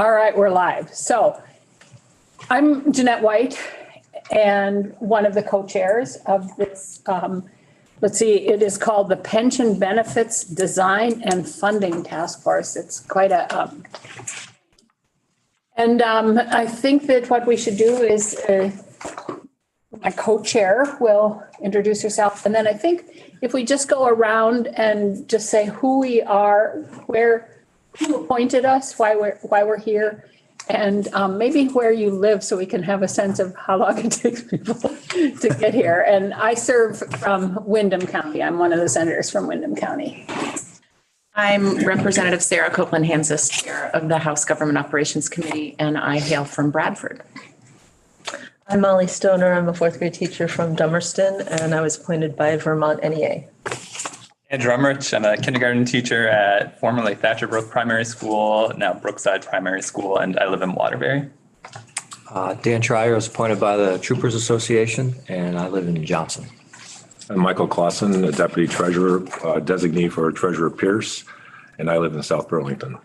All right, we're live. So I'm Jeanette White and one of the co-chairs of this, it is called the Pension Benefits Design and Funding Task Force. It's quite a, I think that what we should do is my co-chair will introduce herself. And then I think if we just go around and just say who we are, who appointed us, why we're here, and maybe where you live so we can have a sense of how long it takes people to get here. And I serve from Windham County. I'm one of the senators from Windham County. I'm Representative Sarah Copeland-Hansis, Chair of the House Government Operations Committee, and I hail from Bradford. I'm Molly Stoner. I'm a fourth grade teacher from Dummerston, and I was appointed by Vermont NEA. Andrew Umrich. I'm a kindergarten teacher at formerly Thatcher Brook Primary School, now Brookside Primary School, and I live in Waterbury. Dan Trier was appointed by the Troopers Association, and I live in Johnson. I'm Michael Clausen, a deputy treasurer, designee for Treasurer Pierce, and I live in South Burlington.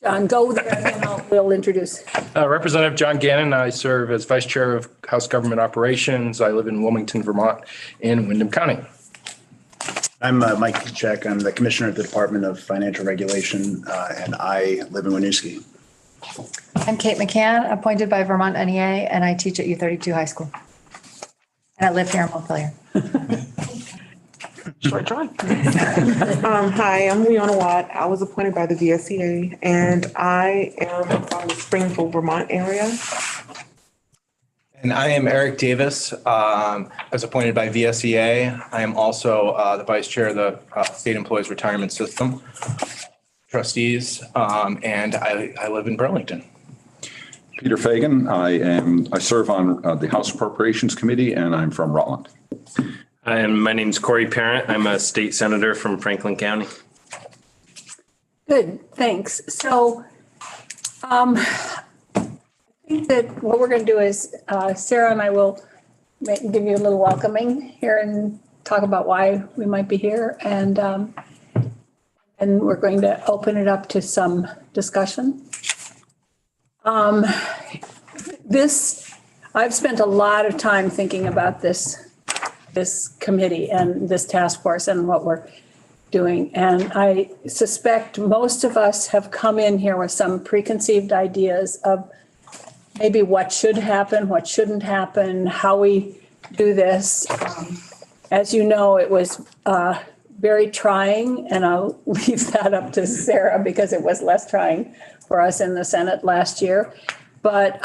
John, go there and we'll introduce. Representative John Gannon. I serve as Vice Chair of House Government Operations. I live in Wilmington, Vermont, in Windham County. I'm Mike Kuchek. I'm the Commissioner at the Department of Financial Regulation, and I live in Winooski. I'm Kate McCann, appointed by Vermont NEA, and I teach at U32 High School. And I live here in Montpelier. Short drive. Hi, I'm Leona Watt. I was appointed by the VSEA, and I am from the Springfield, Vermont area. And I am Eric Davis. I was appointed by VSEA. I am also the Vice Chair of the State Employees Retirement System Trustees, and I live in Burlington. Peter Fagan. I serve on the House Appropriations Committee, and I'm from Rutland. My name's Corey Parent. I'm a state senator from Franklin County. Good, thanks. So I think that what we're going to do is Sarah and I will give you a little welcoming here and talk about why we might be here. And we're going to open it up to some discussion. I've spent a lot of time thinking about this committee and this task force and what we're doing. And I suspect most of us have come in here with some preconceived ideas of maybe what should happen, what shouldn't happen, how we do this. As you know, it was very trying, and I'll leave that up to Sarah because it was less trying for us in the Senate last year. But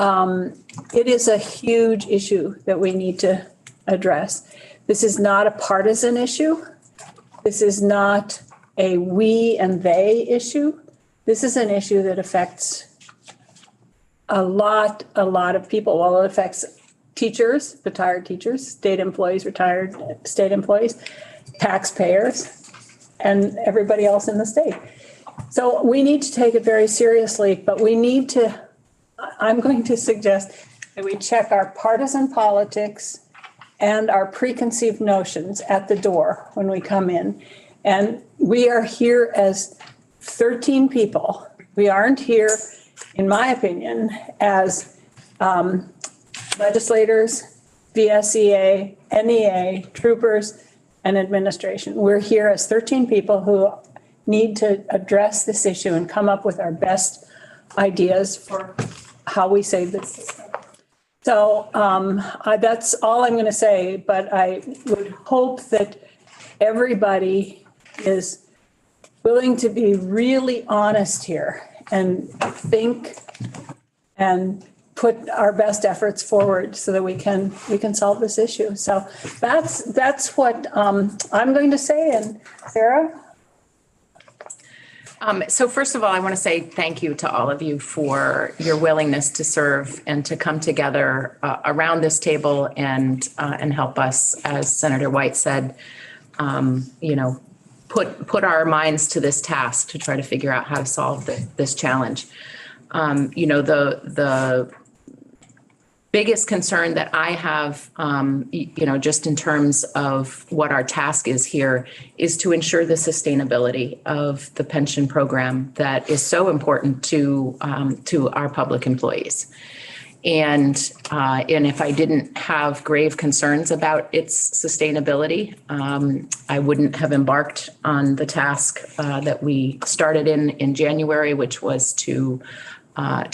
it is a huge issue that we need to address. This is not a partisan issue. This is not a we and they issue. This is an issue that affects a lot of people. Well, it affects teachers, retired teachers, state employees, retired state employees, taxpayers, and everybody else in the state. So we need to take it very seriously, but I'm going to suggest that we check our partisan politics and our preconceived notions at the door when we come in. And we are here as 13 people. We aren't here, in my opinion, as legislators, VSEA, NEA, troopers, and administration. We're here as 13 people who need to address this issue and come up with our best ideas for how we save this system. So that's all I'm going to say, but I would hope that everybody is willing to be really honest here and think and put our best efforts forward so that we can solve this issue. So that's what I'm going to say. And Sarah? So first of all, I want to say thank you to all of you for your willingness to serve and to come together around this table and help us, as Senator White said, put our minds to this task to try to figure out how to solve this challenge. The biggest concern that I have, just in terms of what our task is here, is to ensure the sustainability of the pension program that is so important to our public employees. And if I didn't have grave concerns about its sustainability, I wouldn't have embarked on the task that we started in January, which was to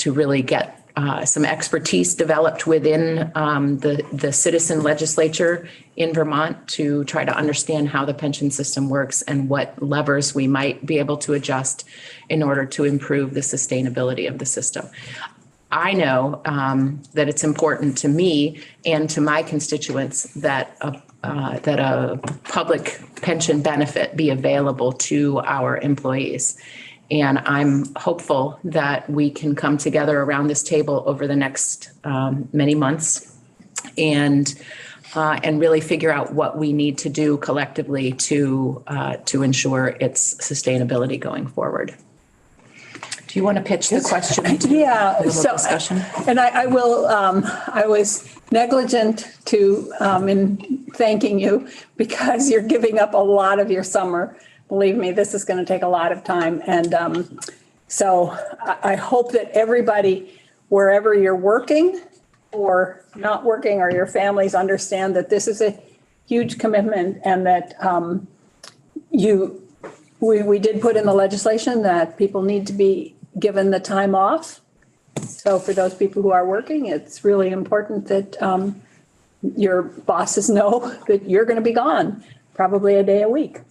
really get some expertise developed within the citizen legislature in Vermont to try to understand how the pension system works and what levers we might be able to adjust in order to improve the sustainability of the system. I know that it's important to me and to my constituents that a public pension benefit be available to our employees. And I'm hopeful that we can come together around this table over the next many months and really figure out what we need to do collectively to ensure its sustainability going forward. Do you want to pitch the question? Yeah. So, discussion? And I will, I was negligent in thanking you because you're giving up a lot of your summer. Believe me, this is going to take a lot of time. And so I hope that everybody, wherever you're working or not working, or your families, understand that this is a huge commitment, and that we did put in the legislation that people need to be given the time off. So for those people who are working, it's really important that your bosses know that you're going to be gone probably a day a week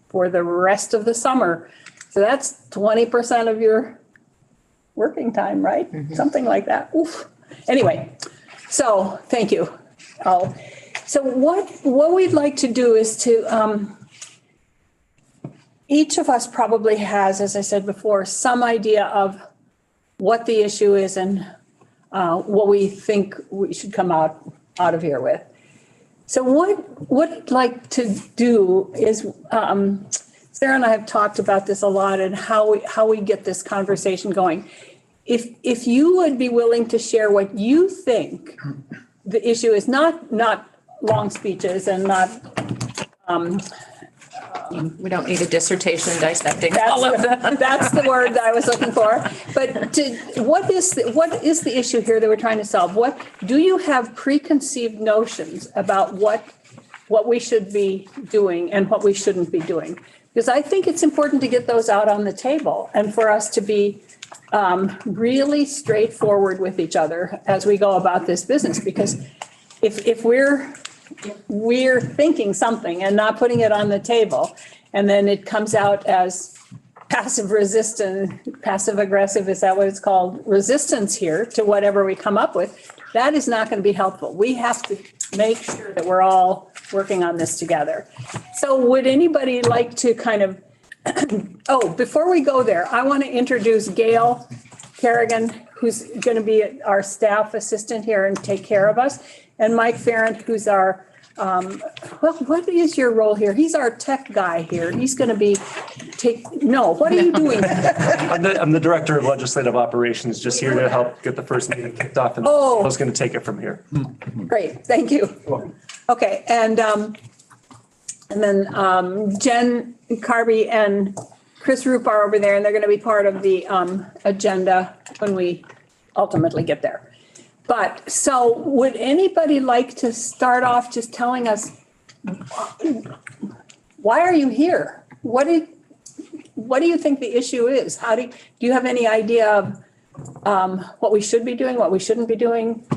for the rest of the summer. So that's 20% of your working time, right? Mm-hmm. Something like that. Oof. Anyway, so thank you. So what we'd like to do is to, each of us probably has, as I said before, some idea of what the issue is and what we think we should come out of here with. So what I'd like to do is, Sarah and I have talked about this a lot, and how we get this conversation going. If you would be willing to share what you think the issue is, not long speeches and not. We don't need a dissertation dissecting all of them. That's the word that I was looking for. But what is the issue here that we're trying to solve? What do you have preconceived notions about what we should be doing and what we shouldn't be doing? Because I think it's important to get those out on the table and for us to be really straightforward with each other as we go about this business. Because if we're thinking something and not putting it on the table, and then it comes out as passive aggressive, is that what it's called? Resistance here to whatever we come up with, that is not going to be helpful. We have to make sure that we're all working on this together. So would anybody like to kind of, before we go there, I want to introduce Gail Kerrigan, who's going to be our staff assistant here and take care of us. And Mike Farrant, who's our, what is your role here? He's our tech guy here. He's going to be, what are you doing? I'm the Director of Legislative Operations, just here to help get the first meeting kicked off. And I was going to take it from here. Great, thank you. Okay, and then Jen Carby and Chris Rupp are over there, and they're going to be part of the agenda when we ultimately get there. But so would anybody like to start off just telling us, why are you here? What do you think the issue is? Do you have any idea of what we should be doing, what we shouldn't be doing?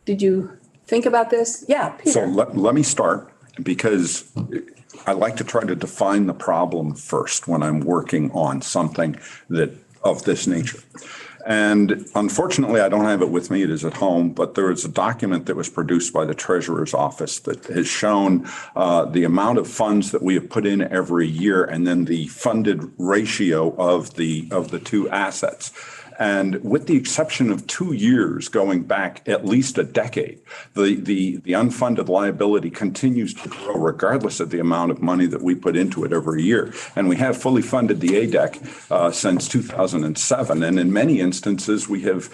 Did you think about this? Yeah, Peter. So let me start, because I like to try to define the problem first when I'm working on something of this nature. And unfortunately, I don't have it with me. It is at home, but there is a document that was produced by the Treasurer's Office that has shown the amount of funds that we have put in every year, and then the funded ratio of the two assets. And with the exception of 2 years going back at least a decade, the unfunded liability continues to grow regardless of the amount of money that we put into it every year. And we have fully funded the ADEC since 2007. And in many instances, we have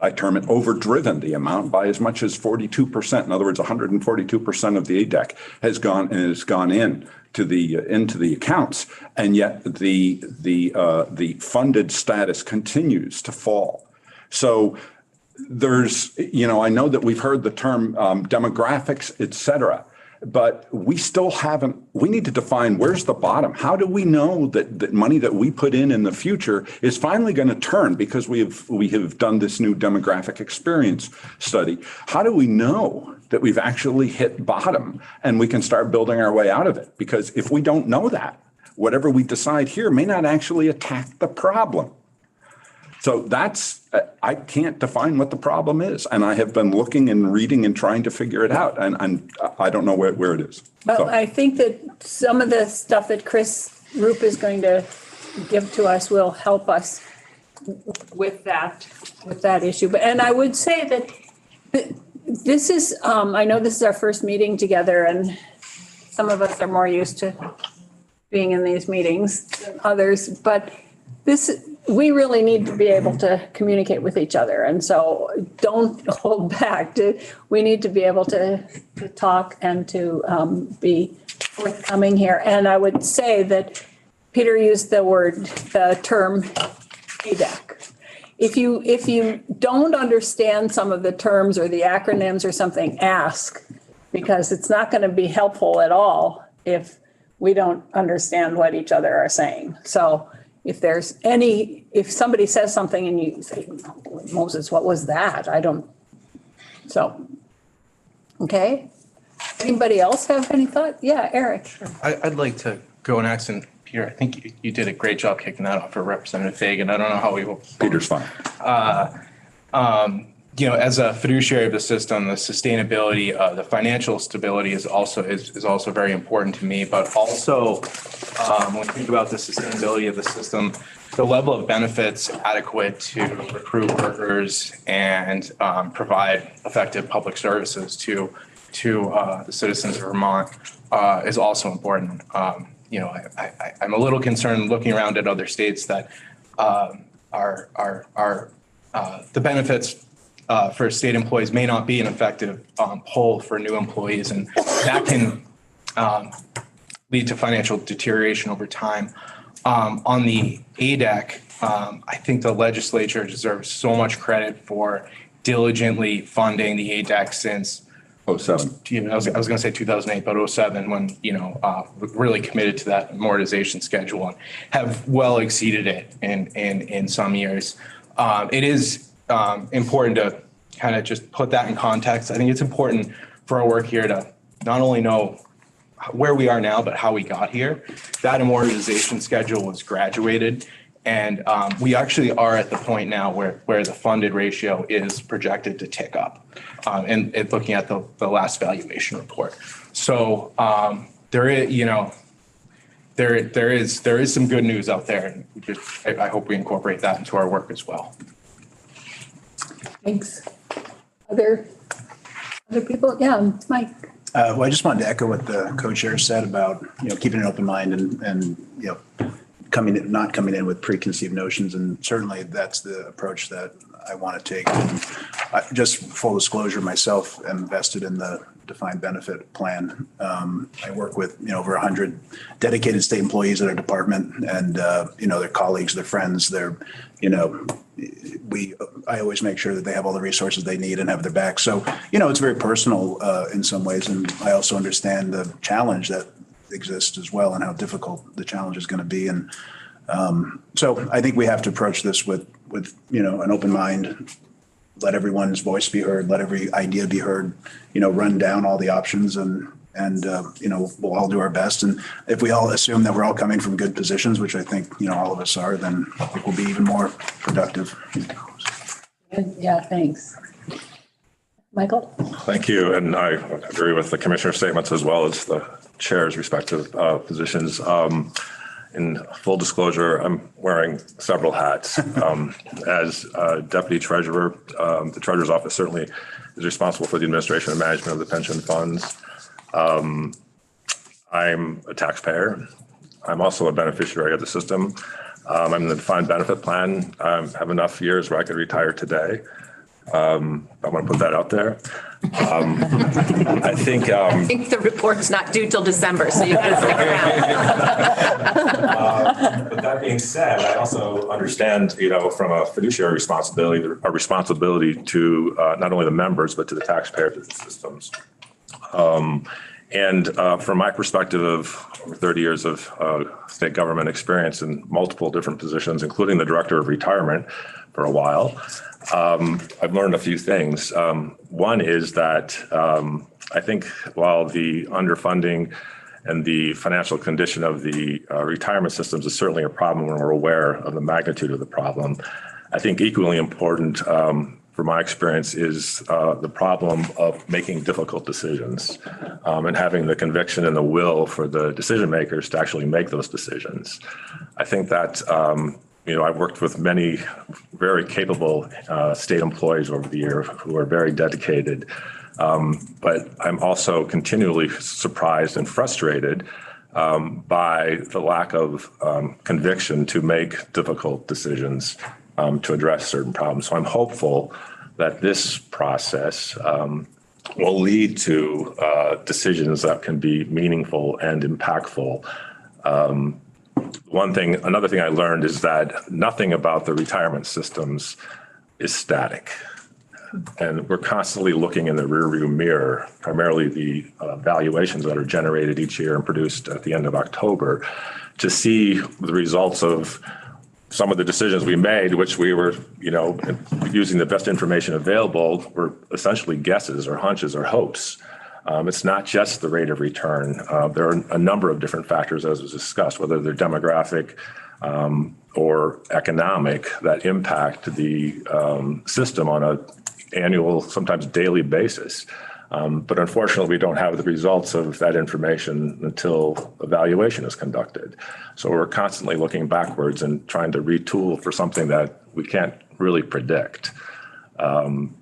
I term it overdriven the amount by as much as 42%. In other words, 142% of the ADEC has gone into the accounts, and yet the funded status continues to fall. So there's, I know that we've heard the term demographics, et cetera, but we still haven't, we need to define where's the bottom. How do we know that money that we put in the future is finally going to turn because we have done this new demographic experience study? How do we know that we've actually hit bottom and we can start building our way out of it? Because if we don't know that, whatever we decide here may not actually attack the problem. So I can't define what the problem is. And I have been looking and reading and trying to figure it out. And I don't know where it is. Well, I think that some of the stuff that Chris Rupp is going to give to us will help us with that issue. And I would say that this is, I know this is our first meeting together, and some of us are more used to being in these meetings than others, but we really need to be able to communicate with each other. And so don't hold back. We need to be able to talk and to be forthcoming here. And I would say that Peter used the term ADEC. If you don't understand some of the terms or the acronyms or something, ask, because it's not going to be helpful at all if we don't understand what each other are saying. So if somebody says something and you say, Moses, what was that? Okay. Anybody else have any thought? Yeah, Eric. I'd like to go next, and Peter, I think you did a great job kicking that off for Representative Fagan. I don't know how we will. Peter's fine. As a fiduciary of the system, the sustainability, the financial stability is also very important to me. But also, when we think about the sustainability of the system, the level of benefits adequate to recruit workers and provide effective public services to the citizens of Vermont is also important. I'm a little concerned looking around at other states that the benefits for state employees may not be an effective pull for new employees, and that can lead to financial deterioration over time. On the ADEC, I think the legislature deserves so much credit for diligently funding the ADEC since 2007. I was going to say 2008, but 2007, when really committed to that amortization schedule and have well exceeded it in some years. It is important to kind of just put that in context. I think it's important for our work here to not only know where we are now, but how we got here. That amortization schedule was graduated, and we actually are at the point now where the funded ratio is projected to tick up, and looking at the last valuation report. So there is some good news out there, and I hope we incorporate that into our work as well. Thanks. Other people? Yeah, Mike. Well, I just wanted to echo what the co-chair said about, keeping an open mind and not coming in with preconceived notions. And certainly that's the approach that I want to take. And just full disclosure, myself, am invested in the defined benefit plan. I work with, over 100 dedicated state employees at our department, and, their colleagues, their friends, I always make sure that they have all the resources they need and have their back. So, it's very personal in some ways. And I also understand the challenge that exists as well and how difficult the challenge is going to be. And so I think we have to approach this with an open mind, let everyone's voice be heard, let every idea be heard, run down all the options and we'll all do our best. And if we all assume that we're all coming from good positions, which I think, all of us are, then I think we'll be even more productive. Yeah, thanks. Michael? Thank you. And I agree with the commissioner's statements as well as the chair's respective positions. In full disclosure, I'm wearing several hats. As deputy treasurer, the treasurer's office certainly is responsible for the administration and management of the pension funds. I'm a taxpayer. I'm also a beneficiary of the system. I'm in the defined benefit plan. I have enough years where I could retire today. I'm going to put that out there. I think. I think the report's not due till December, so you gotta stick around. But that being said, I also understand, from a fiduciary responsibility, a responsibility to not only the members, but to the taxpayers of the systems. And from my perspective of over 30 years of state government experience in multiple different positions, including the director of retirement for a while, I've learned a few things. One is that I think while the underfunding and the financial condition of the retirement systems is certainly a problem when we're aware of the magnitude of the problem, I think equally important from my experience is the problem of making difficult decisions and having the conviction and the will for the decision makers to actually make those decisions. I think that I've worked with many very capable state employees over the years who are very dedicated, but I'm also continually surprised and frustrated by the lack of conviction to make difficult decisions to address certain problems. So I'm hopeful that this process will lead to decisions that can be meaningful and impactful. Another thing I learned is that nothing about the retirement systems is static. And we're constantly looking in the rearview mirror, primarily the valuations that are generated each year and produced at the end of October, to see the results of some of the decisions we made, which we were, using the best information available, were essentially guesses or hunches or hopes. It's not just the rate of return. There are a number of different factors, as was discussed, whether they're demographic or economic, that impact the system on an annual, sometimes daily basis. But unfortunately, we don't have the results of that information until evaluation is conducted. So we're constantly looking backwards and trying to retool for something that we can't really predict.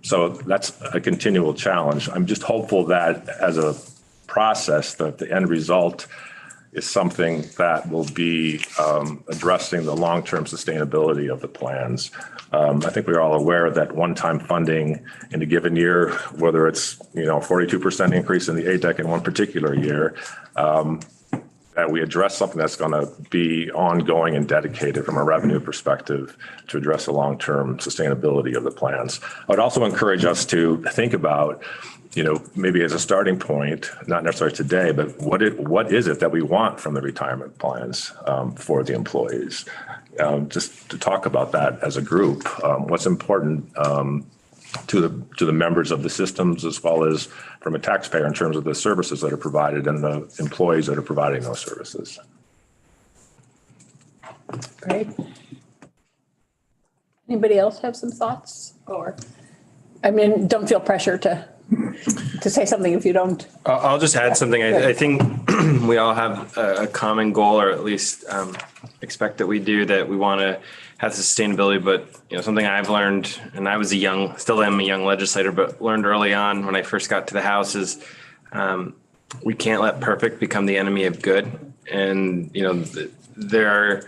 So that's a continual challenge. I'm just hopeful that as a process, that the end result is something that will be addressing the long-term sustainability of the plans. I think we're all aware that one-time funding in a given year, whether it's 42% increase in the ADEC in one particular year, that we address something that's going to be ongoing and dedicated from a revenue perspective to address the long-term sustainability of the plans. I would also encourage us to think about, maybe as a starting point, not necessarily today, but what is it that we want from the retirement plans for the employees? Just to talk about that as a group, what's important to the members of the systems, as well as from a taxpayer in terms of the services that are provided and the employees that are providing those services. Great. Anybody else have some thoughts? Don't feel pressure to say something if you don't. I'll just add something. I think we all have a common goal, or at least expect that we do, that we want to have sustainability. But something I've learned, and I was still am a young legislator, but learned early on when I first got to the House is we can't let perfect become the enemy of good. And there are.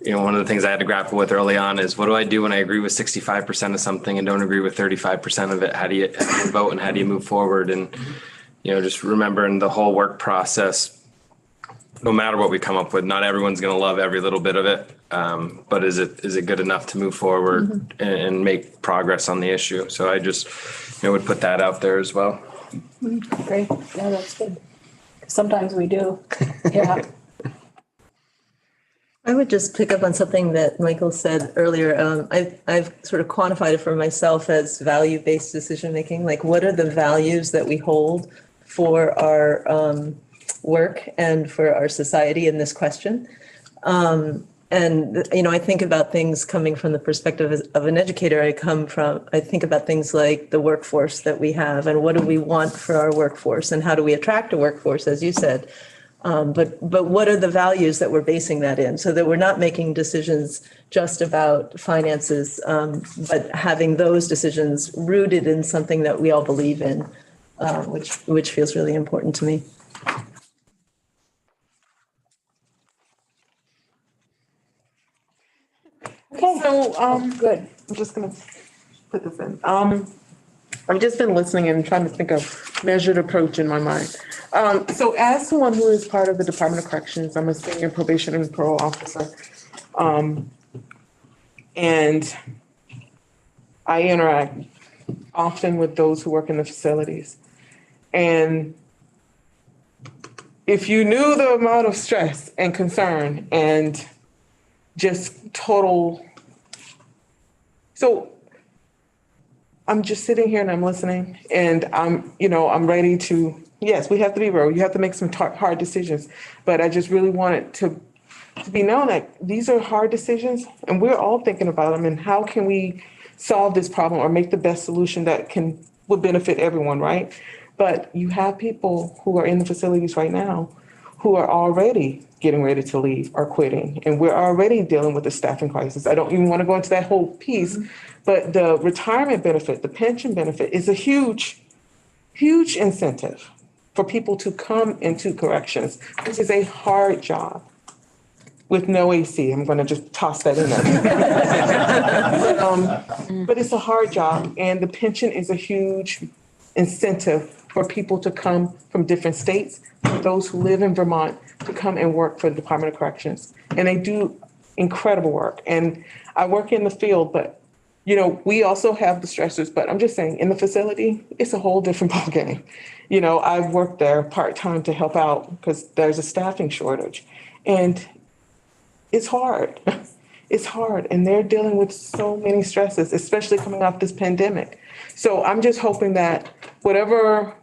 One of the things I had to grapple with early on is, what do I do when I agree with 65% of something and don't agree with 35% of it? How do you vote and how do you move forward? And, just remembering the whole work process, no matter what we come up with, not everyone's going to love every little bit of it. But is it good enough to move forward and make progress on the issue? So I just would put that out there as well. Great. Yeah, that's good. Sometimes we do. Yeah. I would just pick up on something that Michael said earlier. I've sort of quantified it for myself as value-based decision-making. Like, what are the values that we hold for our work and for our society in this question? I think about things coming from the perspective of an educator. I think about things like the workforce that we have and what do we want for our workforce and how do we attract a workforce, as you said. But what are the values that we're basing that in, so that we're not making decisions just about finances, but having those decisions rooted in something that we all believe in, which feels really important to me. Okay. So, good. I'm just going to put this in. I've just been listening and trying to think of measured approach in my mind. So as someone who is part of the Department of Corrections, I'm a senior probation and parole officer. And I interact often with those who work in the facilities. And if you knew the amount of stress and concern and just total, so I'm just sitting here and I'm listening and I'm ready to, yes, we have to be real. You have to make some hard decisions, but I just really want it to be known that these are hard decisions and we're all thinking about them and how can we solve this problem or make the best solution that would benefit everyone, right? But you have people who are in the facilities right now who are already getting ready to leave or quitting. And we're already dealing with the staffing crisis. I don't even want to go into that whole piece, but the retirement benefit, the pension benefit is a huge, huge incentive for people to come into corrections, which is a hard job with no AC. I'm going to just toss that in there. But it's a hard job. And the pension is a huge incentive for people to come from different states, for those who live in Vermont, to come and work for the Department of Corrections. And they do incredible work. And I work in the field, but we also have the stressors, but I'm just saying in the facility, it's a whole different ballgame. I've worked there part-time to help out because there's a staffing shortage. And it's hard. It's hard. And they're dealing with so many stresses, especially coming off this pandemic. So I'm just hoping that whatever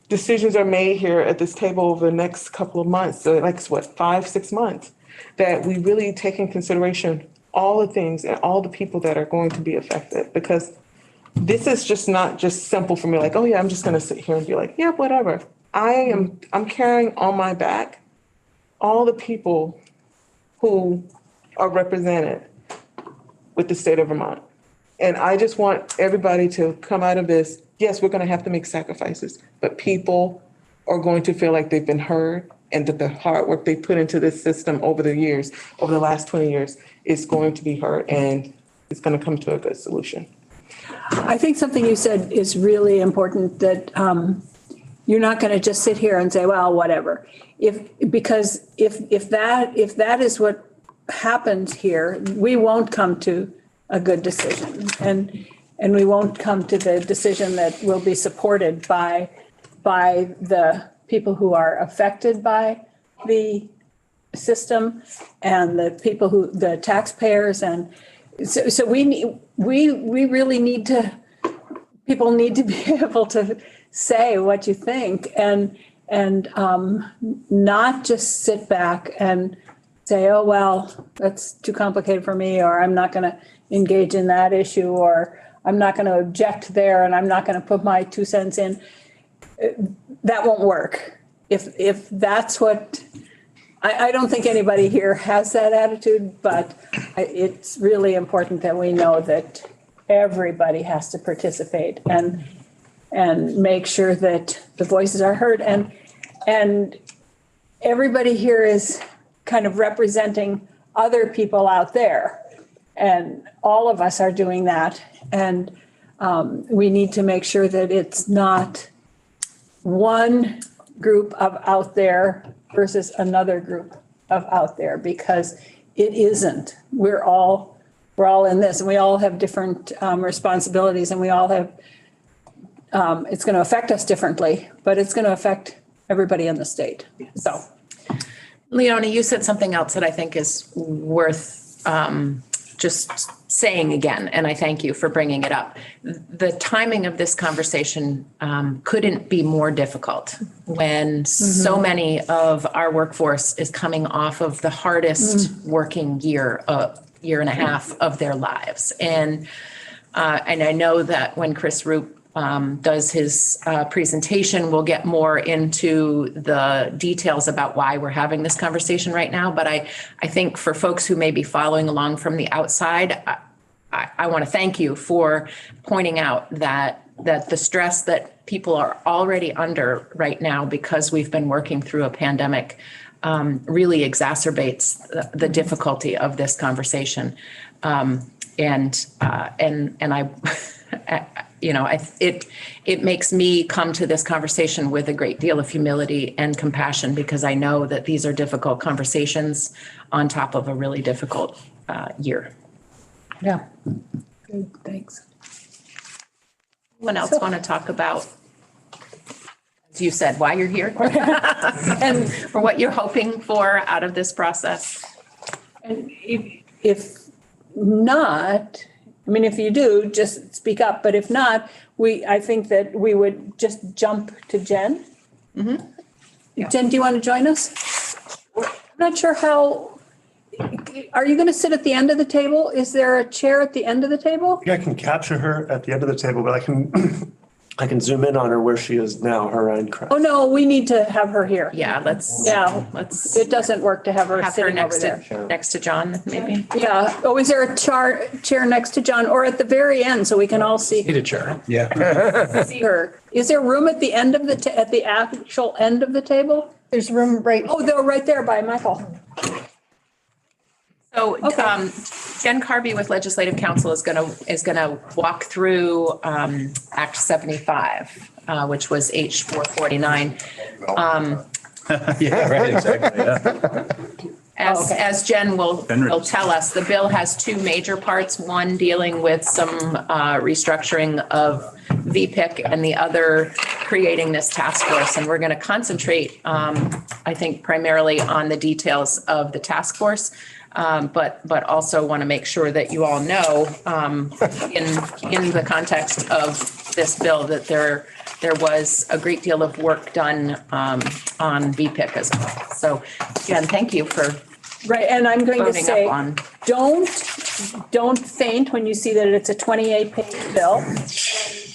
decisions are made here at this table over the next couple of months, so 5-6 months, that we really take in consideration all the things and all the people that are going to be affected, because this is just not just simple for me, like, oh yeah, I'm just going to sit here and be like, yeah, whatever. I'm carrying on my back all the people who are represented with the state of Vermont. And I just want everybody to come out of this. Yes, we're going to have to make sacrifices, but people are going to feel like they've been heard and that the hard work they put into this system over the last 20 years, is going to be heard and it's going to come to a good solution. I think something you said is really important, that you're not going to just sit here and say, well, whatever. Because if that is what happens here, we won't come to a good decision, and we won't come to the decision that will be supported by the people who are affected by the system and the people the taxpayers. And so we really need to, people need to be able to say what you think and not just sit back and say, oh, well, that's too complicated for me, or I'm not going to engage in that issue, or I'm not going to object there, and I'm not going to put my 2 cents in. That won't work. If that's what, I don't think anybody here has that attitude, but it's really important that we know that everybody has to participate and make sure that the voices are heard. And everybody here is kind of representing other people out there. And all of us are doing that. And we need to make sure that it's not one group of out there versus another group of out there, because it isn't. We're all in this, and we all have different responsibilities, and we all have, it's going to affect us differently, but it's going to affect everybody in the state. So, Leona, you said something else that I think is worth just saying again, and I thank you for bringing it up. The timing of this conversation couldn't be more difficult when so many of our workforce is coming off of the hardest working year and a half of their lives. And I know that when Chris Rupp does his presentation, we'll get more into the details about why we're having this conversation right now. But I think for folks who may be following along from the outside, I want to thank you for pointing out that the stress that people are already under right now, because we've been working through a pandemic, really exacerbates the difficulty of this conversation. And I, it makes me come to this conversation with a great deal of humility and compassion, because I know that these are difficult conversations on top of a really difficult year. Yeah. Good, thanks. Anyone else want to talk about, as you said, why you're here and for what you're hoping for out of this process? And if not, I mean, if you do, just speak up, but if not, I think that we would just jump to Jen. Mm-hmm. Jen, do you want to join us? I'm not sure how, are you going to sit at the end of the table? Is there a chair at the end of the table? I can capture her at the end of the table, but I can zoom in on her where she is now, her end crowd. Oh, no, we need to have her here. Yeah, let's. It doesn't work to have her sitting over there. Next to John, maybe? Yeah. Oh, is there a chair next to John, or at the very end so we can all see? Need a chair. Yeah. See her. Is there room at the end of at the actual end of the table? There's room right. Oh, they're right there by Michael. So Jen Carby with Legislative Council is gonna walk through Act 75, which was H 449. Yeah, right, exactly, yeah. As Jen will tell us, the bill has two major parts, one dealing with some restructuring of VPIC and the other creating this task force. And we're going to concentrate, I think, primarily on the details of the task force. But also want to make sure that you all know, in the context of this bill, that there was a great deal of work done on VPIC as well. So, Jen, thank you for right. And I'm going to say, don't faint when you see that it's a 28-page bill.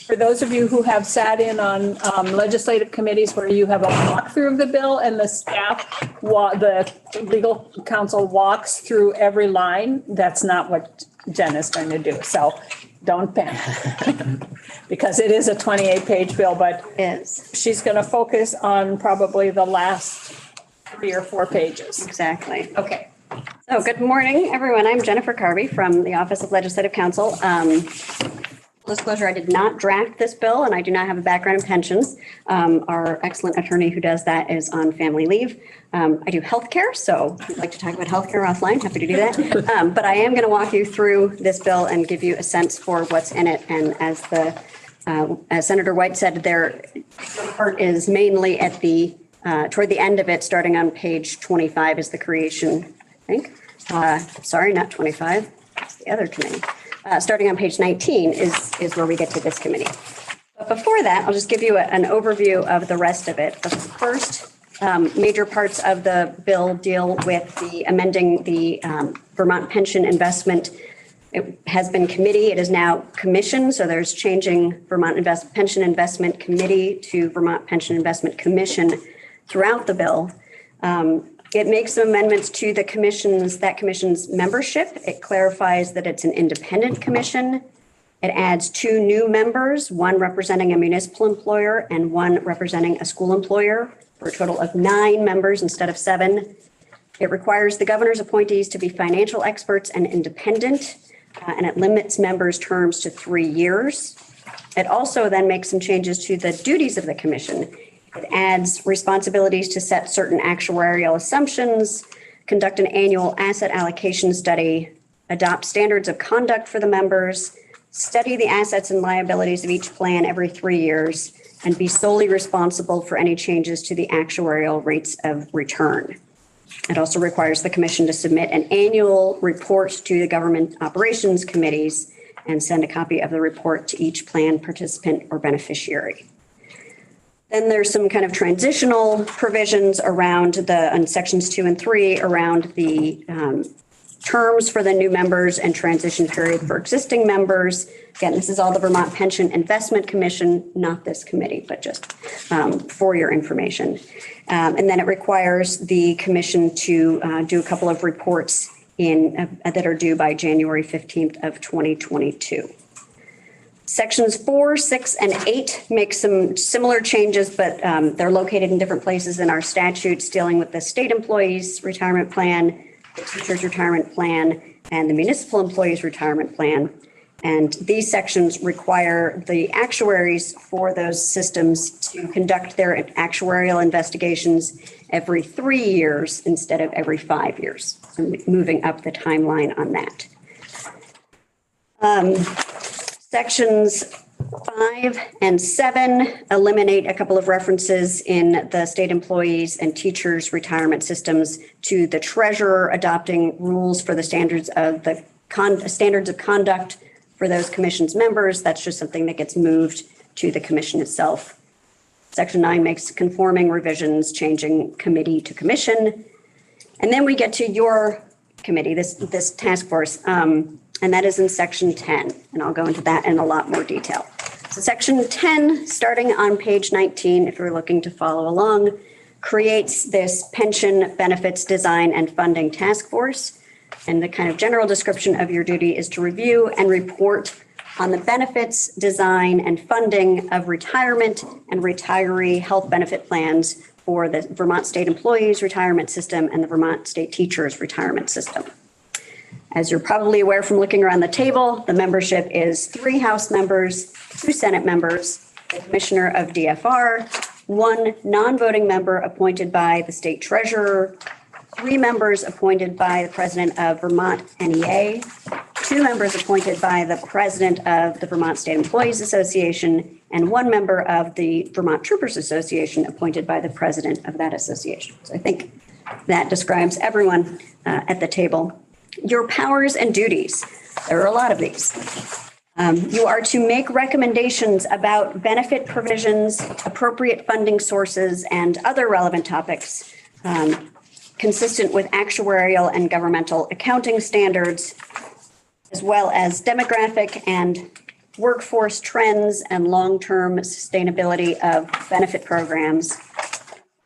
For those of you who have sat in on legislative committees where you have a walkthrough of the bill and the staff, the legal counsel walks through every line, that's not what Jen is going to do. So don't panic because it is a 28-page bill, but she's going to focus on probably the last 3 or 4 pages. Exactly. Okay. So good morning, everyone. I'm Jennifer Carby from the Office of Legislative Counsel. Disclosure, I did not draft this bill and I do not have a background in pensions. Our excellent attorney who does that is on family leave. I do healthcare, so if you'd like to talk about healthcare offline, happy to do that. But I am going to walk you through this bill and give you a sense for what's in it. And as Senator White said, their part is mainly at toward the end of it, starting on page 25 is the creation, I think. Sorry, not 25. It's the other committee. Starting on page 19 is where we get to this committee. But before that, I'll just give you an overview of the rest of it. The first major parts of the bill deal with the amending the Vermont Pension Investment. It has been committee. It is now commission. So there's changing Vermont Pension Investment Committee to Vermont Pension Investment Commission throughout the bill. It makes some amendments to that commission's membership. It clarifies that it's an independent commission. It adds 2 new members, one representing a municipal employer and one representing a school employer, for a total of 9 members instead of 7. It requires the governor's appointees to be financial experts and independent, and it limits members' terms to 3 years. It also then makes some changes to the duties of the commission. It adds responsibilities to set certain actuarial assumptions, conduct an annual asset allocation study, adopt standards of conduct for the members, study the assets and liabilities of each plan every 3 years, and be solely responsible for any changes to the actuarial rates of return. It also requires the commission to submit an annual report to the government operations committees and send a copy of the report to each plan participant or beneficiary. Then there's some kind of transitional provisions around on sections 2 and 3 around the terms for the new members and transition period for existing members. Again, this is all the Vermont Pension Investment Commission, not this committee, but just for your information. And then it requires the commission to do a couple of reports that are due by January 15th of 2022. Sections 4, 6, and 8 make some similar changes, but they're located in different places in our statutes dealing with the state employees retirement plan, the teacher's retirement plan, and the municipal employees retirement plan. And these sections require the actuaries for those systems to conduct their actuarial investigations every 3 years instead of every 5 years. So moving up the timeline on that. Sections 5 and 7 eliminate a couple of references in the state employees and teachers retirement systems to the treasurer adopting rules for the standards of conduct for those commission's members. That's just something that gets moved to the commission itself. Section 9 makes conforming revisions, changing committee to commission. And then we get to your committee, this task force, and that is in section 10. And I'll go into that in a lot more detail. So section 10, starting on page 19, if you're looking to follow along, creates this pension benefits design and funding task force. And the kind of general description of your duty is to review and report on the benefits, design, and funding of retirement and retiree health benefit plans for the Vermont State Employees Retirement System and the Vermont State Teachers Retirement System. As you're probably aware from looking around the table, the membership is 3 House members, 2 Senate members, the Commissioner of DFR, 1 non-voting member appointed by the State Treasurer, 3 members appointed by the President of Vermont NEA, 2 members appointed by the President of the Vermont State Employees Association, and 1 member of the Vermont Troopers Association appointed by the President of that association. So I think that describes everyone at the table. Your powers and duties. There are a lot of these. You are to make recommendations about benefit provisions, appropriate funding sources, and other relevant topics consistent with actuarial and governmental accounting standards, as well as demographic and workforce trends and long-term sustainability of benefit programs,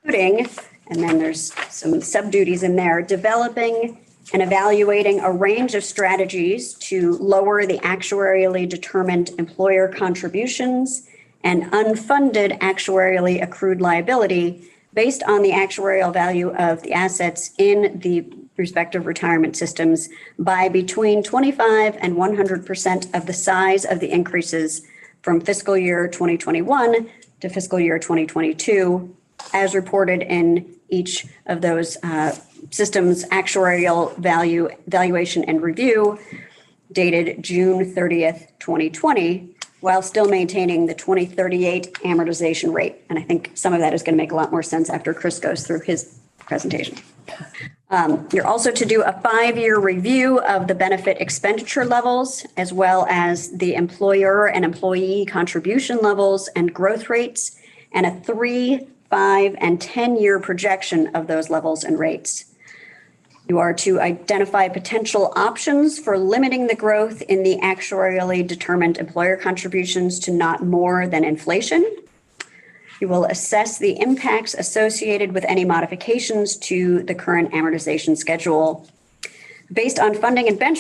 including, and then there's some sub-duties in there, developing and evaluating a range of strategies to lower the actuarially determined employer contributions and unfunded actuarially accrued liability based on the actuarial value of the assets in the respective retirement systems by between 25 and 100% of the size of the increases from fiscal year 2021 to fiscal year 2022, as reported in each of those systems actuarial valuation and review dated June 30th, 2020, while still maintaining the 2038 amortization rate. And I think some of that is going to make a lot more sense after Chris goes through his presentation. You're also to do a 5-year review of the benefit expenditure levels, as well as the employer and employee contribution levels and growth rates, and a 3, 5, and 10-year projection of those levels and rates. You are to identify potential options for limiting the growth in the actuarially determined employer contributions to not more than inflation. You will assess the impacts associated with any modifications to the current amortization schedule. Based on funding and benefit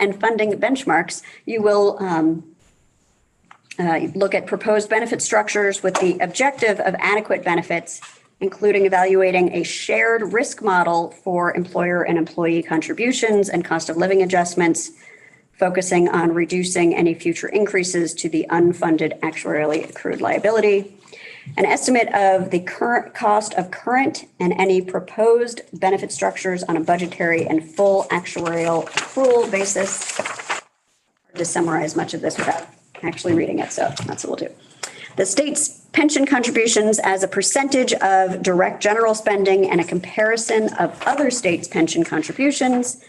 and funding benchmarks, you will look at proposed benefit structures with the objective of adequate benefits, including evaluating a shared risk model for employer and employee contributions and cost of living adjustments, focusing on reducing any future increases to the unfunded actuarially accrued liability, an estimate of the current cost of current and any proposed benefit structures on a budgetary and full actuarial accrual basis. Hard to summarize much of this without actually reading it, so that's what we'll do. The state's pension contributions as a percentage of direct general spending and a comparison of other states' pension contributions,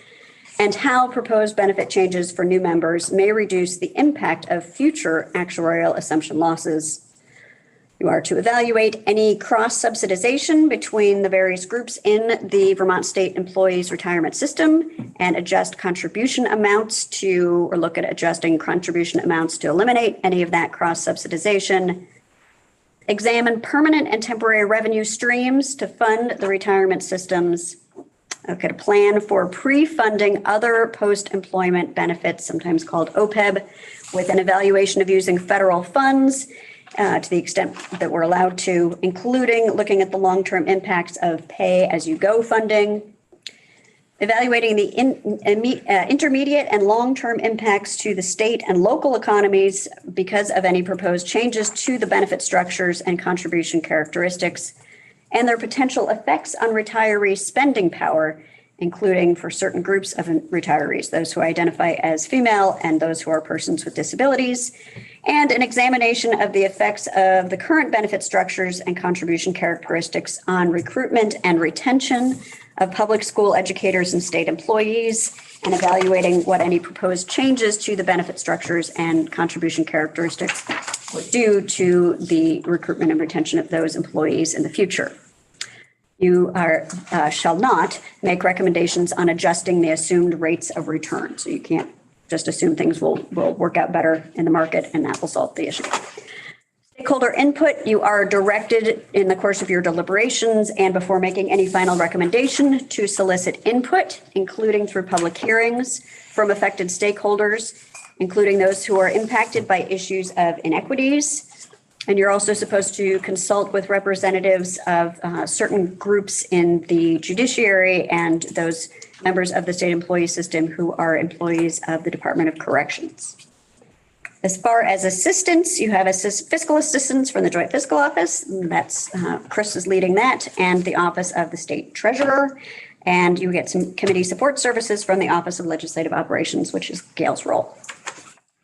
and how proposed benefit changes for new members may reduce the impact of future actuarial assumption losses. You are to evaluate any cross-subsidization between the various groups in the Vermont State Employees Retirement System and adjust contribution amounts to, or look at adjusting contribution amounts to eliminate any of that cross-subsidization. Examine permanent and temporary revenue streams to fund the retirement systems. Okay, a plan for pre-funding other post-employment benefits, sometimes called OPEB, with an evaluation of using federal funds to the extent that we're allowed to, including looking at the long-term impacts of pay-as-you-go funding, evaluating the intermediate and long-term impacts to the state and local economies because of any proposed changes to the benefit structures and contribution characteristics, and their potential effects on retiree spending power, including for certain groups of retirees, those who identify as female and those who are persons with disabilities, and an examination of the effects of the current benefit structures and contribution characteristics on recruitment and retention of public school educators and state employees, and evaluating what any proposed changes to the benefit structures and contribution characteristics would do to the recruitment and retention of those employees in the future. You shall not make recommendations on adjusting the assumed rates of return. So you can't just assume things will work out better in the market and that will solve the issue. Stakeholder input, you are directed in the course of your deliberations and before making any final recommendation to solicit input, including through public hearings from affected stakeholders, including those who are impacted by issues of inequities. And you're also supposed to consult with representatives of certain groups in the judiciary and those members of the state employee system who are employees of the Department of Corrections. As far as assistance, you have fiscal assistance from the Joint Fiscal Office. That's Chris is leading that, and the Office of the State Treasurer. And you get some committee support services from the Office of Legislative Operations, which is Gail's role.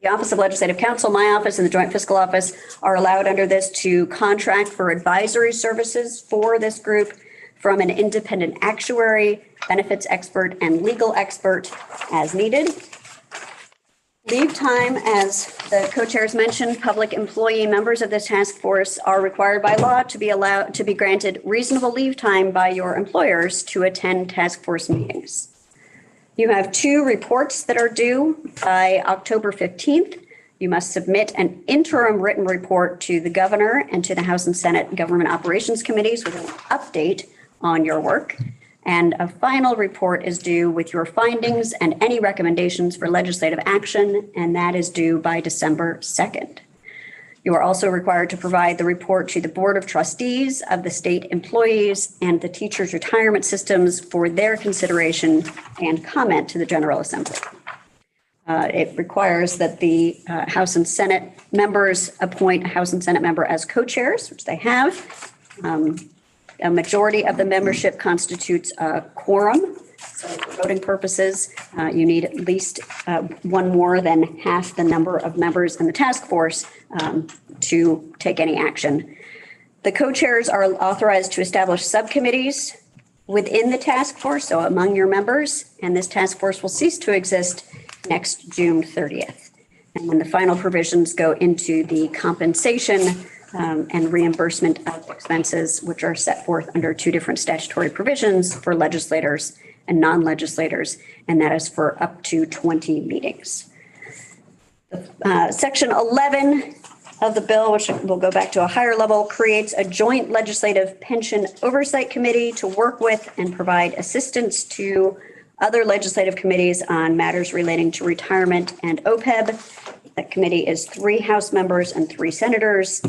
The Office of Legislative Counsel, my office, and the Joint Fiscal Office are allowed under this to contract for advisory services for this group from an independent actuary, benefits expert, and legal expert as needed. Leave time, as the co-chairs mentioned, public employee members of this task force are required by law to be granted reasonable leave time by your employers to attend task force meetings. You have 2 reports that are due by October 15th. You must submit an interim written report to the governor and to the House and Senate Government Operations Committees with an update on your work. And a final report is due with your findings and any recommendations for legislative action, and that is due by December 2nd. You are also required to provide the report to the Board of Trustees of the state employees and the teachers' retirement systems for their consideration and comment to the General Assembly. It requires that the House and Senate members appoint a House and Senate member as co-chairs, which they have. A majority of the membership constitutes a quorum. So for voting purposes, you need at least one more than half the number of members in the task force to take any action. The co-chairs are authorized to establish subcommittees within the task force, so among your members, and this task force will cease to exist next June 30th. And when the final provisions go into the compensation and reimbursement of expenses, which are set forth under 2 different statutory provisions for legislators and non-legislators, and that is for up to 20 meetings. Section 11 of the bill, which will go back to a higher level, creates a joint legislative pension oversight committee to work with and provide assistance to other legislative committees on matters relating to retirement and OPEB. That committee is 3 House members and 3 senators,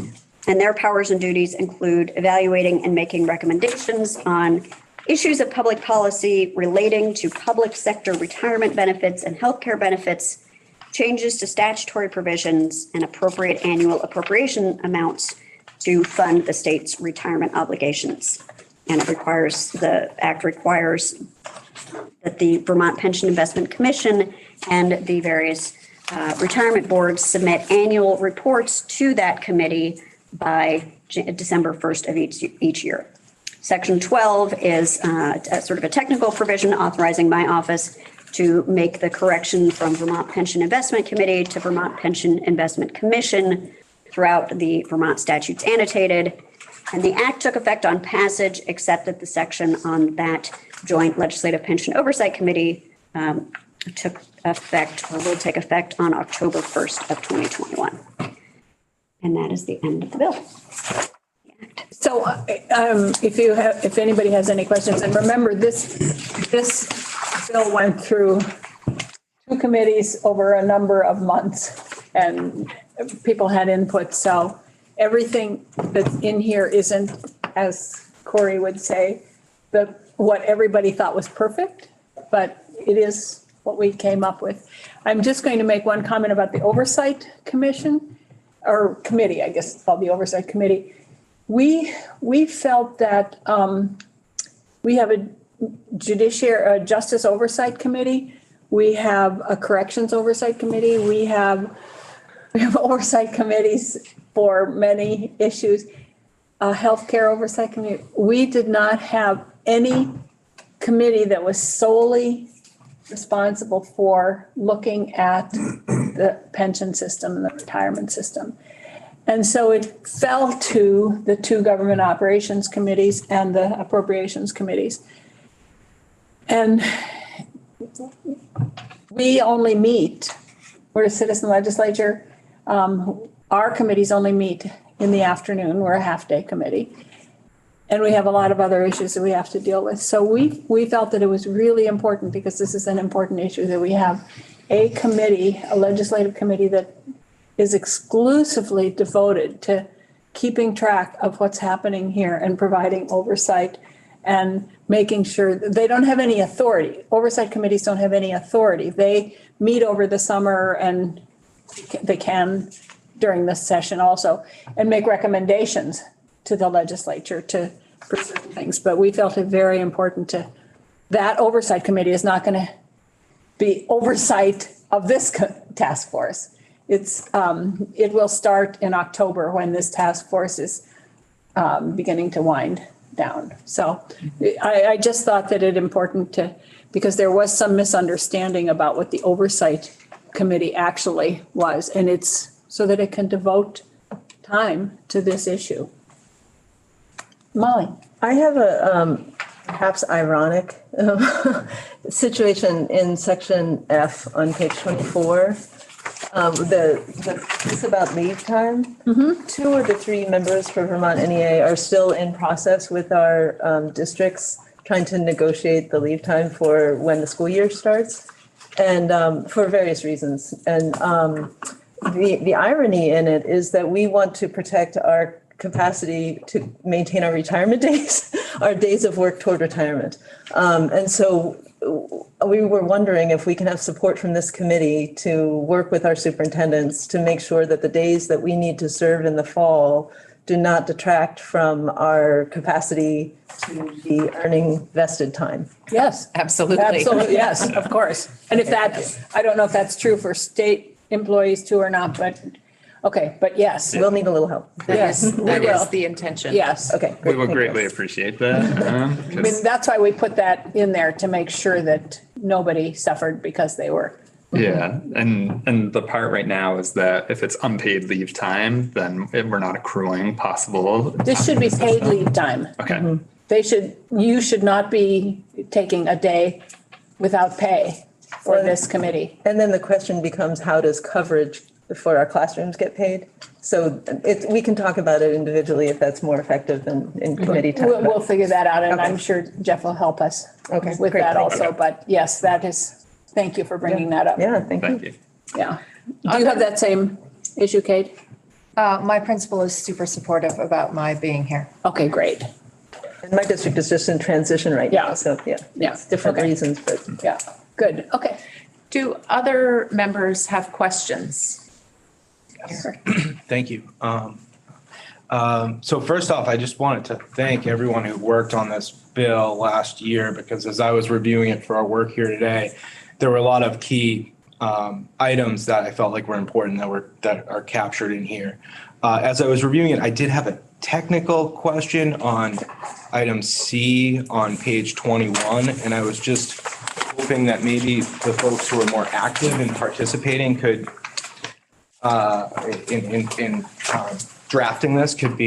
and their powers and duties include evaluating and making recommendations on issues of public policy relating to public sector retirement benefits and healthcare benefits, changes to statutory provisions, and appropriate annual appropriation amounts to fund the state's retirement obligations. And the act requires that the Vermont Pension Investment Commission and the various retirement boards submit annual reports to that committee by December 1st of each year. Section 12 is sort of a technical provision authorizing my office to make the correction from Vermont Pension Investment Committee to Vermont Pension Investment Commission throughout the Vermont statutes annotated. And the act took effect on passage, except that the section on that joint legislative pension oversight committee took effect or will take effect on October 1st of 2021. And that is the end of the bill. So if anybody has any questions, and remember, this bill went through 2 committees over a number of months, and people had input. So everything that's in here isn't, as Corey would say, what everybody thought was perfect, but it is what we came up with. I'm just going to make one comment about the Oversight Commission, or committee, I guess it's called the Oversight Committee. We felt that we have a Justice Oversight Committee, we have a Corrections Oversight Committee, we have oversight committees for many issues, a Healthcare Oversight Committee. We did not have any committee that was solely responsible for looking at the pension system and the retirement system. And so it fell to the 2 government operations committees and the appropriations committees. And we only meet, we're a citizen legislature. Our committees only meet in the afternoon. We're a half-day committee. And we have a lot of other issues that we have to deal with. So we felt that it was really important, because this is an important issue, that we have a committee, a legislative committee that is exclusively devoted to keeping track of what's happening here and providing oversight and making sure they don't have any authority. Oversight committees don't have any authority. They meet over the summer, and they can during this session also, and make recommendations to the legislature for certain things. But we felt it very important that oversight committee is not going to be oversight of this task force. It will start in October, when this task force is beginning to wind down. So I just thought that it important because there was some misunderstanding about what the oversight committee actually was, and it's so that it can devote time to this issue. Molly. I have a perhaps ironic situation in section F on page 24. It's about leave time. 2 of the 3 members for Vermont NEA are still in process with our districts, trying to negotiate the leave time for when the school year starts, and for various reasons. And the irony in it is that we want to protect our capacity to maintain our retirement days, our days of work toward retirement. And so we were wondering if we can have support from this committee to work with our superintendents to make sure that the days that we need to serve in the fall do not detract from our capacity to be earning vested time. Yes, absolutely. Absolutely, yes, of course. And if that, I don't know if that's true for state employees too or not, but okay, but yes. We'll need a little help. Yes, that is the intention. Yes. Okay. We will greatly appreciate that. I mean, that's why we put that in there, to make sure that nobody suffered because they were. Yeah, and the part right now is that if it's unpaid leave time, then we're not accruing possible. This should be paid leave time. Okay. You should not be taking a day without pay for this committee. And then the question becomes, how does coverage for our classrooms get paid? So we can talk about it individually if that's more effective than in committee time. We'll figure that out, and I'm sure Jeff will help us with great. that also. Okay. But yes, that is, thank you for bringing that up. Yeah, thank you. Yeah. Do you have that same issue, Kate? My principal is super supportive about my being here. Okay, great. And my district is just in transition right now, so Yeah. it's different reasons, but. Yeah, good, okay. Do other members have questions? Thank you. So first off, I just wanted to thank everyone who worked on this bill last year, because as I was reviewing it for our work here today, there were a lot of key items that I felt like were important that are captured in here. As I was reviewing it, I did have a technical question on item C on page 21, and I was just hoping that maybe the folks who are more active in participating could in drafting this could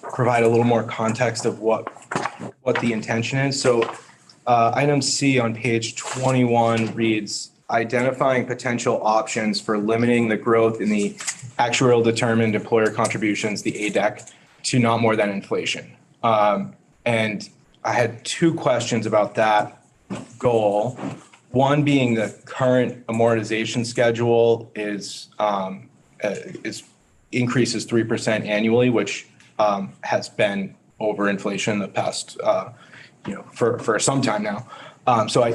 provide a little more context of what the intention is. So item C on page 21 reads, identifying potential options for limiting the growth in the actuarial determined employer contributions, the ADEC, to not more than inflation. And I had two questions about that goal. One being the current amortization schedule is increases 3% annually, which has been over inflation the past, for some time now. So I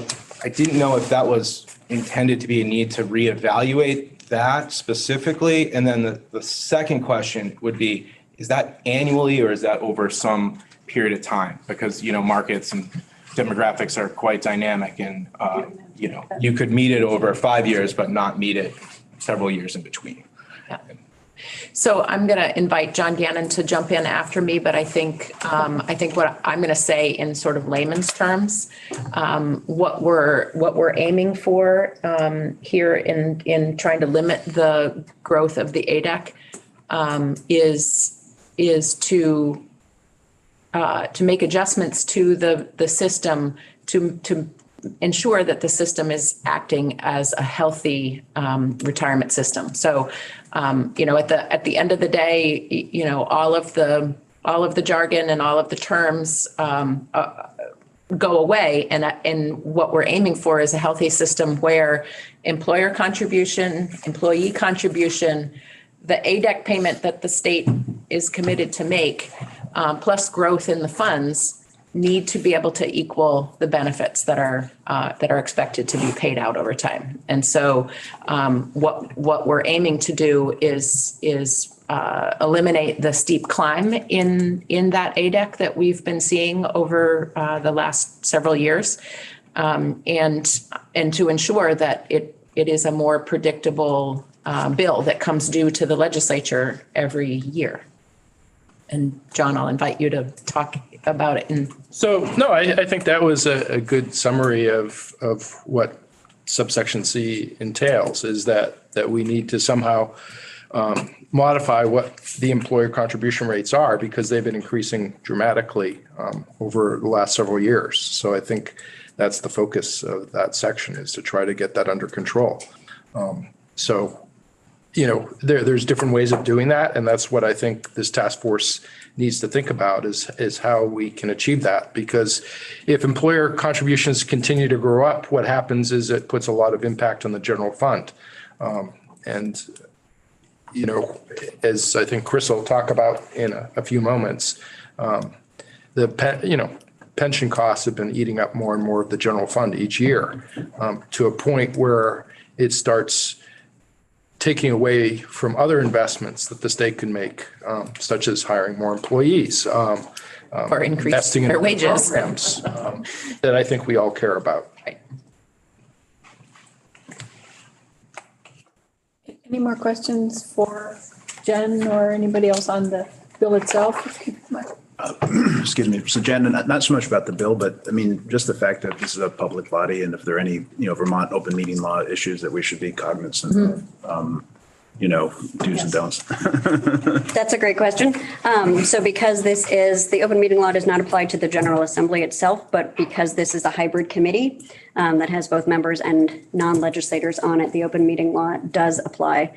didn't know if that was intended to be a need to reevaluate that specifically. And then the second question would be, is that annually or is that over some period of time? Because, markets and demographics are quite dynamic and, you could meet it over 5 years, but not meet it several years in between. Yeah. So I'm going to invite John Gannon to jump in after me, but I think what I'm going to say in sort of layman's terms, what we're aiming for here in trying to limit the growth of the ADEC is to make adjustments to the system to ensure that the system is acting as a healthy retirement system. So, at the end of the day, all of the jargon and all of the terms go away, and what we're aiming for is a healthy system where employer contribution, employee contribution, the ADEC payment that the state is committed to make, plus growth in the funds, need to be able to equal the benefits that are expected to be paid out over time. And so what we're aiming to do is eliminate the steep climb in that ADEC that we've been seeing over the last several years, and to ensure that it is a more predictable bill that comes due to the legislature every year. And John, I'll invite you to talk about it. I think that was a good summary of what subsection C entails, is that we need to somehow modify what the employer contribution rates are, because they've been increasing dramatically over the last several years. So I think that's the focus of that section, is to try to get that under control. There's different ways of doing that. And that's what I think this task force needs to think about is how we can achieve that. Because if employer contributions continue to grow up, what happens is it puts a lot of impact on the general fund. As I think Chris will talk about in a few moments, pension costs have been eating up more and more of the general fund each year, to a point where it starts taking away from other investments that the state can make, such as hiring more employees, or increasing their wages, programs that I think we all care about. Right. Any more questions for Jen or anybody else on the bill itself? Excuse me. So Jen, not so much about the bill, but I mean, just the fact that this is a public body, and if there are any, Vermont open meeting law issues that we should be cognizant of, do's and don'ts. That's a great question. So because the open meeting law does not apply to the General Assembly itself, but because this is a hybrid committee that has both members and non-legislators on it, the open meeting law does apply.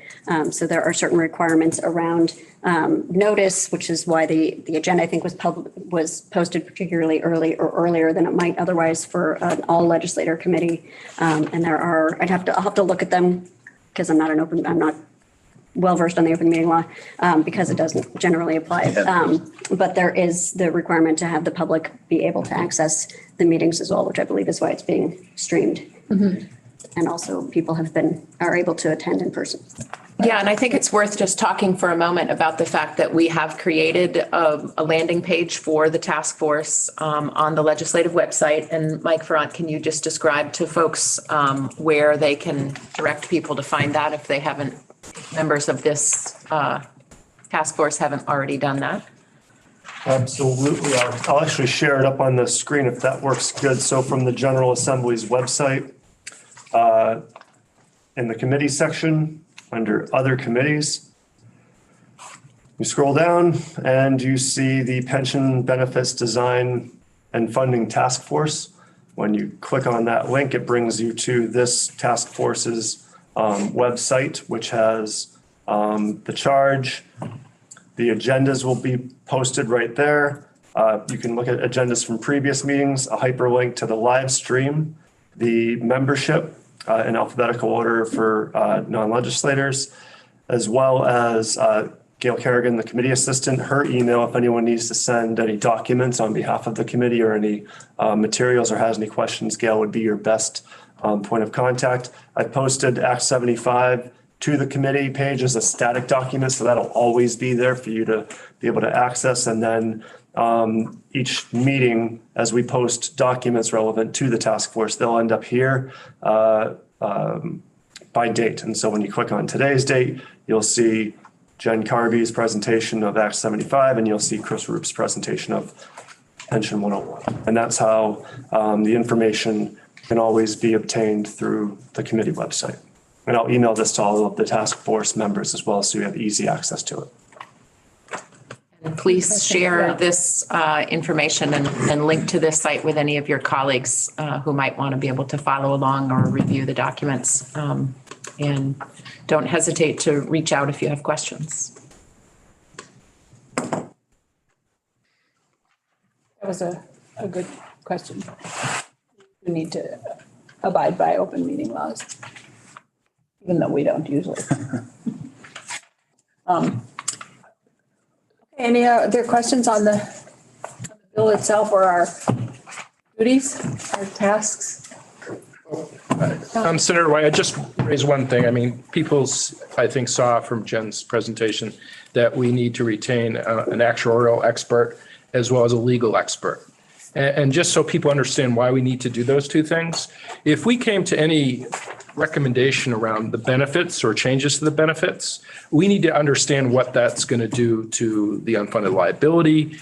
So there are certain requirements around notice, which is why the agenda, I think, was posted particularly early or earlier than it might otherwise for an all legislator committee. And I'll have to look at them, because I'm not well versed on the open meeting law, because it doesn't generally apply. But there is the requirement to have the public be able to access the meetings as well, which I believe is why it's being streamed. Mm-hmm. And also people are able to attend in person. Yeah, and I think it's worth just talking for a moment about the fact that we have created a landing page for the task force on the legislative website. And Mike Ferrant, can you just describe to folks where they can direct people to find that if they haven't, members of this task force haven't already done that? Absolutely. I'll actually share it up on the screen if that works good. So from the General Assembly's website, in the committee section, under other committees, you scroll down and you see the Pension Benefits Design and Funding Task Force. When you click on that link, it brings you to this task force's website, which has the charge, The agendas will be posted right there. You can look at agendas from previous meetings, a hyperlink to the live stream, the membership in alphabetical order for non-legislators, as well as Gail Kerrigan, the committee assistant, her email if anyone needs to send any documents on behalf of the committee or any materials or has any questions. Gail would be your best point of contact. I posted Act 75 to the committee page as a static document, so that'll always be there for you to be able to access. And then each meeting, as we post documents relevant to the task force, they'll end up here by date. And so when you click on today's date, you'll see Jen Carby's presentation of Act 75, and you'll see Chris Rupp's presentation of Pension 101. And that's how the information can always be obtained through the committee website. And I'll email this to all of the task force members as well, so you have easy access to it. And please share this information and link to this site with any of your colleagues who might want to be able to follow along or review the documents. And don't hesitate to reach out if you have questions. That was a good question. We need to abide by open meeting laws, even though we don't usually. Any other questions on the bill itself or our duties, our tasks? Senator White, I just raised one thing. I mean, people, I think, saw from Jen's presentation that we need to retain an actuarial expert as well as a legal expert. And just so people understand why we need to do those two things, if we came to any recommendation around the benefits or changes to the benefits, we need to understand what that's going to do to the unfunded liability,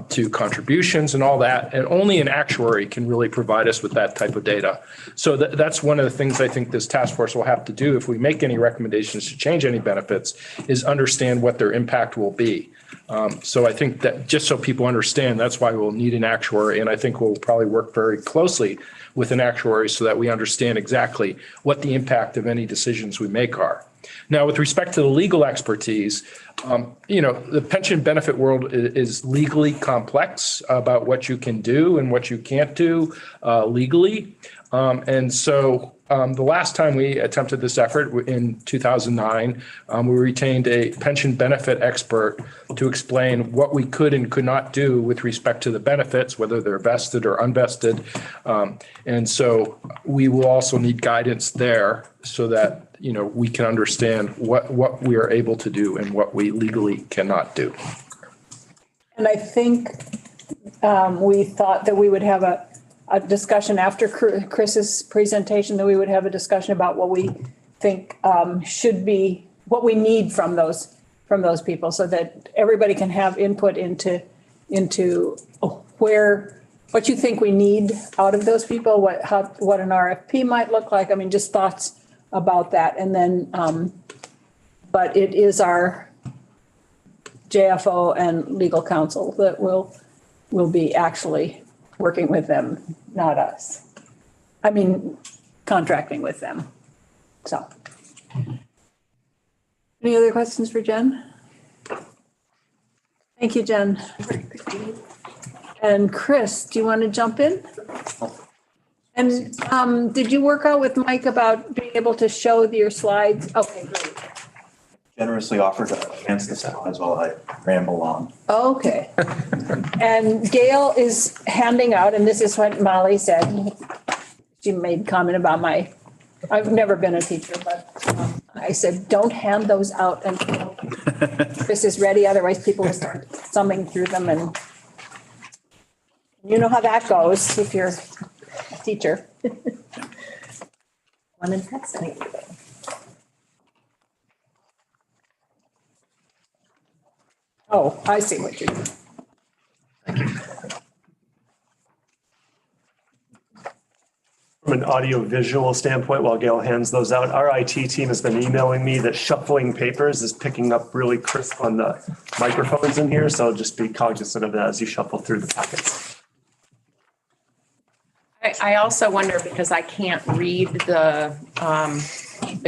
to contributions and all that. And only an actuary can really provide us with that type of data. So that's one of the things I think this task force will have to do if we make any recommendations to change any benefits, is understand what their impact will be. So I think that just so people understand, that's why we'll need an actuary. And I think we'll probably work very closely with an actuary so that we understand exactly what the impact of any decisions we make are. Now, with respect to the legal expertise, the pension benefit world is legally complex about what you can do and what you can't do legally. And so the last time we attempted this effort in 2009, we retained a pension benefit expert to explain what we could and could not do with respect to the benefits, whether they're vested or unvested. And so we will also need guidance there so that, we can understand what we are able to do and what we legally cannot do. And I think we thought that we would have a discussion after Chris's presentation, that we would have a discussion about what we think should be, what we need from those people, so that everybody can have input into what you think we need out of those people, what an RFP might look like. I mean, just thoughts about that. And then, but it is our JFO and legal counsel that will be actually working with them, not us. I mean, contracting with them. So. Any other questions for Jen? Thank you, Jen. And Chris, do you want to jump in? And did you work out with Mike about being able to show your slides? Okay, great. Generously offered to advance this out as well. I ramble on. Okay. And Gail is handing out, and this is what Molly said. She made comment about I've never been a teacher, but I said, don't hand those out until Chris is ready. Otherwise, people will start thumbing through them. And you know how that goes if you're a teacher. One in texting. Oh, I see what you're doing. Thank you. From an audio-visual standpoint, while Gail hands those out, our IT team has been emailing me that shuffling papers is picking up really crisp on the microphones in here, so just be cognizant of that as you shuffle through the packets. I also wonder, because I can't read the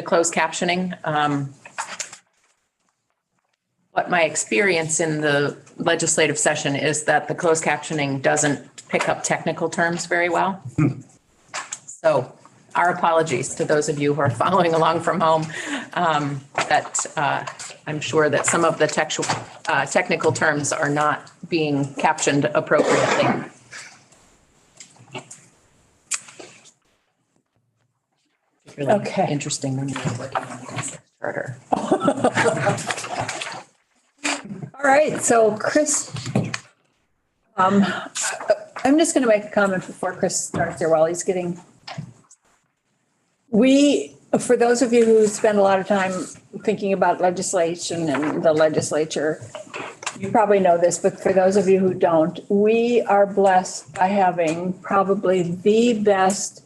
closed captioning, what my experience in the legislative session is that the closed captioning doesn't pick up technical terms very well. So our apologies to those of you who are following along from home, I'm sure that some of the technical terms are not being captioned appropriately. Okay. Interesting when you're working on the charter. All right, so Chris, I'm just going to make a comment before Chris starts here while he's getting. For those of you who spend a lot of time thinking about legislation and the legislature, you probably know this, but for those of you who don't, we are blessed by having probably the best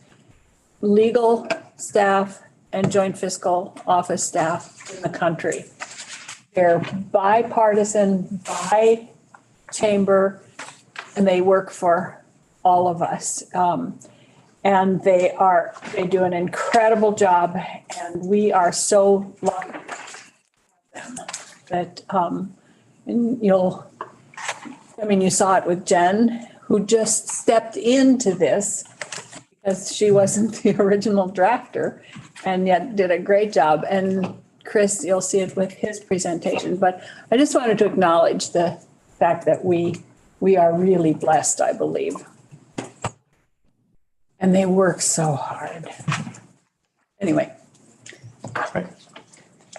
legal staff and joint fiscal office staff in the country. They're bipartisan, by-chamber, and they work for all of us. And they do an incredible job, and we are so lucky that, and you saw it with Jen, who just stepped into this because she wasn't the original drafter and yet did a great job. And Chris, you'll see it with his presentation, but I just wanted to acknowledge the fact that we are really blessed, I believe. And they work so hard. Anyway. Right.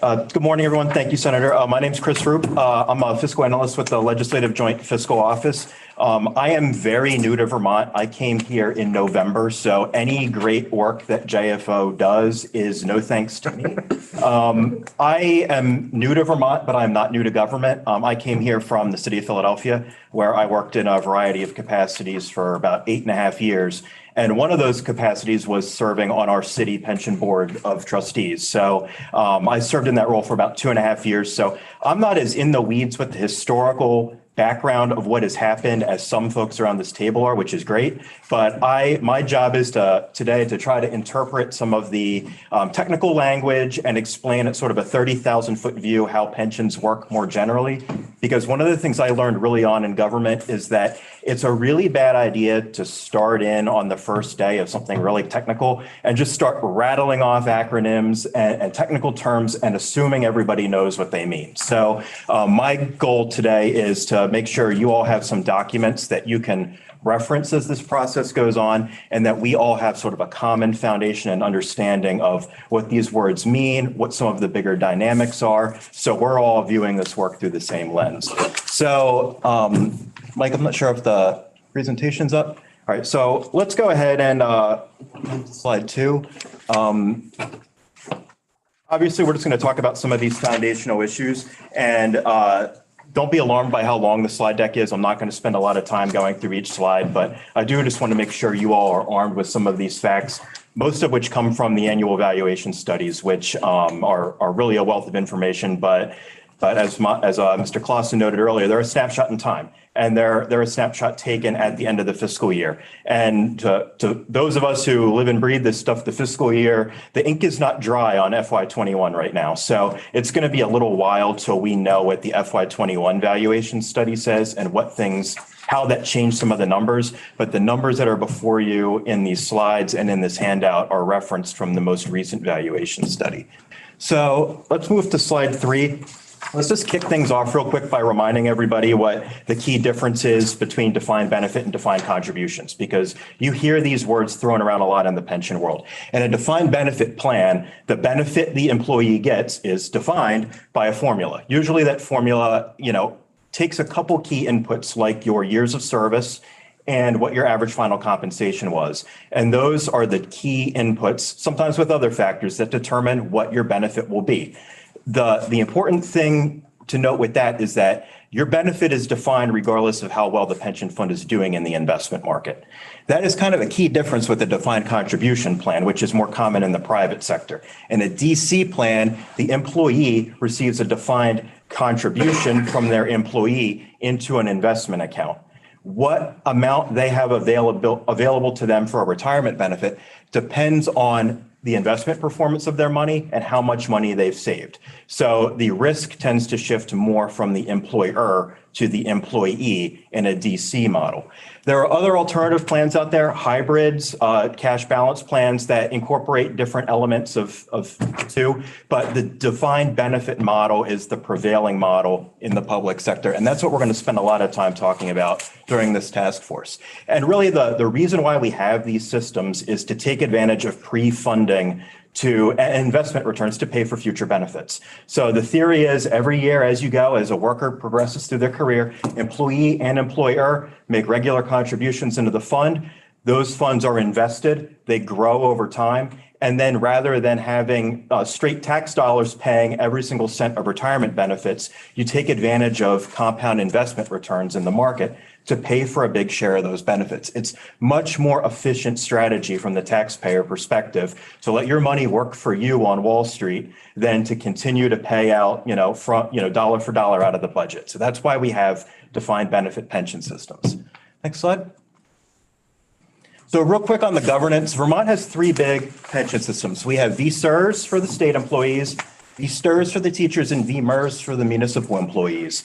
Good morning, everyone. Thank you, Senator. My name is Chris Rupp. I'm a fiscal analyst with the Legislative Joint Fiscal Office. I am very new to Vermont. I came here in November, so any great work that JFO does is no thanks to me. I am new to Vermont, but I'm not new to government. I came here from the city of Philadelphia, where I worked in a variety of capacities for about 8.5 years. And one of those capacities was serving on our city pension board of trustees. So I served in that role for about 2.5 years. So I'm not as in the weeds with the historical background of what has happened as some folks around this table are, which is great. But my job is today to try to interpret some of the technical language and explain at sort of a 30,000-foot view how pensions work more generally. Because one of the things I learned really on in government is that it's a really bad idea to start in on the first day of something really technical and just start rattling off acronyms and technical terms and assuming everybody knows what they mean. So my goal today is to make sure you all have some documents that you can reference as this process goes on, and that we all have sort of a common foundation and understanding of what these words mean, what some of the bigger dynamics are. So we're all viewing this work through the same lens. So Mike, I'm not sure if the presentation's up. All right, so let's go ahead and move to slide 2. Obviously, we're just going to talk about some of these foundational issues, and don't be alarmed by how long the slide deck is. I'm not going to spend a lot of time going through each slide, but I do just want to make sure you all are armed with some of these facts, most of which come from the annual evaluation studies, which are really a wealth of information. But as Mr. Clausen noted earlier, they're a snapshot in time, and they're a snapshot taken at the end of the fiscal year. And to those of us who live and breathe this stuff, the fiscal year, the ink is not dry on FY21 right now. So it's going to be a little while till we know what the FY21 valuation study says and how that changed some of the numbers. But the numbers that are before you in these slides and in this handout are referenced from the most recent valuation study. So let's move to slide 3. Let's just kick things off real quick by reminding everybody what the key difference is between defined benefit and defined contributions, because you hear these words thrown around a lot in the pension world. In a defined benefit plan, the benefit the employee gets is defined by a formula. Usually that formula, takes a couple key inputs like your years of service and what your average final compensation was. And those are the key inputs, sometimes with other factors, that determine what your benefit will be. The important thing to note with that is that your benefit is defined regardless of how well the pension fund is doing in the investment market. That is kind of a key difference with the defined contribution plan, which is more common in the private sector. In a DC plan, the employee receives a defined contribution from their employee into an investment account. What amount they have available to them for a retirement benefit depends on the investment performance of their money and how much money they've saved. So the risk tends to shift more from the employer to the employee in a DC model. There are other alternative plans out there, hybrids, cash balance plans that incorporate different elements of the two, but the defined benefit model is the prevailing model in the public sector. And that's what we're going to spend a lot of time talking about during this task force. And really the reason why we have these systems is to take advantage of pre-funding to investment returns to pay for future benefits. So the theory is every year as you go, as a worker progresses through their career, employee and employer make regular contributions into the fund. Those funds are invested, they grow over time. And then rather than having straight tax dollars paying every single cent of retirement benefits, you take advantage of compound investment returns in the market to pay for a big share of those benefits. It's much more efficient strategy from the taxpayer perspective to let your money work for you on Wall Street than to continue to pay out, dollar for dollar out of the budget. So that's why we have defined benefit pension systems. Next slide. So real quick on the governance, Vermont has three big pension systems. We have VSERS for the state employees, VSTRS for the teachers, and VMERS for the municipal employees.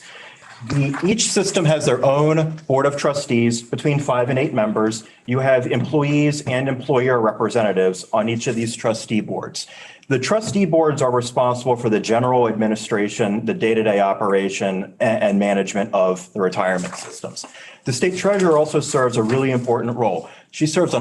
Each system has their own board of trustees, between 5 and 8 members. You have employees and employer representatives on each of these trustee boards. The trustee boards are responsible for the general administration, the day-to-day operation, and management of the retirement systems. The state treasurer also serves a really important role. She serves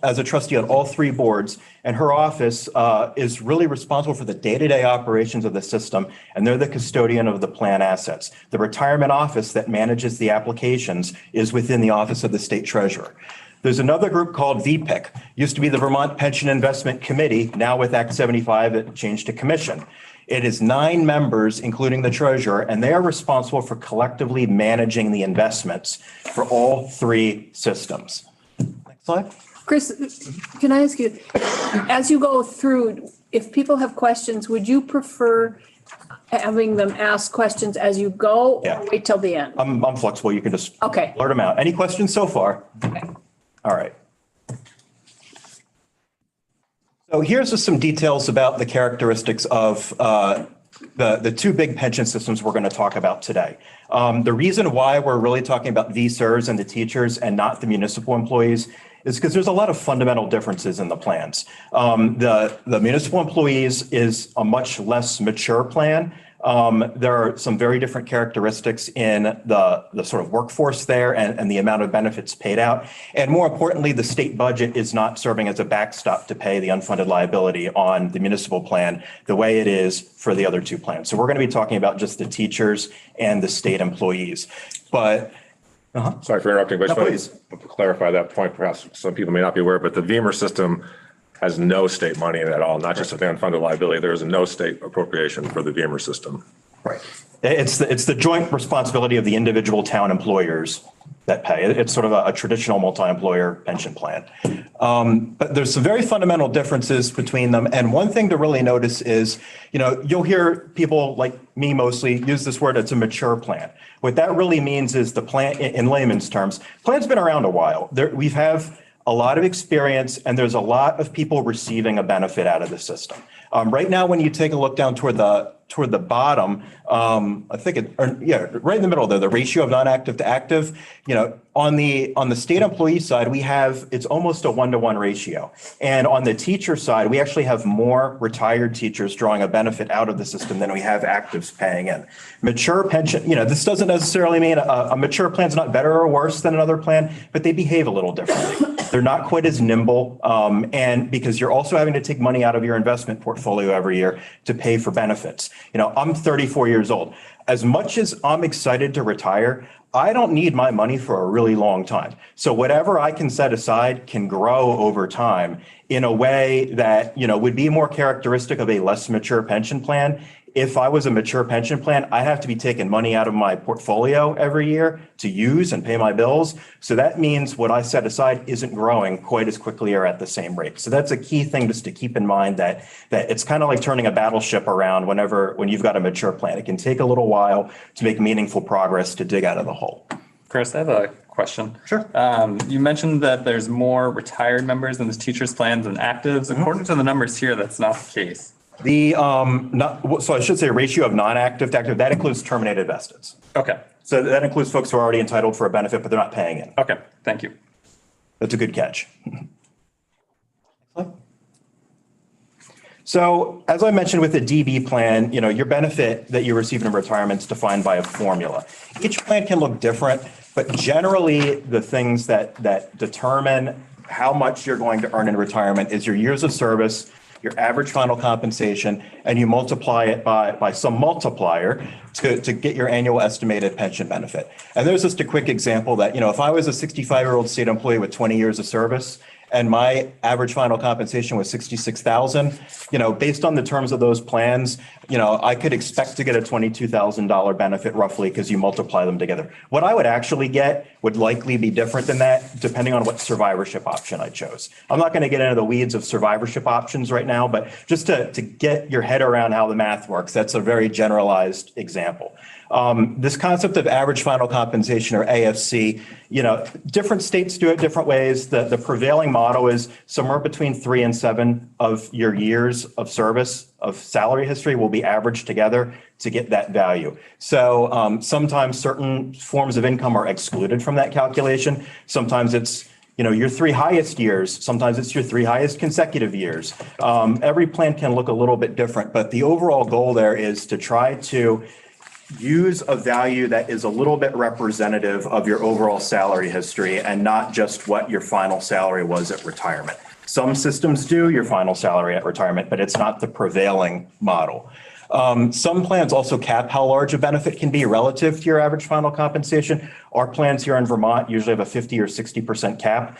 as a trustee on all 3 boards, and her office is really responsible for the day-to-day operations of the system, and they're the custodian of the plan assets. The retirement office that manages the applications is within the office of the state treasurer. There's another group called VPIC, used to be the Vermont Pension Investment Committee. Now with Act 75, it changed to commission. It is 9 members, including the treasurer, and they are responsible for collectively managing the investments for all 3 systems. Next slide. Chris, can I ask you, as you go through, if people have questions, would you prefer having them ask questions as you go or wait till the end? I'm flexible. You can just blurt them out. Any questions so far? Okay. All right. So here's just some details about the characteristics of the 2 big pension systems we're going to talk about today. The reason why we're really talking about VSERS and the teachers and not the municipal employees is because there's a lot of fundamental differences in the plans. The municipal employees is a much less mature plan. There are some very different characteristics in the sort of workforce there and the amount of benefits paid out. And more importantly, the state budget is not serving as a backstop to pay the unfunded liability on the municipal plan the way it is for the other 2 plans. So we're going to be talking about just the teachers and the state employees. But Sorry for interrupting, but no, I just want to clarify that point. Perhaps some people may not be aware, but the VEMR system has no state money in it at all, not just the unfunded liability. There is no state appropriation for the VEMR system. Right. It's the joint responsibility of the individual town employers that pay. It's sort of a traditional multi-employer pension plan. But there's some very fundamental differences between them. And one thing to really notice is, you'll hear people like me mostly use this word, it's a mature plan. What that really means is the plan, in layman's terms, plan's been around a while. We have a lot of experience and there's a lot of people receiving a benefit out of the system. Right now, when you take a look down toward the bottom, I think right in the middle there, the ratio of non-active to active, on the state employee side, it's almost a 1-to-1 ratio. And on the teacher side, we actually have more retired teachers drawing a benefit out of the system than we have actives paying in. Mature pension, this doesn't necessarily mean a mature plan is not better or worse than another plan, but they behave a little differently. They're not quite as nimble, and because you're also having to take money out of your investment portfolio every year to pay for benefits. I'm 34 years old. As much as I'm excited to retire, I don't need my money for a really long time. So whatever I can set aside can grow over time in a way that, would be more characteristic of a less mature pension plan. If I was a mature pension plan, I have to be taking money out of my portfolio every year to use and pay my bills. So that means what I set aside isn't growing quite as quickly or at the same rate. So that's a key thing just to keep in mind that it's kind of like turning a battleship around when you've got a mature plan. It can take a little while to make meaningful progress to dig out of the hole. Chris, I have a question. Sure. You mentioned that there's more retired members in the teachers' plans than actives. According to the numbers here, that's not the case. So I should say ratio of non-active to active, that includes terminated vesteds. Okay. So that includes folks who are already entitled for a benefit, but they're not paying in. Okay, thank you. That's a good catch. So as I mentioned with the DB plan, your benefit that you receive in retirement is defined by a formula. Each plan can look different, but generally the things that determine how much you're going to earn in retirement is your years of service, your average final compensation, and you multiply it by some multiplier to get your annual estimated pension benefit. And there's just a quick example that, if I was a 65-year-old state employee with 20 years of service, and my average final compensation was $66,000, based on the terms of those plans, I could expect to get a $22,000 benefit roughly because you multiply them together. What I would actually get would likely be different than that, depending on what survivorship option I chose. I'm not going to get into the weeds of survivorship options right now, but just to get your head around how the math works, that's a very generalized example. This concept of average final compensation, or AFC, different states do it different ways. The prevailing model is somewhere between 3 and 7 of your years of service of salary history will be averaged together to get that value. So sometimes certain forms of income are excluded from that calculation. Sometimes it's your 3 highest years. Sometimes it's your 3 highest consecutive years. Every plan can look a little bit different, but the overall goal there is to try to use a value that is a little bit representative of your overall salary history and not just what your final salary was at retirement. Some systems do your final salary at retirement, but it's not the prevailing model. Some plans also cap how large a benefit can be relative to your average final compensation. Our plans here in Vermont usually have a 50 or 60% cap.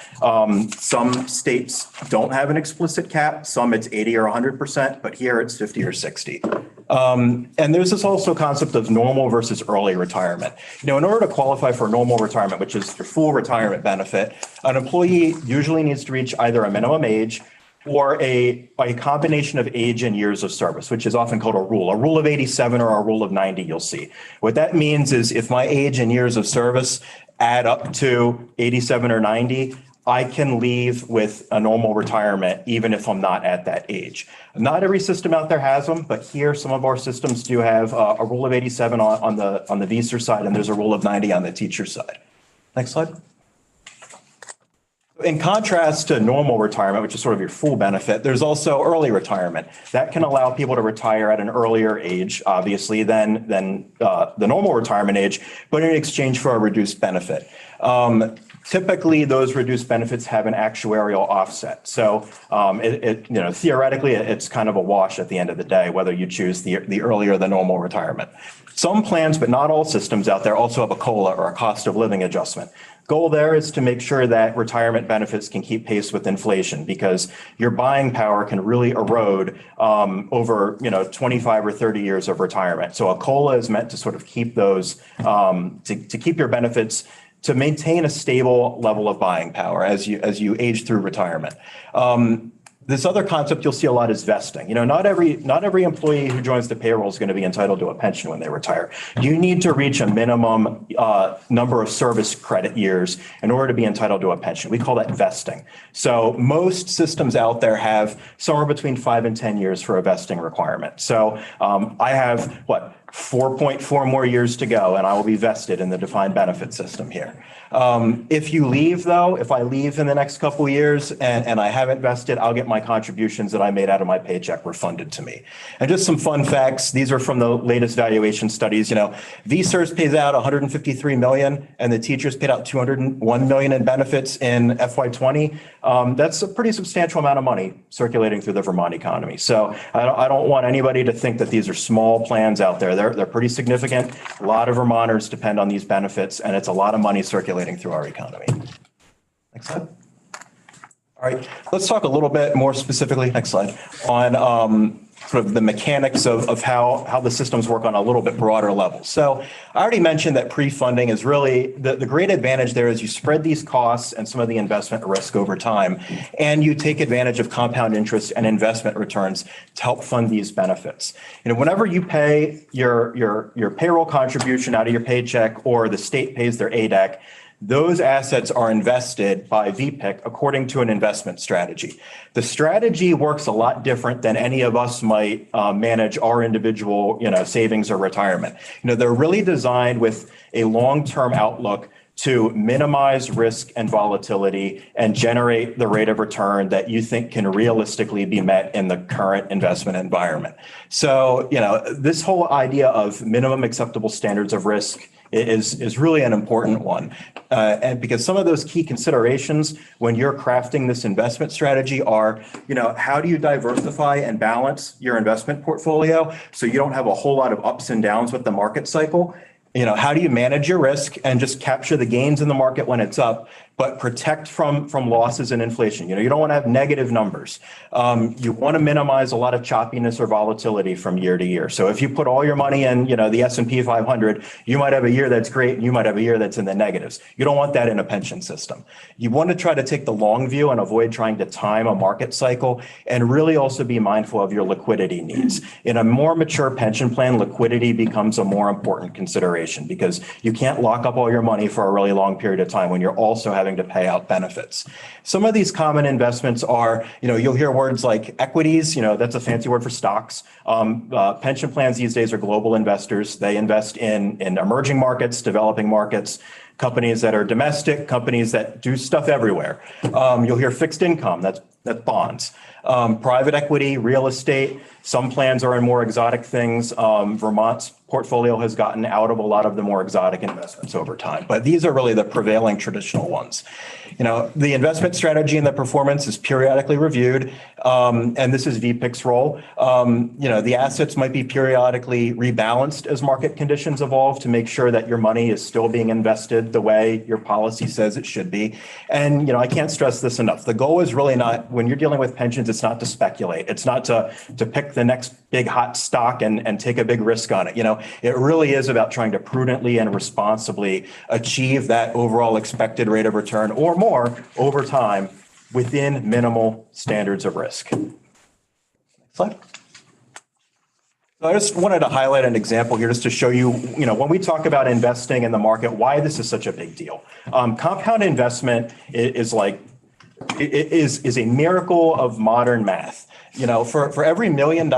Some states don't have an explicit cap. Some it's 80 or 100%, but here it's 50 or 60. And there's this also concept of normal versus early retirement. In order to qualify for normal retirement, which is your full retirement benefit, an employee usually needs to reach either a minimum age or a combination of age and years of service, which is often called a rule of 87 or a rule of 90, you'll see. What that means is if my age and years of service add up to 87 or 90, I can leave with a normal retirement, even if I'm not at that age. Not every system out there has them, but here some of our systems do have a rule of 87 on the VSER side, and there's a rule of 90 on the teacher side. Next slide. In contrast to normal retirement, which is sort of your full benefit, there's also early retirement. That can allow people to retire at an earlier age, obviously, than the normal retirement age, but in exchange for a reduced benefit. Typically, those reduced benefits have an actuarial offset. So theoretically, it's kind of a wash at the end of the day, whether you choose the earlier or the normal retirement. Some plans, but not all systems out there, also have a COLA, or a cost of living adjustment. Goal there is to make sure that retirement benefits can keep pace with inflation, because your buying power can really erode over 25 or 30 years of retirement. So a COLA is meant to sort of keep those, to keep your benefits, to maintain a stable level of buying power as you age through retirement. This other concept you'll see a lot is vesting. Not every employee who joins the payroll is going to be entitled to a pension when they retire. You need to reach a minimum number of service credit years in order to be entitled to a pension. We call that vesting. So most systems out there have somewhere between 5 and 10 years for a vesting requirement. So I have 4.4 more years to go, and I will be vested in the defined benefit system here. If you leave, though, if I leave in the next couple of years and I haven't vested, I'll get my contributions that I made out of my paycheck refunded to me. And just some fun facts. These are from the latest valuation studies. VSERS pays out $153 million, and the teachers paid out $201 million in benefits in FY20. That's a pretty substantial amount of money circulating through the Vermont economy. So I don't want anybody to think that these are small plans out there. They're pretty significant. A lot of Vermonters depend on these benefits, and it's a lot of money circulating through our economy. Next slide. All right, let's talk a little bit more specifically, next slide, on sort of the mechanics of how the systems work on a little bit broader level. So I already mentioned that pre-funding is really, the great advantage there is you spread these costs and some of the investment risk over time, and you take advantage of compound interest and investment returns to help fund these benefits. Whenever you pay your payroll contribution out of your paycheck or the state pays their ADAC, those assets are invested by VPIC according to an investment strategy. The strategy works a lot different than any of us might manage our individual, savings or retirement. They're really designed with a long-term outlook to minimize risk and volatility and generate the rate of return that you think can realistically be met in the current investment environment. So, this whole idea of minimum acceptable standards of risk is really an important one. And because some of those key considerations when you're crafting this investment strategy are, how do you diversify and balance your investment portfolio so you don't have a whole lot of ups and downs with the market cycle? How do you manage your risk and just capture the gains in the market when it's up, but protect from losses and inflation? You don't want to have negative numbers. You want to minimize a lot of choppiness or volatility from year to year. So if you put all your money in, the S&P 500, you might have a year that's great and you might have a year that's in the negatives. You don't want that in a pension system. You want to try to take the long view and avoid trying to time a market cycle, and really also be mindful of your liquidity needs. In a more mature pension plan, liquidity becomes a more important consideration because you can't lock up all your money for a really long period of time when you're also having to pay out benefits. Some of these common investments are, you'll hear words like equities, that's a fancy word for stocks. Pension plans these days are global investors. They invest in emerging markets, developing markets, companies that are domestic, companies that do stuff everywhere. You'll hear fixed income, that's bonds. Private equity, real estate, some plans are in more exotic things. Vermont's portfolio has gotten out of a lot of the more exotic investments over time, but these are really the prevailing traditional ones. The investment strategy and the performance is periodically reviewed, and this is VPIC's role. The assets might be periodically rebalanced as market conditions evolve to make sure that your money is still being invested the way your policy says it should be. And, I can't stress this enough. The goal is really not, when you're dealing with pensions, it's not to speculate. It's not to pick the next big hot stock and take a big risk on it. It really is about trying to prudently and responsibly achieve that overall expected rate of return or more over time within minimal standards of risk. Next slide. So I just wanted to highlight an example here just to show you, when we talk about investing in the market, why this is such a big deal. Compound investment is a miracle of modern math. For every $1 million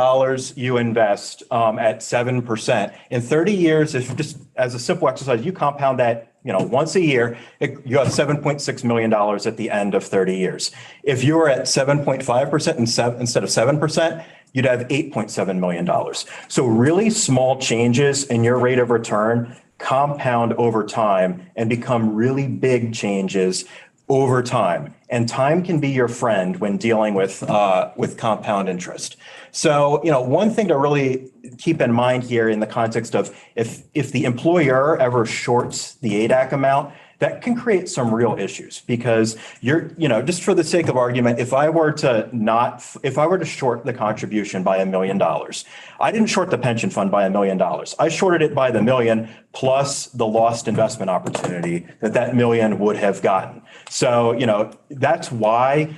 you invest at 7%, in 30 years, if just as a simple exercise, you compound that, once a year, you have $7.6 million at the end of 30 years. If you were at 7.5% instead of 7%, you'd have $8.7 million. So really small changes in your rate of return compound over time and become really big changes over time. And time can be your friend when dealing with compound interest. So, one thing to really keep in mind here in the context of if the employer ever shorts the ADAC amount, that can create some real issues because just for the sake of argument, if I were to short the contribution by $1 million, I didn't short the pension fund by $1 million. I shorted it by the million plus the lost investment opportunity that $1 million would have gotten. So, that's why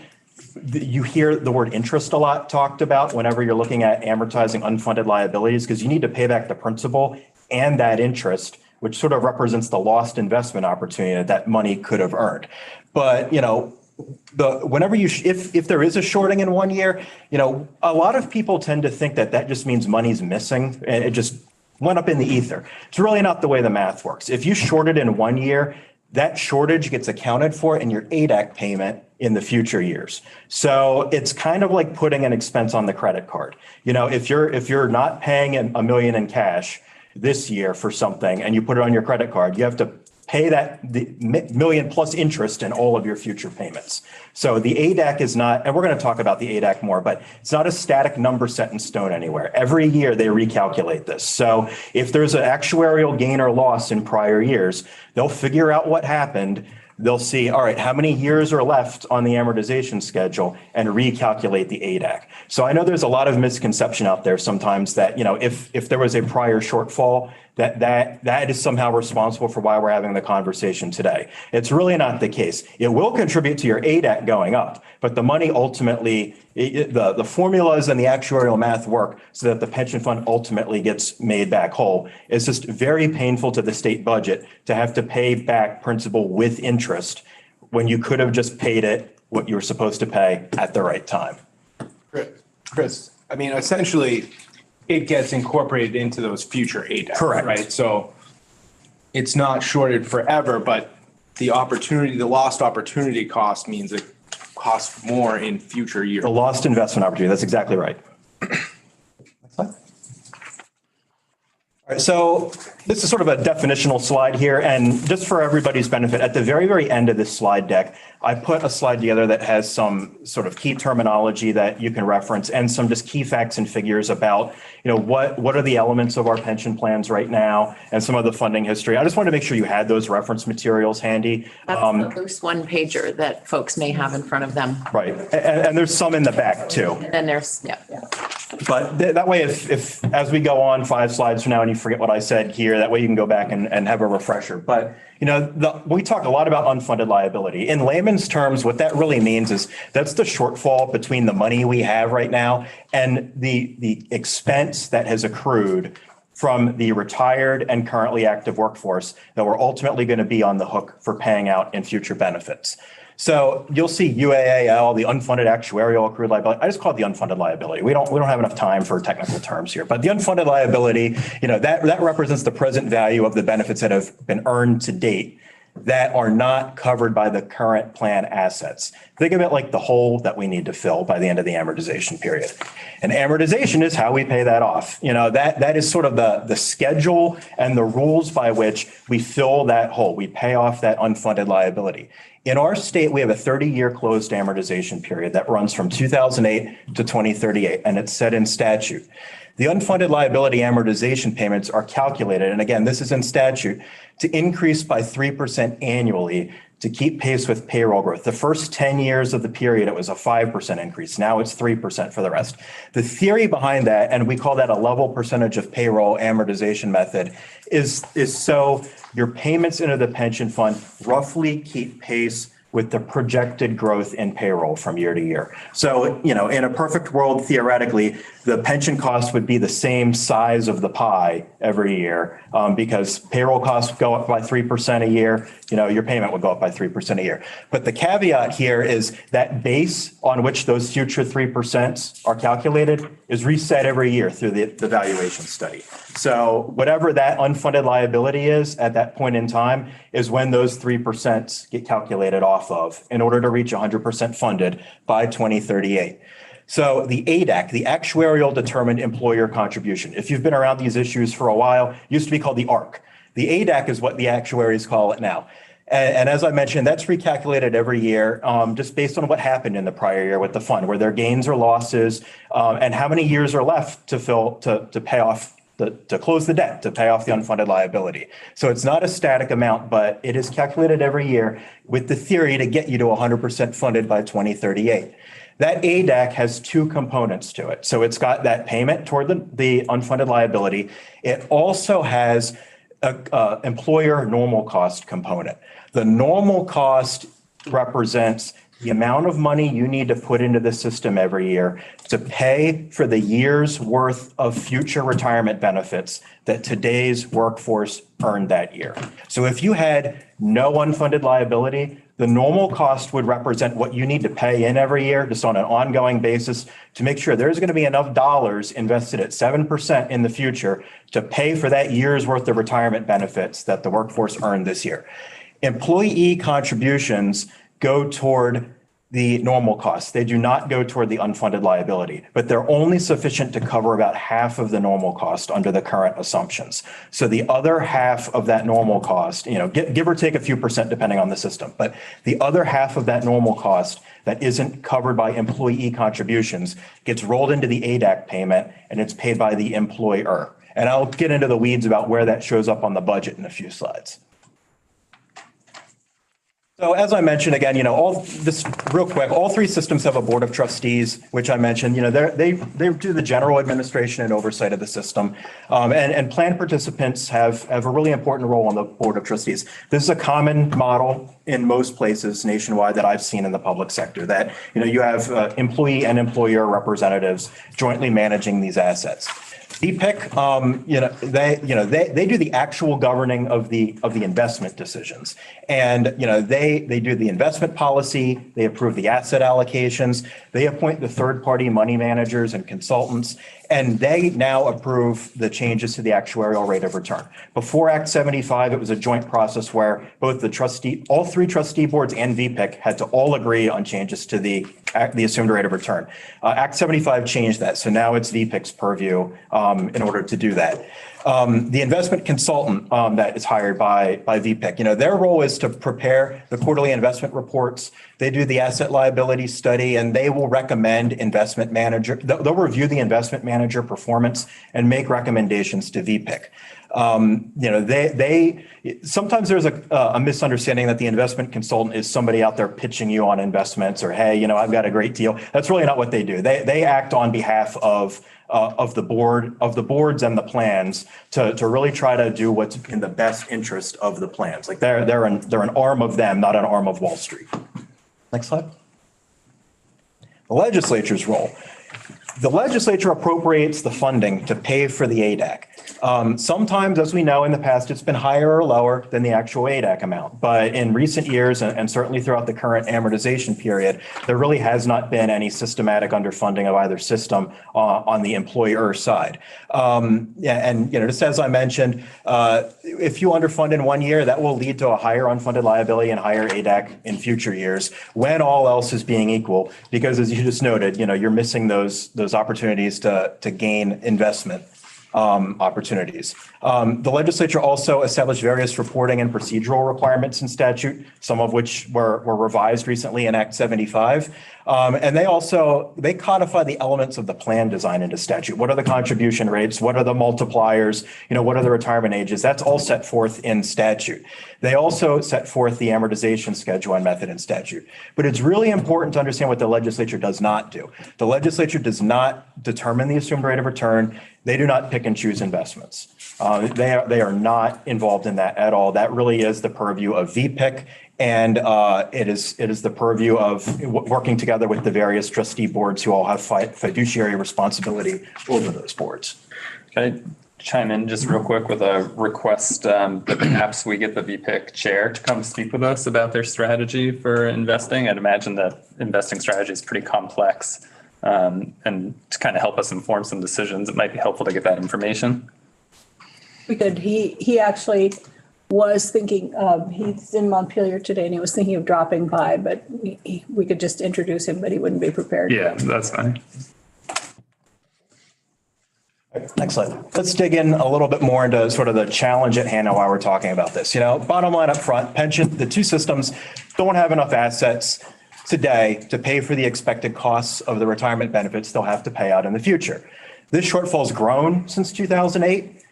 you hear the word interest a lot talked about whenever you're looking at amortizing unfunded liabilities, because you need to pay back the principal and that interest, which sort of represents the lost investment opportunity that money could have earned. But, whenever if there is a shorting in 1 year, a lot of people tend to think that just means money's missing and it just went up in the ether. It's really not the way the math works. If you shorted in 1 year, that shortage gets accounted for in your ADAC payment in the future years. So it's kind of like putting an expense on the credit card. If you're not paying $1 million in cash this year for something and you put it on your credit card, you have to pay the $1 million plus interest in all of your future payments. So the ADAC is not, and we're going to talk about the ADAC more, but it's not a static number set in stone anywhere. Every year they recalculate this. So if there's an actuarial gain or loss in prior years, they'll figure out what happened, they'll see, all right, how many years are left on the amortization schedule and recalculate the ADAC. So I know there's a lot of misconception out there sometimes that, if there was a prior shortfall, that is somehow responsible for why we're having the conversation today. It's really not the case. It will contribute to your ADAC going up, but the money ultimately, the formulas and the actuarial math work so that the pension fund ultimately gets made back whole. It's just very painful to the state budget to have to pay back principal with interest when you could have just paid it what you were supposed to pay at the right time. Chris, I mean, essentially, it gets incorporated into those future ADAC. Correct. Right? So it's not shorted forever, but the lost opportunity cost means it costs more in future years. The lost investment opportunity, that's exactly right. Next slide. All right, so this is sort of a definitional slide here, and just for everybody's benefit, at the very, very end of this slide deck, I put a slide together that has some sort of key terminology that you can reference and some just key facts and figures about, what are the elements of our pension plans right now and some of the funding history. I just wanted to make sure you had those reference materials handy. That's the loose one pager that folks may have in front of them. Right, and there's some in the back too. And then there's, But that way, if as we go on 5 slides from now and you forget what I said here, that way you can go back and have a refresher. But, we talk a lot about unfunded liability. In layman's terms, what that really means is that's the shortfall between the money we have right now and the expense that has accrued from the retired and currently active workforce that we're ultimately going to be on the hook for paying out in future benefits. So you'll see UAAL, the unfunded actuarial accrued liability. I just call it the unfunded liability. We don't have enough time for technical terms here, but the unfunded liability, that represents the present value of the benefits that have been earned to date that are not covered by the current plan assets. Think of it like the hole that we need to fill by the end of the amortization period. And amortization is how we pay that off. That is sort of the schedule and the rules by which we fill that hole. We pay off that unfunded liability. In our state, we have a 30-year closed amortization period that runs from 2008 to 2038, and it's set in statute. The unfunded liability amortization payments are calculated, and again, this is in statute, to increase by 3% annually to keep pace with payroll growth. The first 10 years of the period, it was a 5% increase. Now it's 3% for the rest. The theory behind that, and we call that a level percentage of payroll amortization method, is so your payments into the pension fund roughly keep pace with the projected growth in payroll from year to year. So, in a perfect world, theoretically, the pension cost would be the same size of the pie every year because payroll costs go up by 3% a year, your payment would go up by 3% a year. But the caveat here is that base on which those future 3% are calculated is reset every year through the valuation study. So whatever that unfunded liability is at that point in time is when those 3% get calculated off of in order to reach 100% funded by 2038. So the ADAC, the actuarial determined employer contribution, if you've been around these issues for a while, used to be called the ARC. The ADAC is what the actuaries call it now. And as I mentioned, that's recalculated every year just based on what happened in the prior year with the fund, where their gains or losses and how many years are left to pay off to close the debt, to pay off the unfunded liability. So it's not a static amount, but it is calculated every year with the theory to get you to 100% funded by 2038. That ADAC has 2 components to it. So it's got that payment toward the unfunded liability. It also has a employer normal cost component. The normal cost represents the amount of money you need to put into the system every year to pay for the year's worth of future retirement benefits that today's workforce earned that year. So if you had no unfunded liability, the normal cost would represent what you need to pay in every year just on an ongoing basis to make sure there's going to be enough dollars invested at 7% in the future to pay for that year's worth of retirement benefits that the workforce earned this year. Employee contributions go toward the normal costs. They do not go toward the unfunded liability, but they're only sufficient to cover about half of the normal cost under the current assumptions. So the other half of that normal cost, give or take a few percent depending on the system, but the other half of that normal cost that isn't covered by employee contributions gets rolled into the ADAC payment and it's paid by the employer. And I'll get into the weeds about where that shows up on the budget in a few slides. So as I mentioned, again, all this real quick, all three systems have a board of trustees, which I mentioned, they do the general administration and oversight of the system. And plan participants have a really important role on the board of trustees. This is a common model in most places nationwide that I've seen in the public sector, that, you have employee and employer representatives jointly managing these assets. VPIC, they do the actual governing of the investment decisions, and they do the investment policy. They approve the asset allocations. They appoint the third-party money managers and consultants, and they now approve the changes to the actuarial rate of return. Before Act 75, it was a joint process where both all three trustee boards and VPIC had to all agree on changes to the assumed rate of return. Act 75 changed that, so now it's VPIC's purview in order to do that. The investment consultant that is hired by VPIC, their role is to prepare the quarterly investment reports. They do the asset liability study, and they will recommend investment manager. They'll review the investment manager performance and make recommendations to VPIC. Sometimes there's a misunderstanding that the investment consultant is somebody out there pitching you on investments, or, hey, I've got a great deal. That's really not what they do. They act on behalf of the boards and the plans to really try to do what's in the best interest of the plans. Like they're an arm of them, not an arm of Wall Street. Next slide. The legislature's role. The legislature appropriates the funding to pay for the ADAC. Sometimes, as we know in the past, it's been higher or lower than the actual ADAC amount. But in recent years, and certainly throughout the current amortization period, there really has not been any systematic underfunding of either system on the employer side. Just as I mentioned, if you underfund in 1 year, that will lead to a higher unfunded liability and higher ADAC in future years when all else is being equal. Because as you just noted, you're missing those opportunities to gain investment opportunities. The legislature also established various reporting and procedural requirements in statute, some of which were revised recently in Act 75. And they codify the elements of the plan design into statute. What are the contribution rates? What are the multipliers? What are the retirement ages? That's all set forth in statute. They also set forth the amortization schedule and method in statute. But it's really important to understand what the legislature does not do. The legislature does not determine the assumed rate of return. They do not pick and choose investments. They are not involved in that at all. That really is the purview of VPIC, and it is the purview of working together with the various trustee boards who all have fiduciary responsibility over those boards. Can I chime in just real quick with a request that perhaps we get the VPIC chair to come speak with us about their strategy for investing? I'd imagine that investing strategy is pretty complex. And to kind of help us inform some decisions, it might be helpful to get that information. We could. He actually was thinking he's in Montpelier today, and he was thinking of dropping by, but we could just introduce him, but he wouldn't be prepared. Yeah, that's fine. Next slide. Let's dig in a little bit more into sort of the challenge at hand and why we're talking about this. Bottom line up front, the two systems don't have enough assets today to pay for the expected costs of the retirement benefits they'll have to pay out in the future. This shortfall's grown since 2008,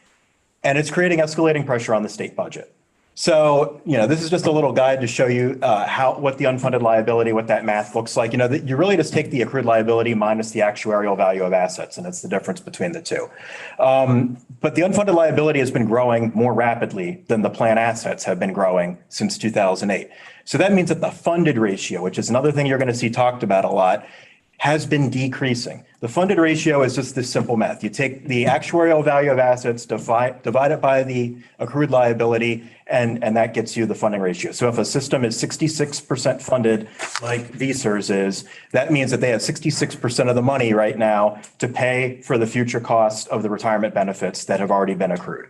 and it's creating escalating pressure on the state budget. So, this is just a little guide to show you what the unfunded liability, what that math looks like. You really just take the accrued liability minus the actuarial value of assets, and it's the difference between the two. But the unfunded liability has been growing more rapidly than the plan assets have been growing since 2008. So that means that the funded ratio, which is another thing you're going to see talked about a lot, has been decreasing. The funded ratio is just this simple math. You take the actuarial value of assets, divide it by the accrued liability, and that gets you the funding ratio. So if a system is 66% funded, like VSERS is, that means that they have 66% of the money right now to pay for the future costs of the retirement benefits that have already been accrued.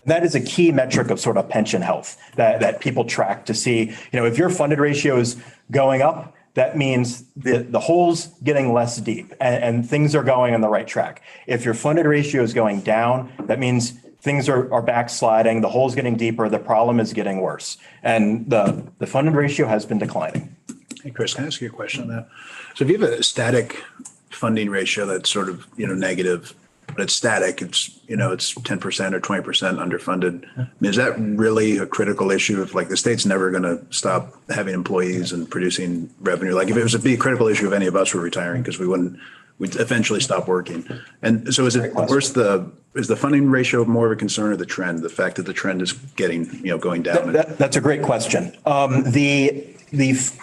That is a key metric of sort of pension health that people track to see, if your funded ratio is going up, that means the hole's getting less deep and things are going on the right track. If your funded ratio is going down, that means things are backsliding, the hole's getting deeper, the problem is getting worse. And the funded ratio has been declining. Hey, Chris, can I ask you a question on that? So if you have a static funding ratio that's sort of, negative, but it's static. It's, it's 10% or 20% underfunded. I mean, is that really a critical issue if like the state's never going to stop having employees and producing revenue? Like if it was a critical issue if any of us were retiring, because we'd eventually stop working. And so is the funding ratio more of a concern or the trend, the fact that the trend is getting, going down? That's a great question.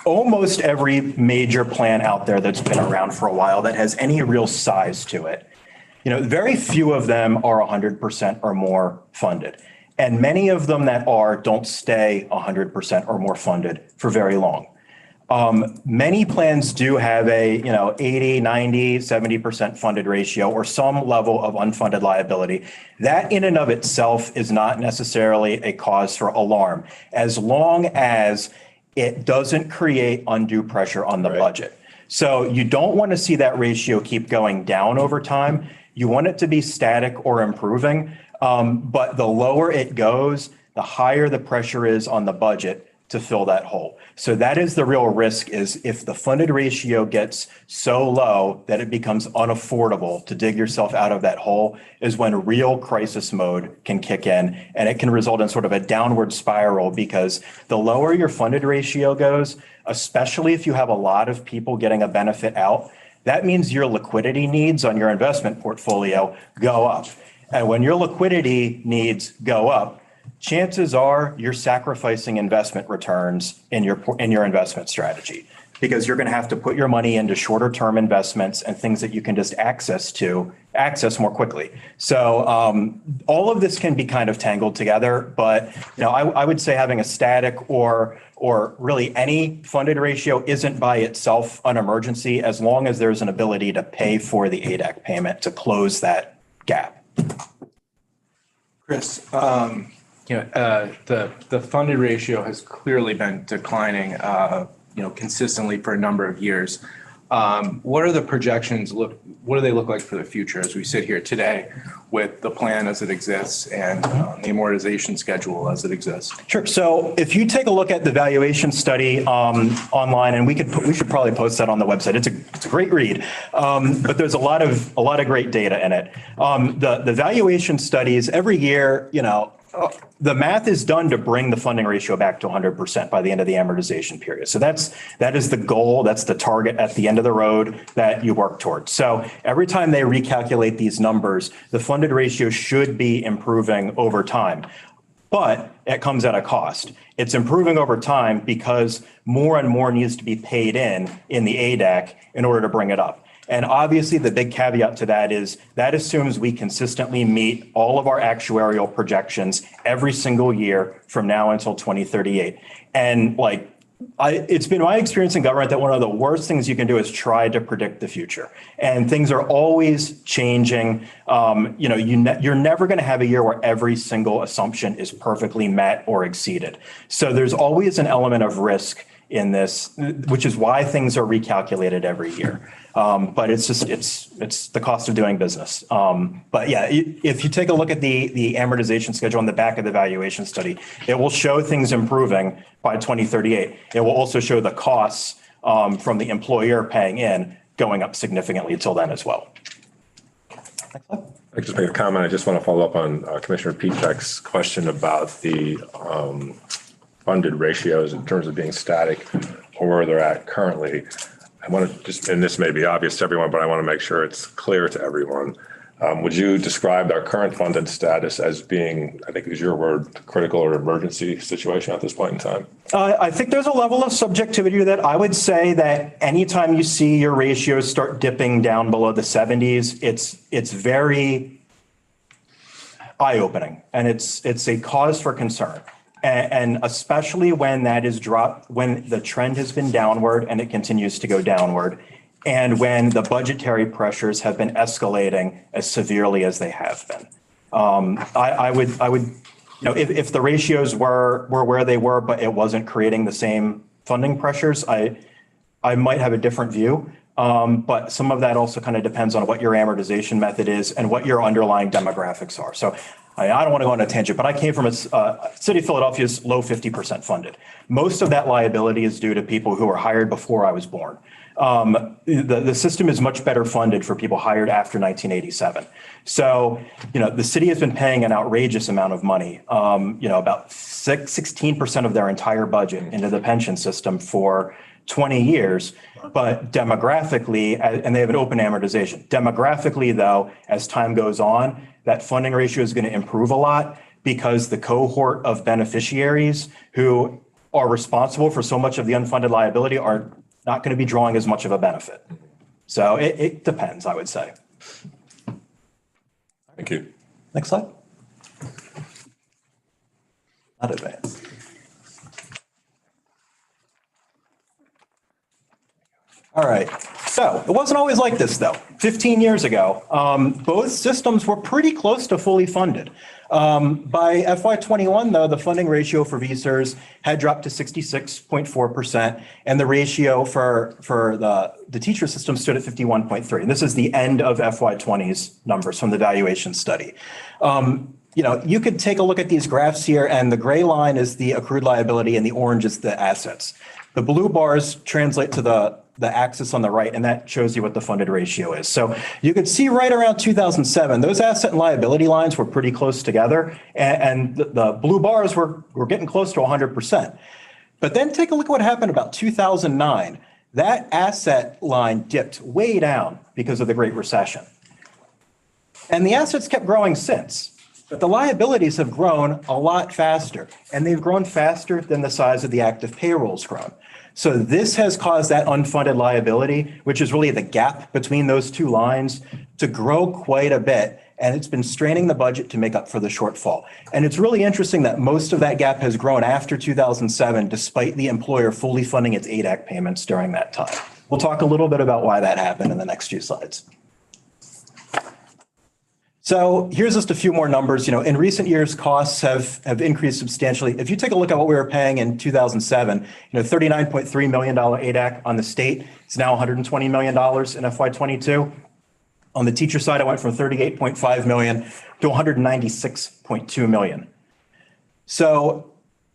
Almost every major plan out there that's been around for a while that has any real size to it, very few of them are 100% or more funded. And many of them that don't stay 100% or more funded for very long. Many plans do have a, 80, 90, 70% funded ratio or some level of unfunded liability. That in and of itself is not necessarily a cause for alarm, as long as it doesn't create undue pressure on the budget. So you don't want to see that ratio keep going down over time. You want it to be static or improving. But the lower it goes, the higher the pressure is on the budget to fill that hole. So that is the real risk, is if the funded ratio gets so low that it becomes unaffordable to dig yourself out of that hole, is when real crisis mode can kick in, and it can result in sort of a downward spiral, because the lower your funded ratio goes, especially if you have a lot of people getting a benefit out, that means your liquidity needs on your investment portfolio go up. And when your liquidity needs go up, chances are you're sacrificing investment returns in your investment strategy, because you're going to have to put your money into shorter term investments and things that you can just access more quickly. So all of this can be kind of tangled together, but I would say having a static or really any funded ratio isn't by itself an emergency, as long as there's an ability to pay for the ADAC payment to close that gap. Chris, the funded ratio has clearly been declining, consistently for a number of years. What are the projections what do they look like for the future as we sit here today with the plan as it exists and the amortization schedule as it exists? Sure. So if you take a look at the valuation study online, and we should probably post that on the website. It's a great read, but there's a lot of great data in it. The valuation studies every year, the math is done to bring the funding ratio back to 100% by the end of the amortization period. So that is the goal. That's the target at the end of the road that you work towards. So every time they recalculate these numbers, the funded ratio should be improving over time. But it comes at a cost. It's improving over time because more and more needs to be paid in the ADAC in order to bring it up. And obviously, the big caveat to that is that assumes we consistently meet all of our actuarial projections every single year from now until 2038. And it's been my experience in government that one of the worst things you can do is try to predict the future. And things are always changing. You're never going to have a year where every single assumption is perfectly met or exceeded. So there's always an element of risk in this, which is why things are recalculated every year. But it's the cost of doing business. But yeah, if you take a look at the amortization schedule on the back of the valuation study, it will show things improving by 2038. It will also show the costs from the employer paying in going up significantly until then as well. I just make a comment. I just want to follow up on Commissioner Piechek's question about the funded ratios in terms of being static or where they're at currently. I want to just, and this may be obvious to everyone, but I want to make sure it's clear to everyone. Would you describe our current funded status as being, I think is your word, critical or emergency situation at this point in time? I think there's a level of subjectivity to that. I would say that anytime you see your ratios start dipping down below the 70s, it's very eye-opening, and it's a cause for concern. And especially when that is dropped, when the trend has been downward and it continues to go downward, and when the budgetary pressures have been escalating as severely as they have been. I would, if the ratios were where they were, but it wasn't creating the same funding pressures, I might have a different view. But some of that also kind of depends on what your amortization method is and what your underlying demographics are. So I don't want to go on a tangent, but I came from a city of Philadelphia's low 50% funded. Most of that liability is due to people who were hired before I was born. The system is much better funded for people hired after 1987. So, the city has been paying an outrageous amount of money, about 16% of their entire budget into the pension system for 20 years. But demographically, and they have an open amortization. Demographically, though, as time goes on, that funding ratio is going to improve a lot because the cohort of beneficiaries who are responsible for so much of the unfunded liability are not going to be drawing as much of a benefit. So it depends, I would say. Thank you. Next slide. Not advanced. All right. So it wasn't always like this, though. 15 years ago, both systems were pretty close to fully funded. By FY21, though, the funding ratio for VSERS had dropped to 66.4%, and the ratio for the teacher system stood at 51.3. And this is the end of FY20's numbers from the valuation study. You could take a look at these graphs here, and the gray line is the accrued liability, and the orange is the assets. The blue bars translate to the axis on the right, and that shows you what the funded ratio is. So you could see right around 2007, those asset and liability lines were pretty close together, and the blue bars were getting close to 100%. But then take a look at what happened about 2009. That asset line dipped way down because of the Great Recession. And the assets kept growing since. But the liabilities have grown a lot faster, and they've grown faster than the size of the active payroll's grown. So this has caused that unfunded liability, which is really the gap between those two lines, to grow quite a bit. And it's been straining the budget to make up for the shortfall. And it's really interesting that most of that gap has grown after 2007, despite the employer fully funding its ADAC payments during that time. We'll talk a little bit about why that happened in the next few slides. So here's just a few more numbers. In recent years, costs have increased substantially. If you take a look at what we were paying in 2007, $39.3 million ADAC on the state, it's now $120 million in FY22. On the teacher side, I went from 38.5 million to 196.2 million. So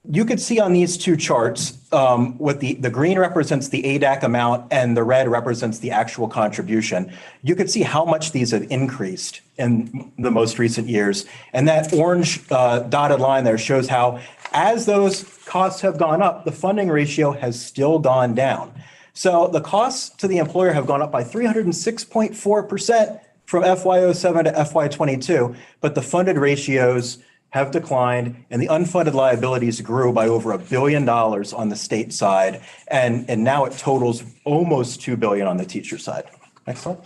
you could see on these two charts, what the green represents the ADAC amount and the red represents the actual contribution. You could see how much these have increased in the most recent years. And that orange dotted line there shows how, as those costs have gone up, the funding ratio has still gone down. So the costs to the employer have gone up by 306.4% from FY07 to FY22, but the funded ratios have declined, and the unfunded liabilities grew by over $1 billion on the state side, and now it totals almost $2 billion on the teacher side. Next slide.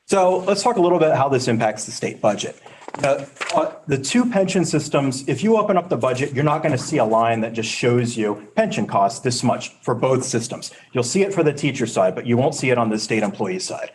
So let's talk a little bit how this impacts the state budget. The two pension systems, if you open up the budget, you're not going to see a line that just shows you pension costs this much for both systems. You'll see it for the teacher side, but you won't see it on the state employee side.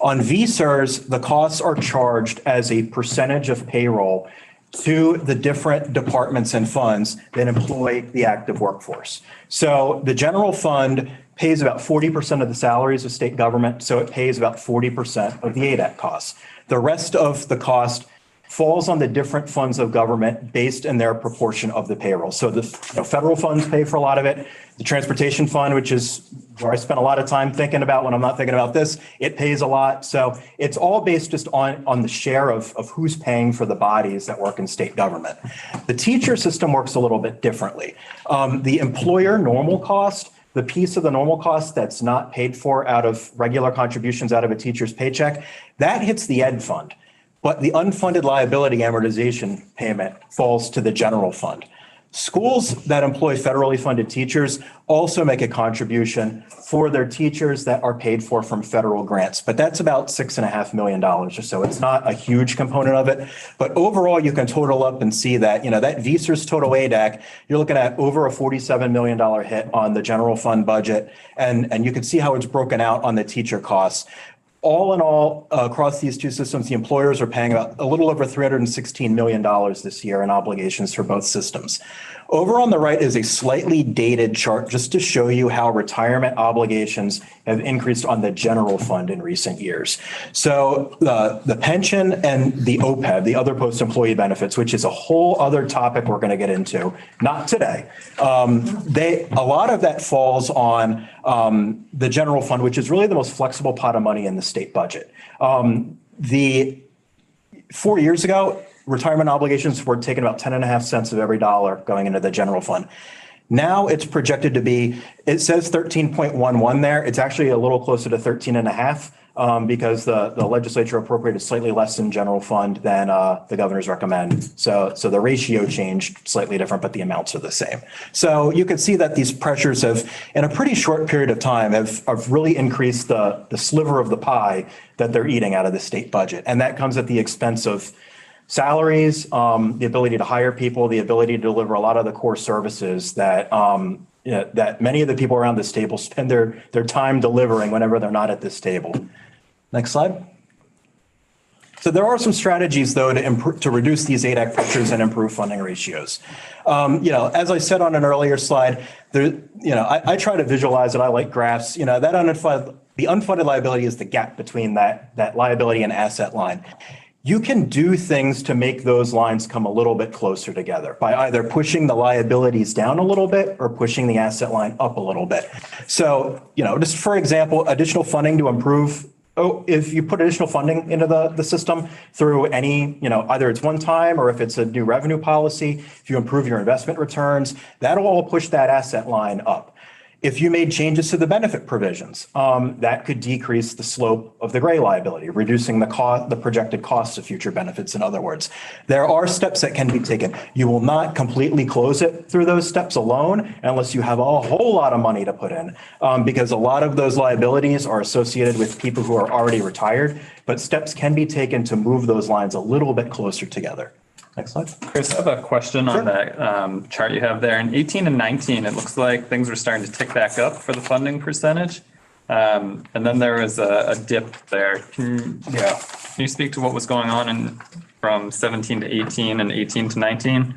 On VSERS, the costs are charged as a percentage of payroll to the different departments and funds that employ the active workforce. So the general fund pays about 40% of the salaries of state government, so it pays about 40% of the ADAC costs. The rest of the cost falls on the different funds of government based in their proportion of the payroll. So the federal funds pay for a lot of it. The transportation fund, which is where I spend a lot of time thinking about when I'm not thinking about this, it pays a lot. So it's all based just on the share of who's paying for the bodies that work in state government. The teacher system works a little bit differently. The employer normal cost, the piece of the normal cost that's not paid for out of regular contributions out of a teacher's paycheck, that hits the ed fund. But the unfunded liability amortization payment falls to the general fund. Schools that employ federally funded teachers also make a contribution for their teachers that are paid for from federal grants, but that's about $6.5 million or so. It's not a huge component of it, but overall you can total up and see that, that VSERS total ADAC, you're looking at over a $47 million hit on the general fund budget, and you can see how it's broken out on the teacher costs. all in all, across these two systems, the employers are paying about a little over $316 million this year in obligations for both systems. Over on the right is a slightly dated chart just to show you how retirement obligations have increased on the general fund in recent years. So the pension and the OPEB, the other post-employee benefits, which is a whole other topic we're going to get into, not today. A lot of that falls on the general fund, which is really the most flexible pot of money in the state budget. 4 years ago, retirement obligations were taking about 10.5 cents of every dollar going into the general fund. Now it's projected to be, it says 13.11 there. It's actually a little closer to 13.5 because the legislature appropriated slightly less in general fund than the governors recommend. So the ratio changed slightly different, but the amounts are the same. So you can see that these pressures have, in a pretty short period of time, have really increased the sliver of the pie that they're eating out of the state budget. And that comes at the expense of salaries, the ability to hire people, the ability to deliver a lot of the core services that that many of the people around this table spend their time delivering whenever they're not at this table. Next slide. So there are some strategies, though, to reduce these ADAC pressures and improve funding ratios. As I said on an earlier slide, I try to visualize it. I like graphs. The unfunded liability is the gap between that liability and asset line. You can do things to make those lines come a little bit closer together by either pushing the liabilities down a little bit or pushing the asset line up a little bit. So, just for example, additional funding to improve. If you put additional funding into the system through any, either it's one time or if it's a new revenue policy, if you improve your investment returns, that'll all push that asset line up. If you made changes to the benefit provisions, that could decrease the slope of the gray liability, reducing the projected costs of future benefits, in other words. There are steps that can be taken. You will not completely close it through those steps alone unless you have a whole lot of money to put in, because a lot of those liabilities are associated with people who are already retired, but steps can be taken to move those lines a little bit closer together. Next slide. Chris, I have a question on that chart you have there. In 18 and 19, it looks like things were starting to tick back up for the funding percentage. And then there was a dip there. Can you speak to what was going on from 17 to 18 and 18 to 19?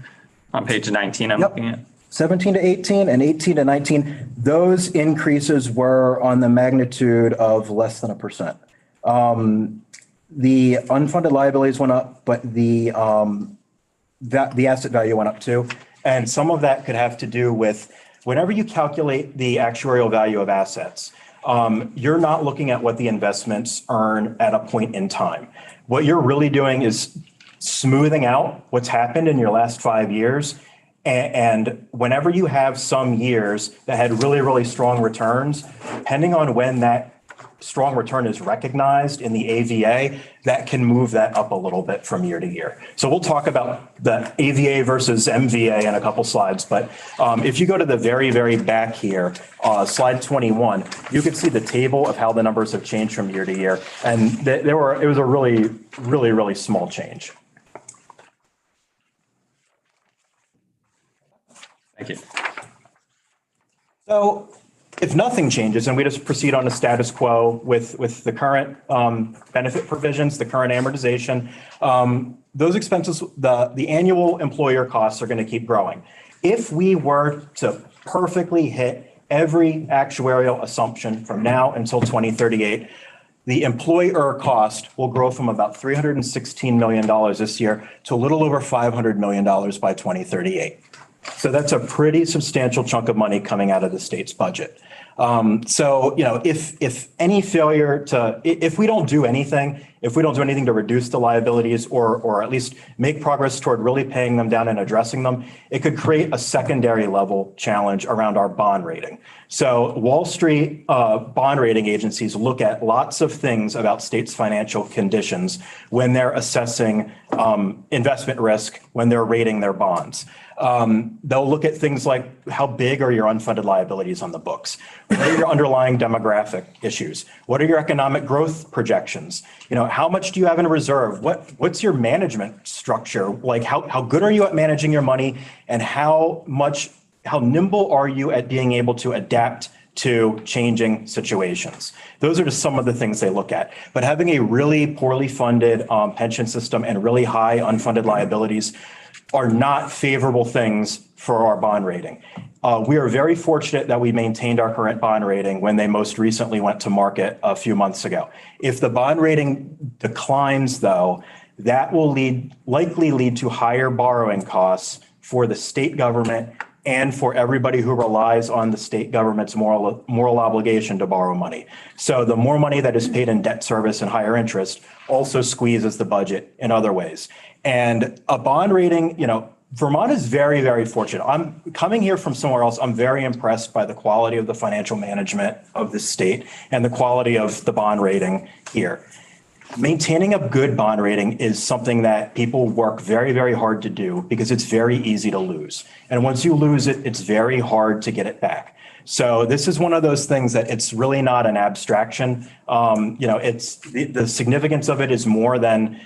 On page 19, I'm looking at. 17 to 18 and 18 to 19, those increases were on the magnitude of less than 1%. The unfunded liabilities went up, but the asset value went up too. And some of that could have to do with whenever you calculate the actuarial value of assets, you're not looking at what the investments earn at a point in time. What you're really doing is smoothing out what's happened in your last 5 years. And whenever you have some years that had really, really strong returns, depending on when that strong return is recognized in the AVA, that can move that up a little bit from year to year. So we'll talk about the AVA versus MVA in a couple slides. But if you go to the very, very back here, slide 21, you can see the table of how the numbers have changed from year to year. And it was a really, really, really small change. Thank you. So if nothing changes and we just proceed on a status quo with the current benefit provisions, the current amortization, those expenses, the annual employer costs are going to keep growing. If we were to perfectly hit every actuarial assumption from now until 2038, the employer cost will grow from about $316 million this year to a little over $500 million by 2038. So that's a pretty substantial chunk of money coming out of the state's budget. If any failure if we don't do anything to reduce the liabilities or at least make progress toward really paying them down and addressing them, it could create a secondary level challenge around our bond rating. So Wall Street bond rating agencies look at lots of things about states' financial conditions when they're assessing investment risk, when they're rating their bonds. They'll look at things like how big are your unfunded liabilities on the books? What are your underlying demographic issues? What are your economic growth projections? How much do you have in reserve? What's your management structure? Like how good are you at managing your money, and how nimble are you at being able to adapt to changing situations. Those are just some of the things they look at. But having a really poorly funded pension system and really high unfunded liabilities are not favorable things for our bond rating. We are very fortunate that we maintained our current bond rating when they most recently went to market a few months ago. If the bond rating declines, though, that will likely lead to higher borrowing costs for the state government and for everybody who relies on the state government's moral obligation to borrow money. So the more money that is paid in debt service and higher interest also squeezes the budget in other ways. And a bond rating, Vermont is very, very fortunate. I'm coming here from somewhere else. I'm very impressed by the quality of the financial management of the state and the quality of the bond rating here. Maintaining a good bond rating is something that people work very, very hard to do because it's very easy to lose. And once you lose it, it's very hard to get it back. So this is one of those things that it's really not an abstraction. It's the significance of it is more than,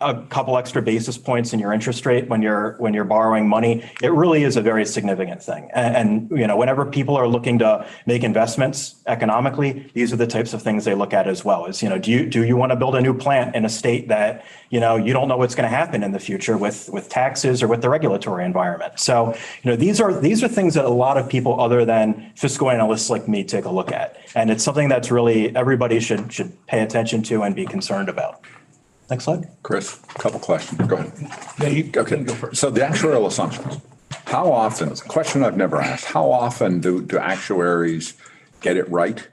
a couple extra basis points in your interest rate when you're borrowing money. It really is a very significant thing. And whenever people are looking to make investments economically, these are the types of things they look at as well. Is do you want to build a new plant in a state that you don't know what's going to happen in the future with taxes or with the regulatory environment. So these are things that a lot of people other than fiscal analysts like me take a look at, and it's something that's really everybody should pay attention to and be concerned about. Next slide. Chris, a couple questions. Go ahead. Yeah, you Okay. can go first. So the actuarial assumptions, how often, it's a question I've never asked, how often do actuaries get it right?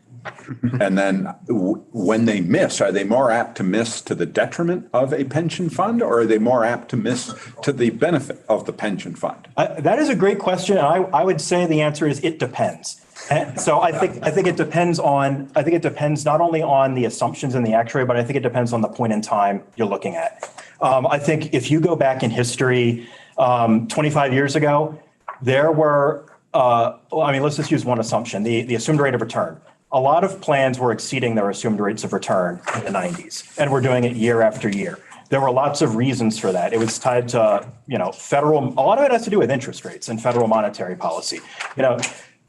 And then when they miss, are they more apt to miss to the detriment of a pension fund, or are they more apt to miss to the benefit of the pension fund? That is a great question. I would say the answer is it depends. And so I think it depends not only on the assumptions in the actuary, but I think it depends on the point in time you're looking at. I think if you go back in history, 25 years ago, there were, let's just use one assumption, the assumed rate of return. A lot of plans were exceeding their assumed rates of return in the 90s, and we're doing it year after year. There were lots of reasons for that. It was tied to, a lot of it has to do with interest rates and federal monetary policy.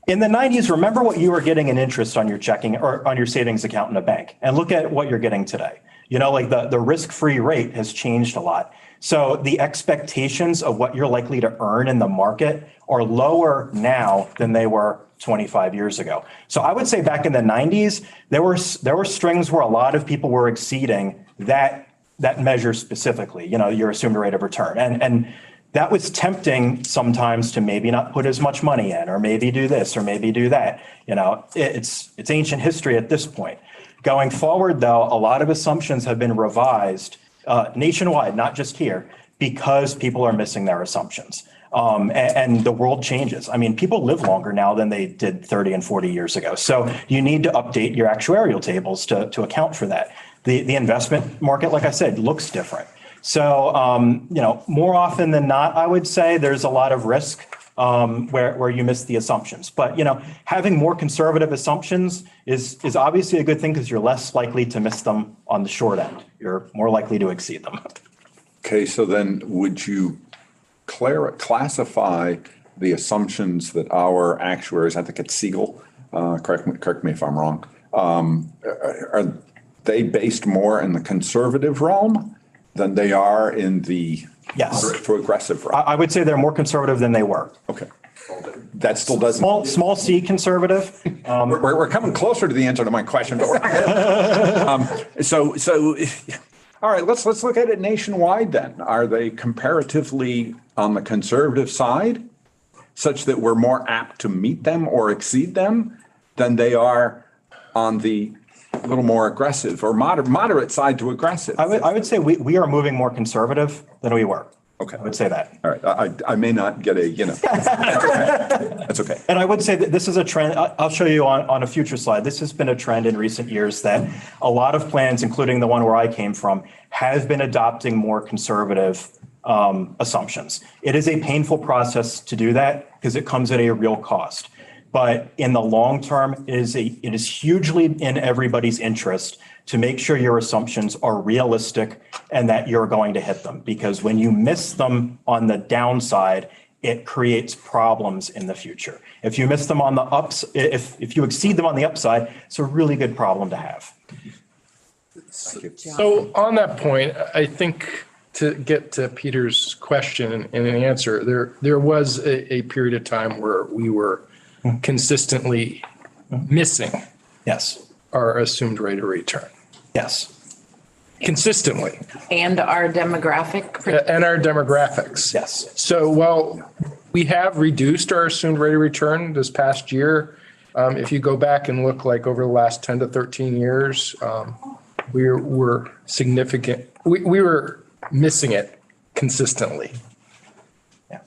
In the 90s, remember what you were getting in interest on your checking or on your savings account in a bank, and look at what you're getting today. The risk-free rate has changed a lot. So the expectations of what you're likely to earn in the market are lower now than they were 25 years ago. So I would say back in the 90s, there were strings where a lot of people were exceeding that measure specifically, your assumed rate of return. And that was tempting sometimes to maybe not put as much money in, or maybe do this, or maybe do that. It's ancient history at this point. Going forward, though, a lot of assumptions have been revised nationwide, not just here, because people are missing their assumptions. And the world changes. People live longer now than they did 30 and 40 years ago. So you need to update your actuarial tables to account for that. The investment market, like I said, looks different. So, more often than not, I would say there's a lot of risk where you miss the assumptions. But, having more conservative assumptions is obviously a good thing because you're less likely to miss them on the short end. You're more likely to exceed them. Okay, so then would you classify the assumptions that our actuaries, I think it's Siegel, correct me if I'm wrong, are they based more in the conservative realm than they are in the moderate to aggressive realm? I would say they're more conservative than they were. Okay. That still doesn't. Small C conservative. We're coming closer to the answer to my question, but all right, let's look at it nationwide then. Are they comparatively on the conservative side such that we're more apt to meet them or exceed them than they are on the a little more aggressive or moderate side to aggressive? I would say we are moving more conservative than we were. Okay. I would say that. All right. I may not get a, that's okay. And I would say that this is a trend. I'll show you on a future slide. This has been a trend in recent years that a lot of plans, including the one where I came from, have been adopting more conservative assumptions. It is a painful process to do that because it comes at a real cost. But in the long term, it is hugely in everybody's interest to make sure your assumptions are realistic and that you're going to hit them. Because when you miss them on the downside, it creates problems in the future. If you miss them on the ups, if you exceed them on the upside, it's a really good problem to have. So on that point, I think to get to Peter's question and an answer, there was a period of time where we were consistently missing. Yes. Our assumed rate of return. Yes. Consistently. And our demographic. And our demographics. Yes. So while we have reduced our assumed rate of return this past year, if you go back and look like over the last 10 to 13 years, we were significant. We were missing it consistently. Yeah.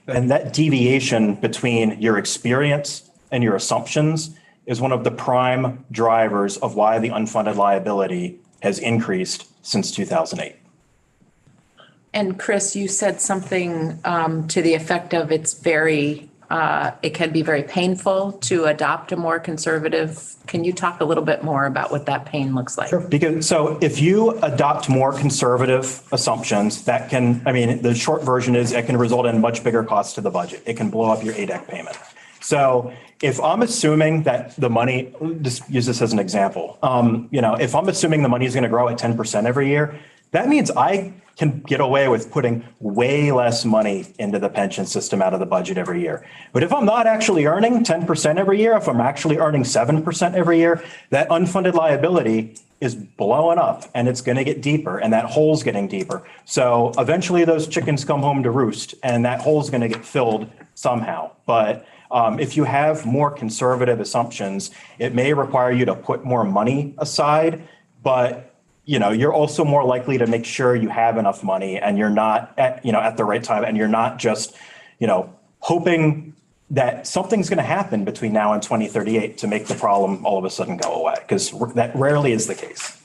And that deviation between your experience and your assumptions is one of the prime drivers of why the unfunded liability has increased since 2008. And Chris, you said something to the effect of it can be very painful to adopt a more conservative. Can you talk a little bit more about what that pain looks like? Sure. So if you adopt more conservative assumptions, the short version is it can result in much bigger costs to the budget. It can blow up your ADEC payment. So if I'm assuming that the money, just use this as an example, if I'm assuming the money is going to grow at 10% every year, that means I can get away with putting way less money into the pension system out of the budget every year. But if I'm not actually earning 10% every year, if I'm actually earning 7% every year, that unfunded liability is blowing up and it's going to get deeper and that hole's getting deeper. So eventually those chickens come home to roost and that hole's going to get filled somehow. But if you have more conservative assumptions, it may require you to put more money aside, but you're also more likely to make sure you have enough money and you're not at the right time and you're not just, hoping that something's going to happen between now and 2038 to make the problem all of a sudden go away, because that rarely is the case.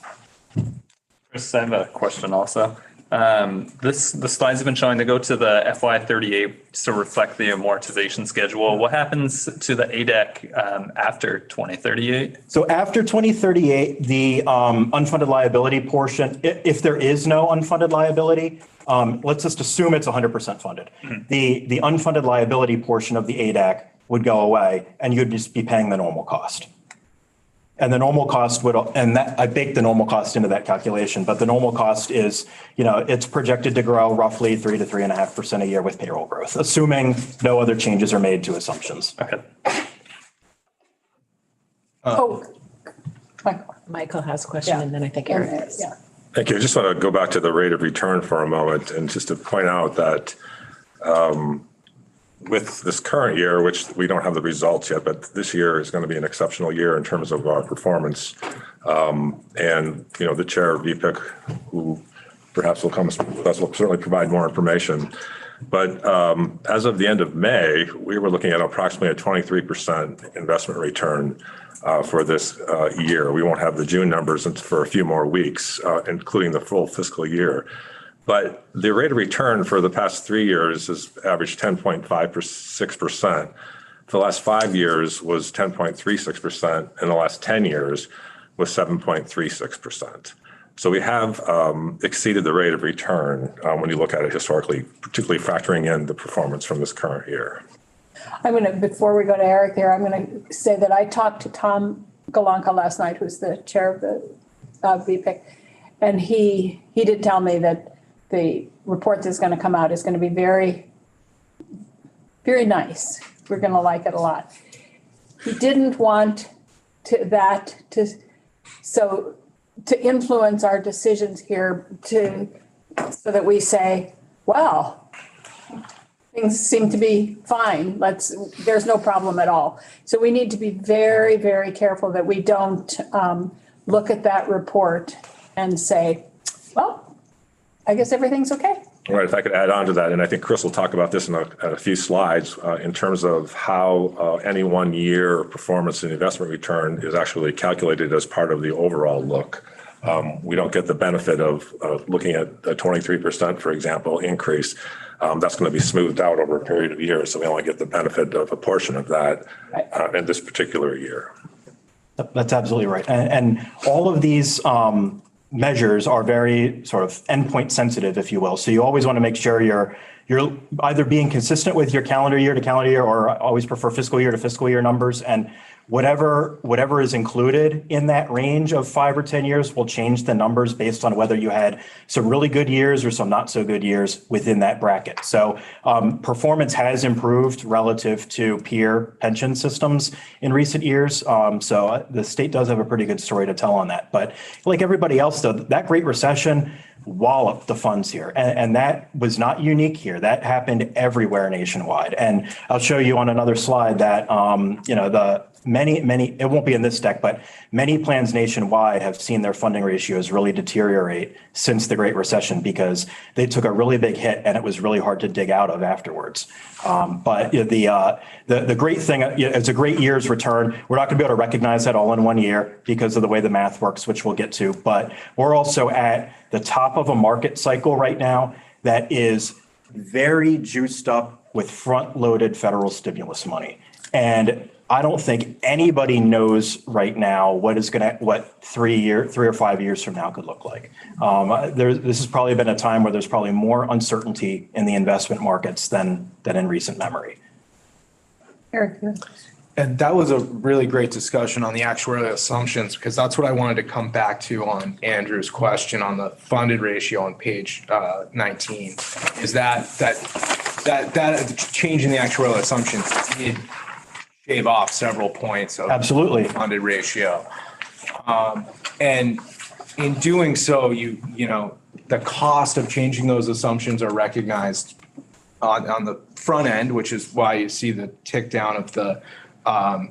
Chris, I have a question also. The slides have been showing to go to the FY38 to reflect the amortization schedule. What happens to the ADEC after 2038? So after 2038, the unfunded liability portion, if there is no unfunded liability, let's just assume it's 100% funded. Mm-hmm. The unfunded liability portion of the ADEC would go away and you'd just be paying the normal cost. And the normal cost I baked the normal cost into that calculation, but the normal cost is, it's projected to grow roughly 3 to 3.5% a year with payroll growth, assuming no other changes are made to assumptions. Okay. Michael has a question and then I think Eric does. Yeah. Thank you. I just want to go back to the rate of return for a moment and just to point out that with this current year, which we don't have the results yet, but this year is going to be an exceptional year in terms of our performance. And, the chair of VPIC, who perhaps will come with us, will certainly provide more information. But as of the end of May, we were looking at approximately a 23% investment return for this year. We won't have the June numbers for a few more weeks, including the full fiscal year. But the rate of return for the past 3 years has averaged 10.56%. For the last 5 years was 10.36%, and the last 10 years was 7.36%. So we have exceeded the rate of return when you look at it historically, particularly factoring in the performance from this current year. Before we go to Eric there, I'm going to say that I talked to Tom Galanka last night, who's the chair of the VPIC, and he did tell me that the report that's going to come out is going to be very, very nice. We're going to like it a lot. He didn't want to influence our decisions here so that we say, well, things seem to be fine. There's no problem at all. So we need to be very, very careful that we don't look at that report and say, well, I guess everything's okay. All right, if I could add on to that, and I think Chris will talk about this in a few slides in terms of how any 1 year performance and investment return is actually calculated as part of the overall look. We don't get the benefit of looking at a 23%, for example, increase. That's going to be smoothed out over a period of years, so we only get the benefit of a portion of that in this particular year. That's absolutely right. And all of these measures are very sort of endpoint sensitive, if you will. So you always want to make sure you're you're either being consistent with your calendar year to calendar year, or I always prefer fiscal year to fiscal year numbers. And whatever is included in that range of 5 or 10 years will change the numbers based on whether you had some really good years or some not so good years within that bracket. So performance has improved relative to peer pension systems in recent years. So the state does have a pretty good story to tell on that. But like everybody else, though, that Great Recession walloped the funds here. And that was not unique here. That happened everywhere nationwide. And I'll show you on another slide that, many, it won't be in this deck, but many plans nationwide have seen their funding ratios really deteriorate since the Great Recession because they took a really big hit and it was really hard to dig out of afterwards. But the great thing, it's a great year's return. We're not going to be able to recognize that all in one year because of the way the math works, which we'll get to. But we're also at the top of a market cycle right now that is very juiced up with front-loaded federal stimulus money. And I don't think anybody knows right now what 3 or 5 years from now could look like. This has probably been a time where there's probably more uncertainty in the investment markets than in recent memory. Eric. And that was a really great discussion on the actuarial assumptions, because that's what I wanted to come back to on Andrew's question on the funded ratio on page 19, is that change in the actuarial assumptions did shave off several points of absolutely funded ratio. And in doing so, the cost of changing those assumptions are recognized on the front end, which is why you see the tick down of the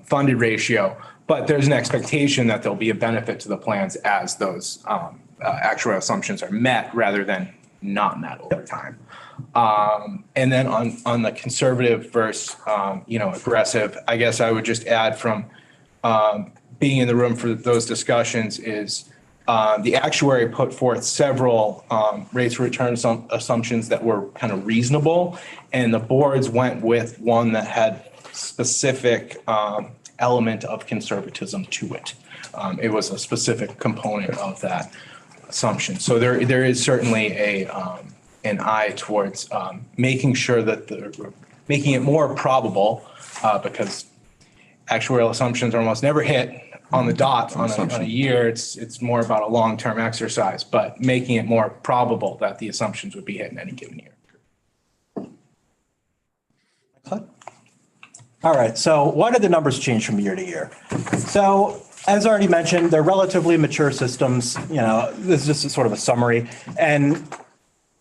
funded ratio. But there's an expectation that there'll be a benefit to the plans as those actuarial assumptions are met rather than not met over time. And then on the conservative versus, aggressive, I guess I would just add from being in the room for those discussions is the actuary put forth several rates of return assumptions that were kind of reasonable, and the boards went with one that had specific element of conservatism to it. It was a specific component of that assumption. So there is certainly an eye towards making sure that making it more probable, because actuarial assumptions are almost never hit on the dot on a year. It's more about a long-term exercise, but making it more probable that the assumptions would be hit in any given year. All right, so why did the numbers change from year to year? So as already mentioned, they're relatively mature systems. This is just sort of a summary. And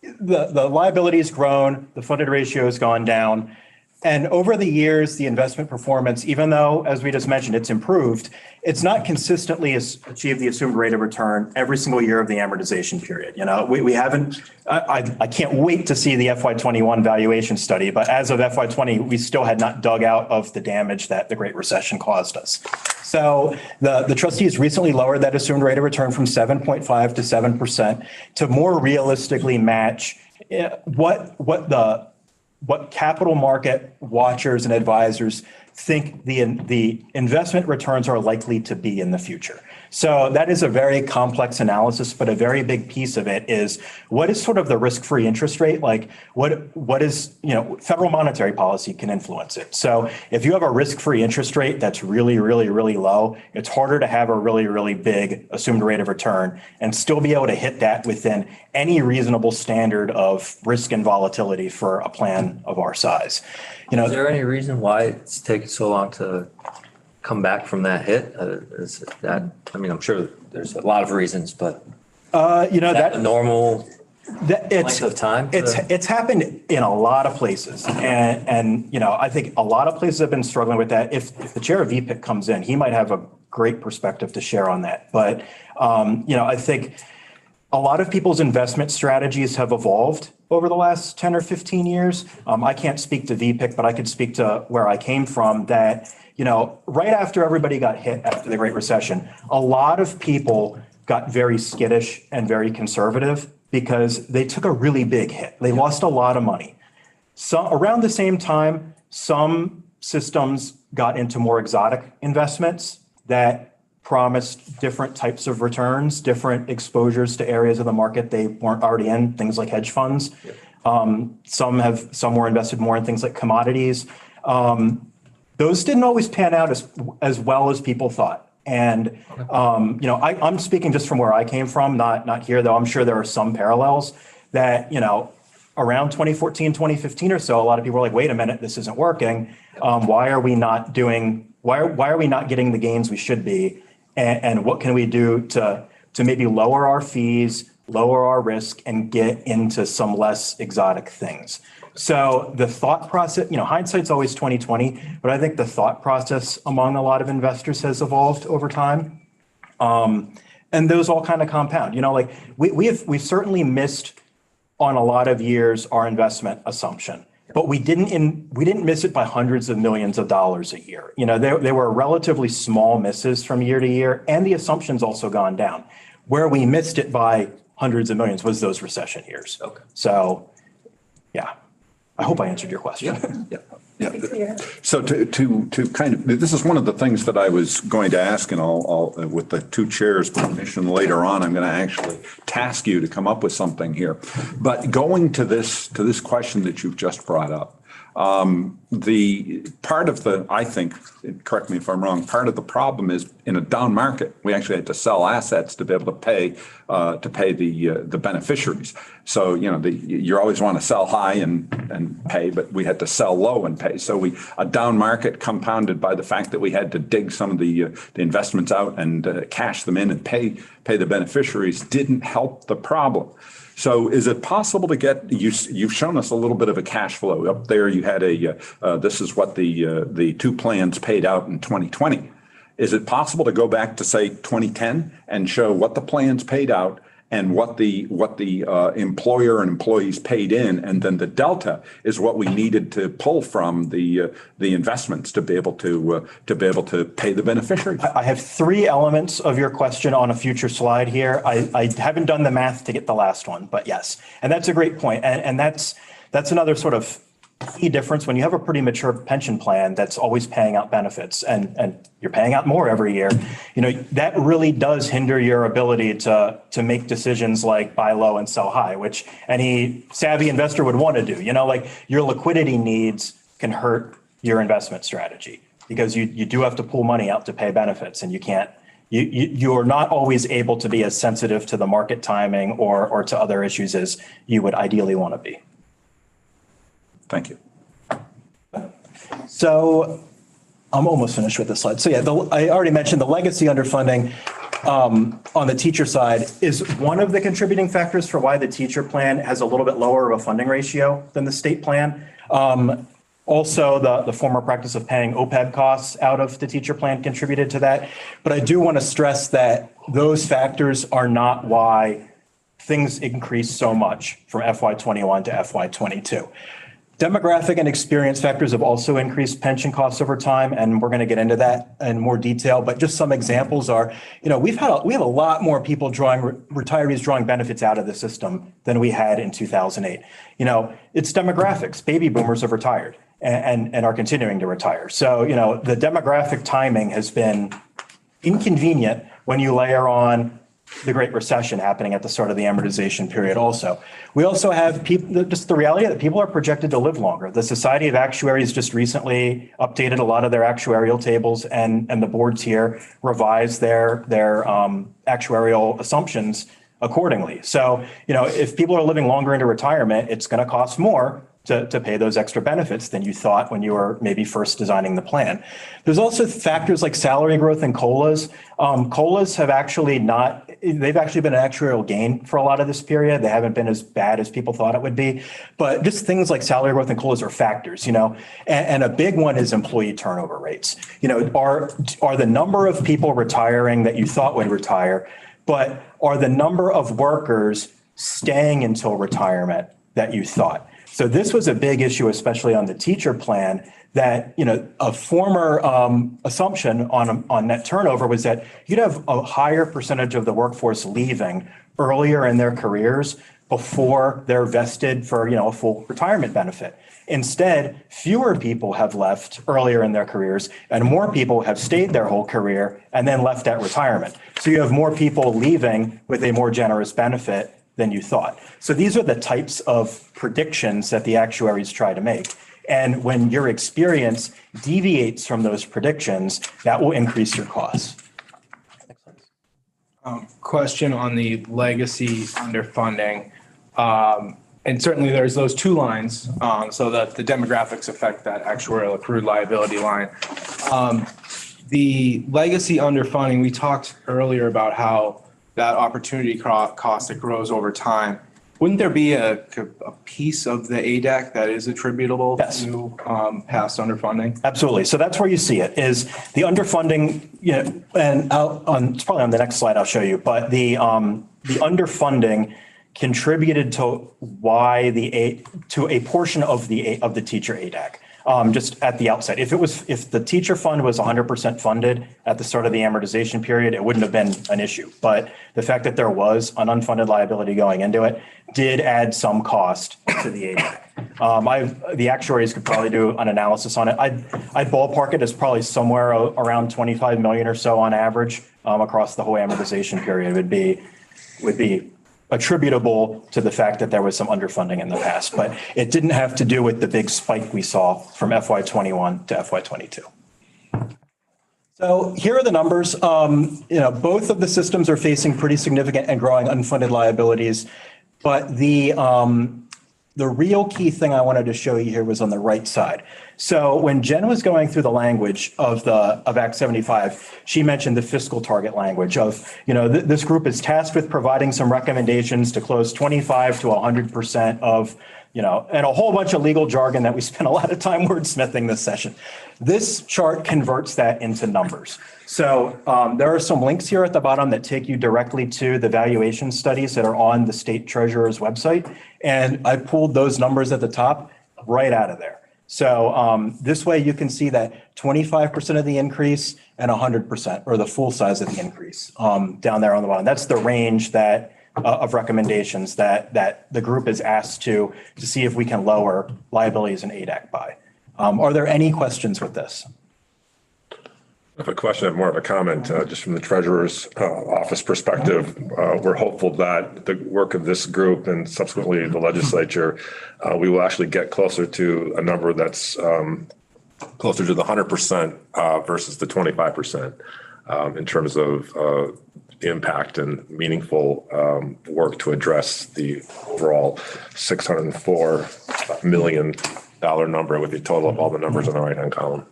the liability has grown, the funded ratio has gone down. And over the years, the investment performance, even though, as we just mentioned, it's improved, it's not consistently achieved the assumed rate of return every single year of the amortization period. We haven't, I can't wait to see the FY21 valuation study, but as of FY20, we still had not dug out of the damage that the Great Recession caused us. So the trustees recently lowered that assumed rate of return from 7.5 to 7% to more realistically match what capital market watchers and advisors think the investment returns are likely to be in the future. So that is a very complex analysis, but a very big piece of it is what is sort of the risk-free interest rate? Like what is, federal monetary policy can influence it. So if you have a risk-free interest rate that's really, really, really low, it's harder to have a really, really big assumed rate of return and still be able to hit that within any reasonable standard of risk and volatility for a plan of our size. Is there any reason why it's taken so long to come back from that hit? I'm sure there's a lot of reasons, but that normal length of time? It's happened in a lot of places. And I think a lot of places have been struggling with that. If the chair of VPIC comes in, he might have a great perspective to share on that. But, I think a lot of people's investment strategies have evolved over the last 10 or 15 years. I can't speak to VPIC, but I could speak to where I came from that, right after everybody got hit after the Great Recession, a lot of people got very skittish and very conservative because they took a really big hit. They lost a lot of money. So around the same time, some systems got into more exotic investments that promised different types of returns, different exposures to areas of the market they weren't already in, things like hedge funds. Some were invested more in things like commodities. Those didn't always pan out as well as people thought. And, I'm speaking just from where I came from, not here, though I'm sure there are some parallels that, around 2014, 2015 or so, a lot of people were like, wait a minute, this isn't working. Why are we not getting the gains we should be? And what can we do to maybe lower our fees, lower our risk, and get into some less exotic things? So the thought process, hindsight's always 20/20, but I think the thought process among a lot of investors has evolved over time. And those all kind of compound, we've certainly missed on a lot of years our investment assumption, but we didn't miss it by hundreds of millions of dollars a year. There were relatively small misses from year to year, and the assumptions also gone down. Where we missed it by hundreds of millions was those recession years. Okay. So, yeah. I hope I answered your question. Yeah. So to kind of, this is one of the things that I was going to ask, and I'll with the two chairs' permission later on, I'm going to actually task you to come up with something here. But going to this question that you've just brought up, the part of I think, correct me if I'm wrong, part of the problem is in a down market, we actually had to sell assets to be able to pay the beneficiaries. So, you always want to sell high and pay, but we had to sell low and pay. So a down market compounded by the fact that we had to dig some of the investments out and cash them in and pay the beneficiaries didn't help the problem. So is it possible to get, you've shown us a little bit of a cash flow up there. You had this is what the two plans paid out in 2020. Is it possible to go back to say 2010 and show what the plans paid out and what the employer and employees paid in, and then the delta is what we needed to pull from the investments to be able to pay the beneficiaries? I have three elements of your question on a future slide here. I haven't done the math to get the last one, but yes, and that's a great point, and that's another sort of key difference when you have a pretty mature pension plan that's always paying out benefits and you're paying out more every year. That really does hinder your ability to make decisions like buy low and sell high, which any savvy investor would want to do. Your liquidity needs can hurt your investment strategy because you do have to pull money out to pay benefits, and you're not always able to be as sensitive to the market timing or to other issues as you would ideally want to be. Thank you. So I'm almost finished with this slide. So yeah, I already mentioned the legacy underfunding on the teacher side is one of the contributing factors for why the teacher plan has a little bit lower of a funding ratio than the state plan. Also, the former practice of paying OPEB costs out of the teacher plan contributed to that. But I do want to stress that those factors are not why things increased so much from FY21 to FY22. Demographic and experience factors have also increased pension costs over time, and we're going to get into that in more detail. But just some examples are, we have a lot more people retirees drawing benefits out of the system than we had in 2008. It's demographics. Baby boomers have retired and are continuing to retire. So, the demographic timing has been inconvenient when you layer on the Great Recession happening at the start of the amortization period also. We also have just the reality that people are projected to live longer. The Society of Actuaries just recently updated a lot of their actuarial tables, and the boards here revised their actuarial assumptions accordingly. So, if people are living longer into retirement, it's going to cost more to pay those extra benefits than you thought when you were maybe first designing the plan. There's also factors like salary growth and COLAs. COLAs they've actually been an actuarial gain for a lot of this period. They haven't been as bad as people thought it would be. But just things like salary growth and COLAs are factors, and a big one is employee turnover rates. Are the number of people retiring that you thought would retire, but are the number of workers staying until retirement that you thought? So this was a big issue, especially on the teacher plan, that, a former assumption on net turnover was that you'd have a higher percentage of the workforce leaving earlier in their careers before they're vested for, a full retirement benefit. Instead, fewer people have left earlier in their careers and more people have stayed their whole career and then left at retirement. So you have more people leaving with a more generous benefit than you thought. So these are the types of predictions that the actuaries try to make. And when your experience deviates from those predictions, that will increase your costs. Question on the legacy underfunding. And certainly there's those two lines, so that the demographics affect that actuarial accrued liability line. The legacy underfunding, we talked earlier about how that opportunity cost that grows over time. Wouldn't there be a piece of the ADAC that is attributable to past underfunding? Absolutely. So that's where you see it is the underfunding, and it's probably on the next slide I'll show you, but the underfunding contributed to to a portion of the teacher ADAC. Just at the outset, if the teacher fund was 100% funded at the start of the amortization period, it wouldn't have been an issue. But the fact that there was an unfunded liability going into it did add some cost to the ADAC. The actuaries could probably do an analysis on it. I'd ballpark it as probably somewhere around 25 million or so on average across the whole amortization period would be attributable to the fact that there was some underfunding in the past, but it didn't have to do with the big spike we saw from FY21 to FY22. So here are the numbers. Both of the systems are facing pretty significant and growing unfunded liabilities, but the real key thing I wanted to show you here was on the right side. So when Jen was going through the language of Act 75, she mentioned the fiscal target language of, this group is tasked with providing some recommendations to close 25 to 100% of, and a whole bunch of legal jargon that we spent a lot of time wordsmithing this session. This chart converts that into numbers. So there are some links here at the bottom that take you directly to the valuation studies that are on the state treasurer's website. And I pulled those numbers at the top right out of there. So this way you can see that 25% of the increase and 100%, or the full size of the increase down there on the bottom. That's the range of recommendations that the group is asked to see if we can lower liabilities in ADAC by. Are there any questions with this? I have a question, I have more of a comment, just from the treasurer's office perspective. We're hopeful that the work of this group and subsequently the legislature, we will actually get closer to a number that's closer to the 100% versus the 25% in terms of impact and meaningful work to address the overall $604 million number with the total of all the numbers on the right-hand column.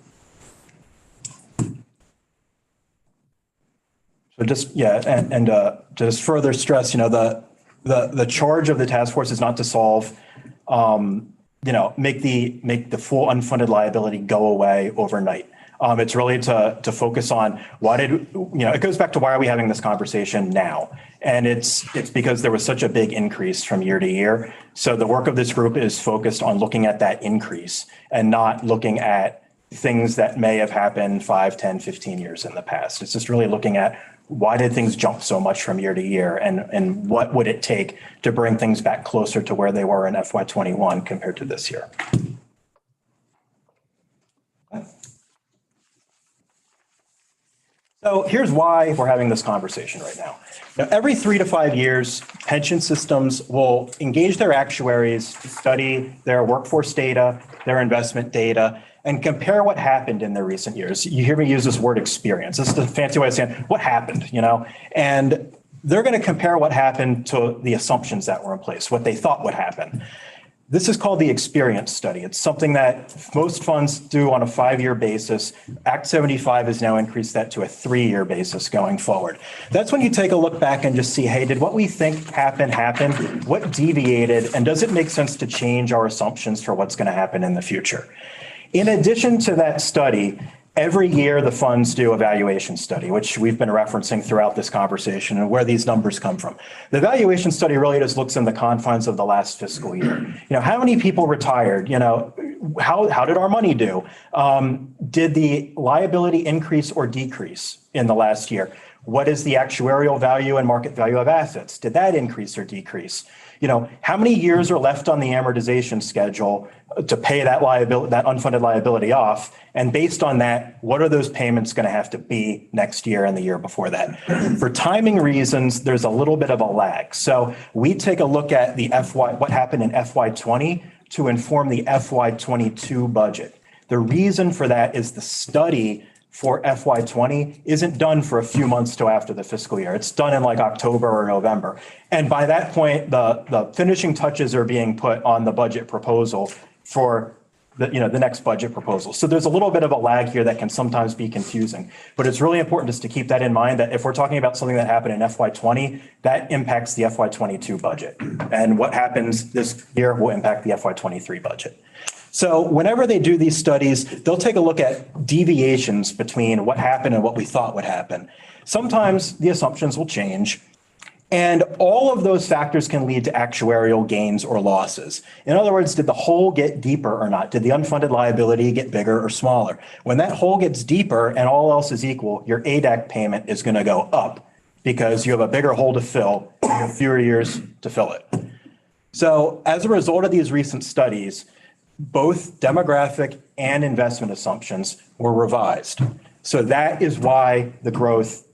So just further stress, the charge of the task force is not to solve, make the full unfunded liability go away overnight. It's really to focus on it goes back to why are we having this conversation now? And it's because there was such a big increase from year to year. So the work of this group is focused on looking at that increase and not looking at things that may have happened 5, 10, 15 years in the past. It's just really looking at why did things jump so much from year to year and what would it take to bring things back closer to where they were in FY21 compared to this year. So here's why we're having this conversation right now. Every 3 to 5 years, pension systems will engage their actuaries to study their workforce data, their investment data, and compare what happened in the recent years. You hear me use this word experience. This is the fancy way of saying what happened, and they're going to compare what happened to the assumptions that were in place, what they thought would happen. This is called the experience study. It's something that most funds do on a 5-year basis. Act 75 has now increased that to a 3-year basis going forward. That's when you take a look back and just see, hey, did what we think happened? What deviated? And does it make sense to change our assumptions for what's going to happen in the future? In addition to that study, every year the funds do a valuation study, which we've been referencing throughout this conversation and where these numbers come from. The valuation study really just looks in the confines of the last fiscal year. How many people retired? How did our money do? Did the liability increase or decrease in the last year? What is the actuarial value and market value of assets? Did that increase or decrease? how many years are left on the amortization schedule to pay that liability, that unfunded liability off? And based on that, what are those payments going to have to be next year and the year before that? For timing reasons, there's a little bit of a lag. So we take a look at what happened in FY20 to inform the FY22 budget. The reason for that is the study for FY20 isn't done for a few months till after the fiscal year. It's done in like October or November. And by that point, the finishing touches are being put on the budget proposal for the next budget proposal. So there's a little bit of a lag here that can sometimes be confusing. But it's really important just to keep that in mind, that if we're talking about something that happened in FY20, that impacts the FY22 budget. And what happens this year will impact the FY23 budget. So whenever they do these studies, they'll take a look at deviations between what happened and what we thought would happen. Sometimes the assumptions will change, and all of those factors can lead to actuarial gains or losses. In other words, did the hole get deeper or not? Did the unfunded liability get bigger or smaller? When that hole gets deeper and all else is equal, your ADAC payment is going to go up because you have a bigger hole to fill and you have fewer years to fill it. So as a result of these recent studies, both demographic and investment assumptions were revised. So that is why the growth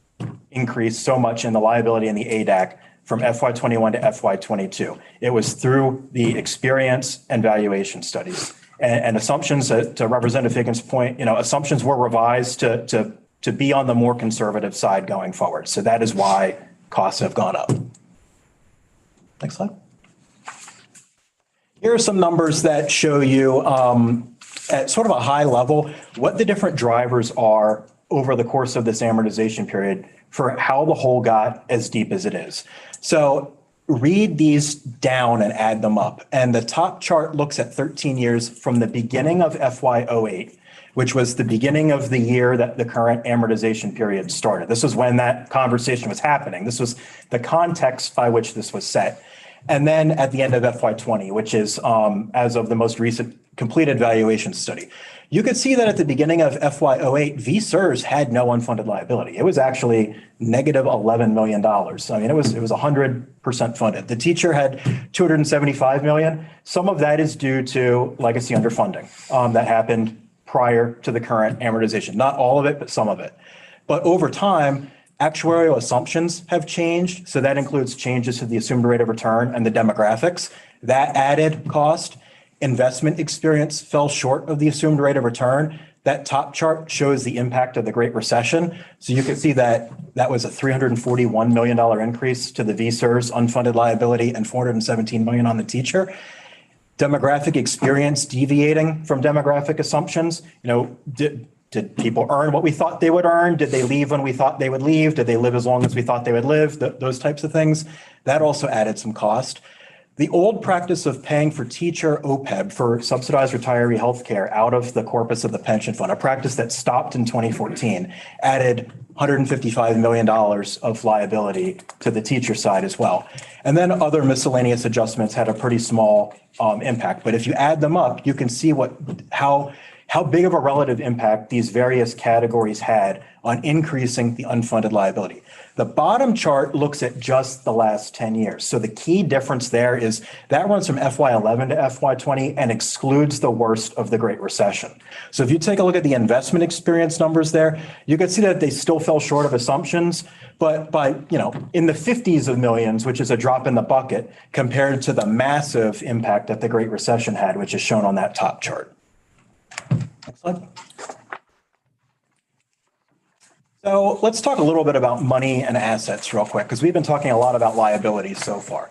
increased so much in the liability and the ADAC from FY21 to FY22. It was through the experience and valuation studies. And assumptions, to Representative Higgins' point, assumptions were revised to be on the more conservative side going forward. So that is why costs have gone up. Next slide. Here are some numbers that show you at sort of a high level what the different drivers are over the course of this amortization period for how the hole got as deep as it is. So read these down and add them up. And the top chart looks at 13 years from the beginning of FY08, which was the beginning of the year that the current amortization period started. This was when that conversation was happening. This was the context by which this was set. And then at the end of FY20, which is as of the most recent completed valuation study, you could see that at the beginning of FY08, VSERS had no unfunded liability. It was actually negative $11 million. I mean, it was 100% funded. The teacher had $275 million. Some of that is due to legacy underfunding that happened prior to the current amortization. Not all of it, but some of it. But over time, actuarial assumptions have changed. So that includes changes to the assumed rate of return and the demographics. That added cost. Investment experience fell short of the assumed rate of return. That top chart shows the impact of the Great Recession. So you can see that that was a $341 million increase to the VSERS unfunded liability and $417 million on the teacher. Demographic experience deviating from demographic assumptions. Did people earn what we thought they would earn? Did they leave when we thought they would leave? Did they live as long as we thought they would live? Those types of things. That also added some cost. The old practice of paying for teacher OPEB, for subsidized retiree health care, out of the corpus of the pension fund, a practice that stopped in 2014, added $155 million of liability to the teacher side as well. And then other miscellaneous adjustments had a pretty small impact. But if you add them up, you can see how big of a relative impact these various categories had on increasing the unfunded liability. The bottom chart looks at just the last 10 years. So the key difference there is that runs from FY11 to FY20 and excludes the worst of the Great Recession. So if you take a look at the investment experience numbers there, you can see that they still fell short of assumptions, but by, in the 50s of millions, which is a drop in the bucket compared to the massive impact that the Great Recession had, which is shown on that top chart. Next slide. So let's talk a little bit about money and assets real quick, because we've been talking a lot about liabilities so far.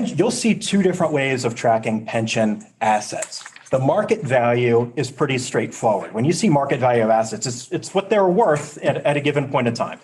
You'll see two different ways of tracking pension assets. The market value is pretty straightforward. When you see market value of assets, it's what they're worth at a given point in time.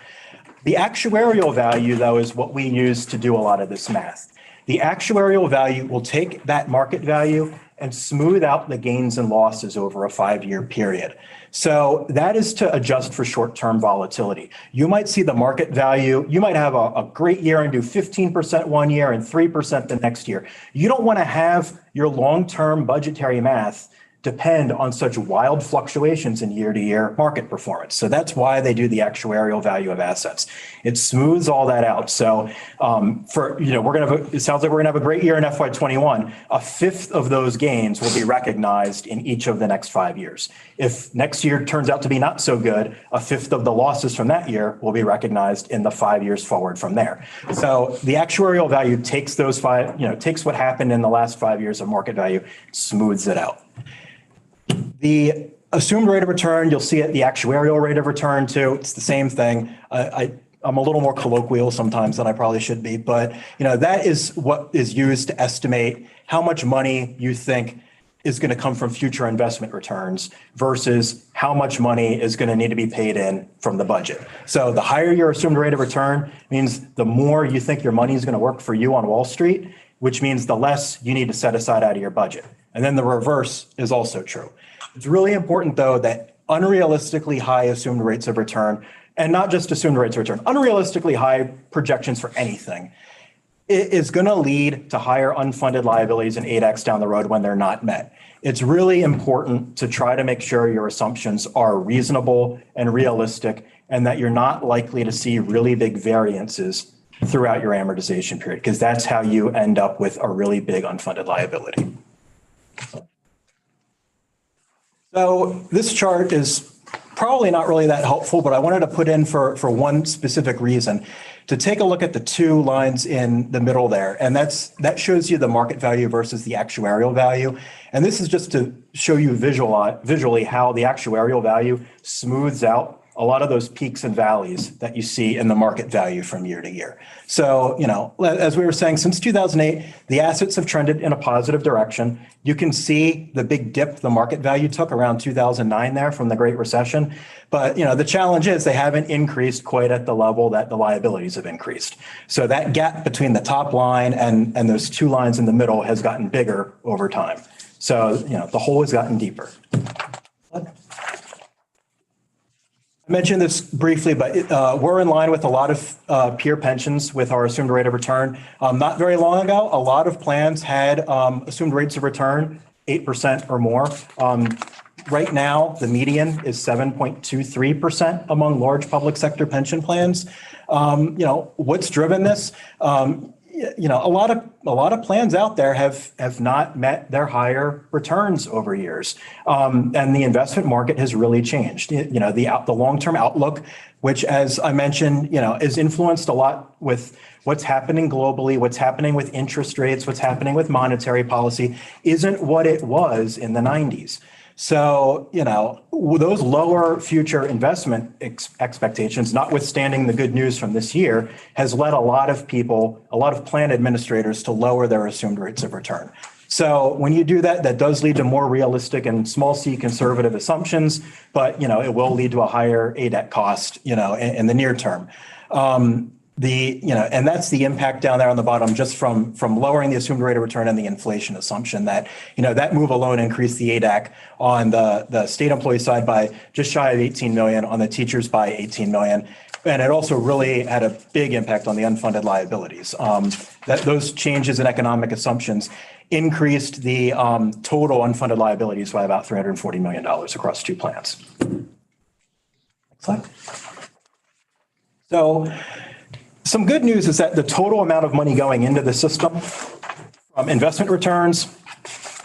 The actuarial value, though, is what we use to do a lot of this math. The actuarial value will take that market value and smooth out the gains and losses over a 5-year period. So that is to adjust for short-term volatility. You might see the market value, you might have a great year and do 15% one year and 3% the next year. You don't want to have your long-term budgetary math depend on such wild fluctuations in year-to-year market performance. So that's why they do the actuarial value of assets. It smooths all that out. So it sounds like we're gonna have a great year in FY21. A fifth of those gains will be recognized in each of the next 5 years. If next year turns out to be not so good, a fifth of the losses from that year will be recognized in the 5 years forward from there. So the actuarial value takes takes what happened in the last 5 years of market value, smooths it out. The assumed rate of return, you'll see it, the actuarial rate of return too. It's the same thing. I'm a little more colloquial sometimes than I probably should be, but that is what is used to estimate how much money you think is going to come from future investment returns versus how much money is going to need to be paid in from the budget. So the higher your assumed rate of return means the more you think your money is going to work for you on Wall Street, which means the less you need to set aside out of your budget. And then the reverse is also true. It's really important, though, that unrealistically high assumed rates of return, and not just assumed rates of return, unrealistically high projections for anything, it is going to lead to higher unfunded liabilities and ADACs down the road when they're not met. It's really important to try to make sure your assumptions are reasonable and realistic, and that you're not likely to see really big variances throughout your amortization period, because that's how you end up with a really big unfunded liability. So this chart is probably not really that helpful, but I wanted to put in for one specific reason, to take a look at the two lines in the middle there. And that shows you the market value versus the actuarial value. And this is just to show you visually how the actuarial value smooths out a lot of those peaks and valleys that you see in the market value from year to year. So, as we were saying, since 2008, the assets have trended in a positive direction. You can see the big dip the market value took around 2009 there from the Great Recession. But, the challenge is they haven't increased quite at the level that the liabilities have increased. So that gap between the top line and those two lines in the middle has gotten bigger over time. So, the hole has gotten deeper. I mentioned this briefly, but we're in line with a lot of peer pensions with our assumed rate of return. Not very long ago, a lot of plans had assumed rates of return 8% or more. Right now, the median is 7.23% among large public sector pension plans. What's driven this? A lot of plans out there have not met their higher returns over years, and the investment market has really changed. The long-term outlook, which, as I mentioned, is influenced a lot with what's happening globally, what's happening with interest rates, what's happening with monetary policy, isn't what it was in the 90s. So, those lower future investment expectations, notwithstanding the good news from this year, has led a lot of plan administrators to lower their assumed rates of return. So when you do that, that does lead to more realistic and small c conservative assumptions, but, it will lead to a higher ADAC cost, in the near term. And that's the impact down there on the bottom, just from lowering the assumed rate of return and the inflation assumption that, that move alone increased the ADAC on the state employee side by just shy of 18 million, on the teachers by 18 million. And it also really had a big impact on the unfunded liabilities. Those changes in economic assumptions increased the total unfunded liabilities by about $340 million across two plans. Next slide. So, some good news is that the total amount of money going into the system from investment returns,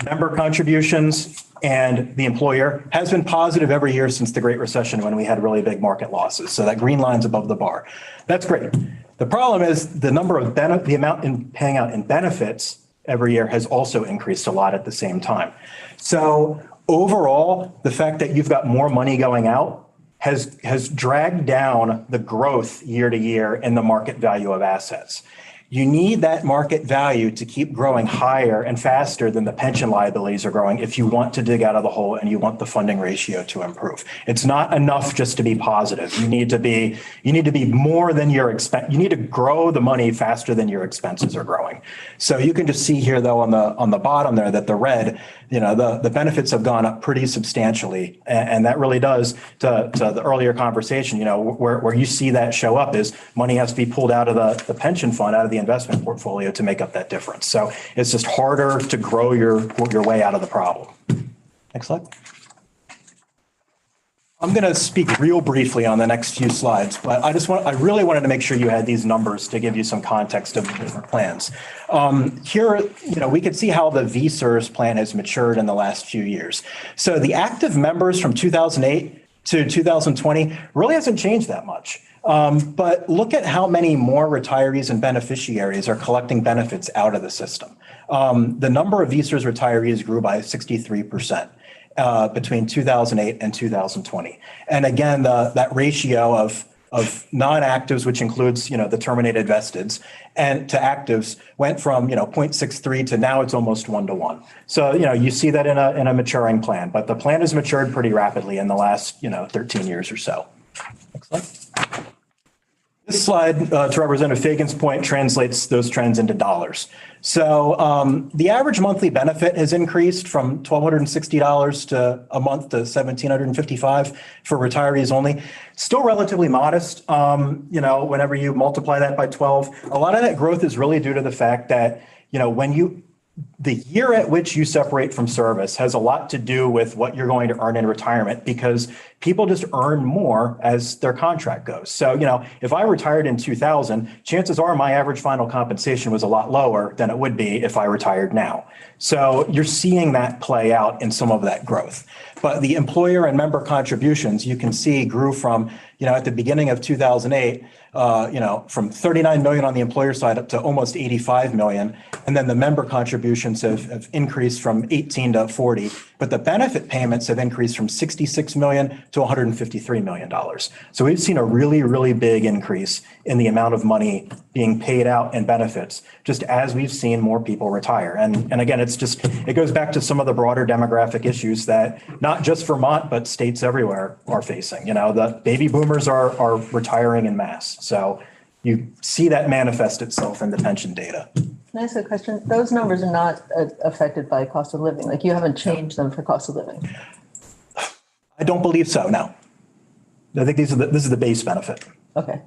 member contributions, and the employer has been positive every year since the Great Recession, when we had really big market losses. So that green line's above the bar. That's great. The problem is the amount in paying out in benefits every year has also increased a lot at the same time. So overall, the fact that you've got more money going out has dragged down the growth year to year in the market value of assets. You need that market value to keep growing higher and faster than the pension liabilities are growing if you want to dig out of the hole and you want the funding ratio to improve. It's not enough just to be positive. You need to be more than your expense. You need to grow the money faster than your expenses are growing. So you can just see here, though, on the bottom there, that the red, the benefits have gone up pretty substantially. And that really does, to the earlier conversation, where you see that show up is money has to be pulled out of the pension fund, out of the investment portfolio to make up that difference. So it's just harder to grow your way out of the problem. Next slide. I'm going to speak real briefly on the next few slides, but I really wanted to make sure you had these numbers to give you some context of different plans. Here, we could see how the VSERS plan has matured in the last few years. So the active members from 2008 to 2020 really hasn't changed that much. But look at how many more retirees and beneficiaries are collecting benefits out of the system. The number of VSERS retirees grew by 63%. Between 2008 and 2020. And again, that ratio of non-actives, which includes, the terminated vesteds, and to actives went from, 0.63 to now it's almost 1-to-1. So, you see that in a maturing plan, but the plan has matured pretty rapidly in the last, 13 years or so. Next slide. This slide, to Representative Fagan's point, translates those trends into dollars. So the average monthly benefit has increased from $1,260 a month to $1,755 for retirees only. Still relatively modest, whenever you multiply that by 12. A lot of that growth is really due to the fact that, the year at which you separate from service has a lot to do with what you're going to earn in retirement, because people just earn more as their contract goes. So, if I retired in 2000, chances are my average final compensation was a lot lower than it would be if I retired now. So you're seeing that play out in some of that growth. But the employer and member contributions, you can see, grew from, at the beginning of 2008, from 39 million on the employer side up to almost 85 million. And then the member contributions have increased from 18 to 40, but the benefit payments have increased from 66 million to $153 million. So we've seen a really, really big increase in the amount of money being paid out in benefits, just as we've seen more people retire. And again, it goes back to some of the broader demographic issues that not just Vermont, but states everywhere are facing. The baby boomers are retiring en masse. So you see that manifest itself in the pension data. Can I ask a question? Those numbers are not affected by cost of living. Like, you haven't changed them for cost of living. I don't believe so, no. I think this is the base benefit. Okay.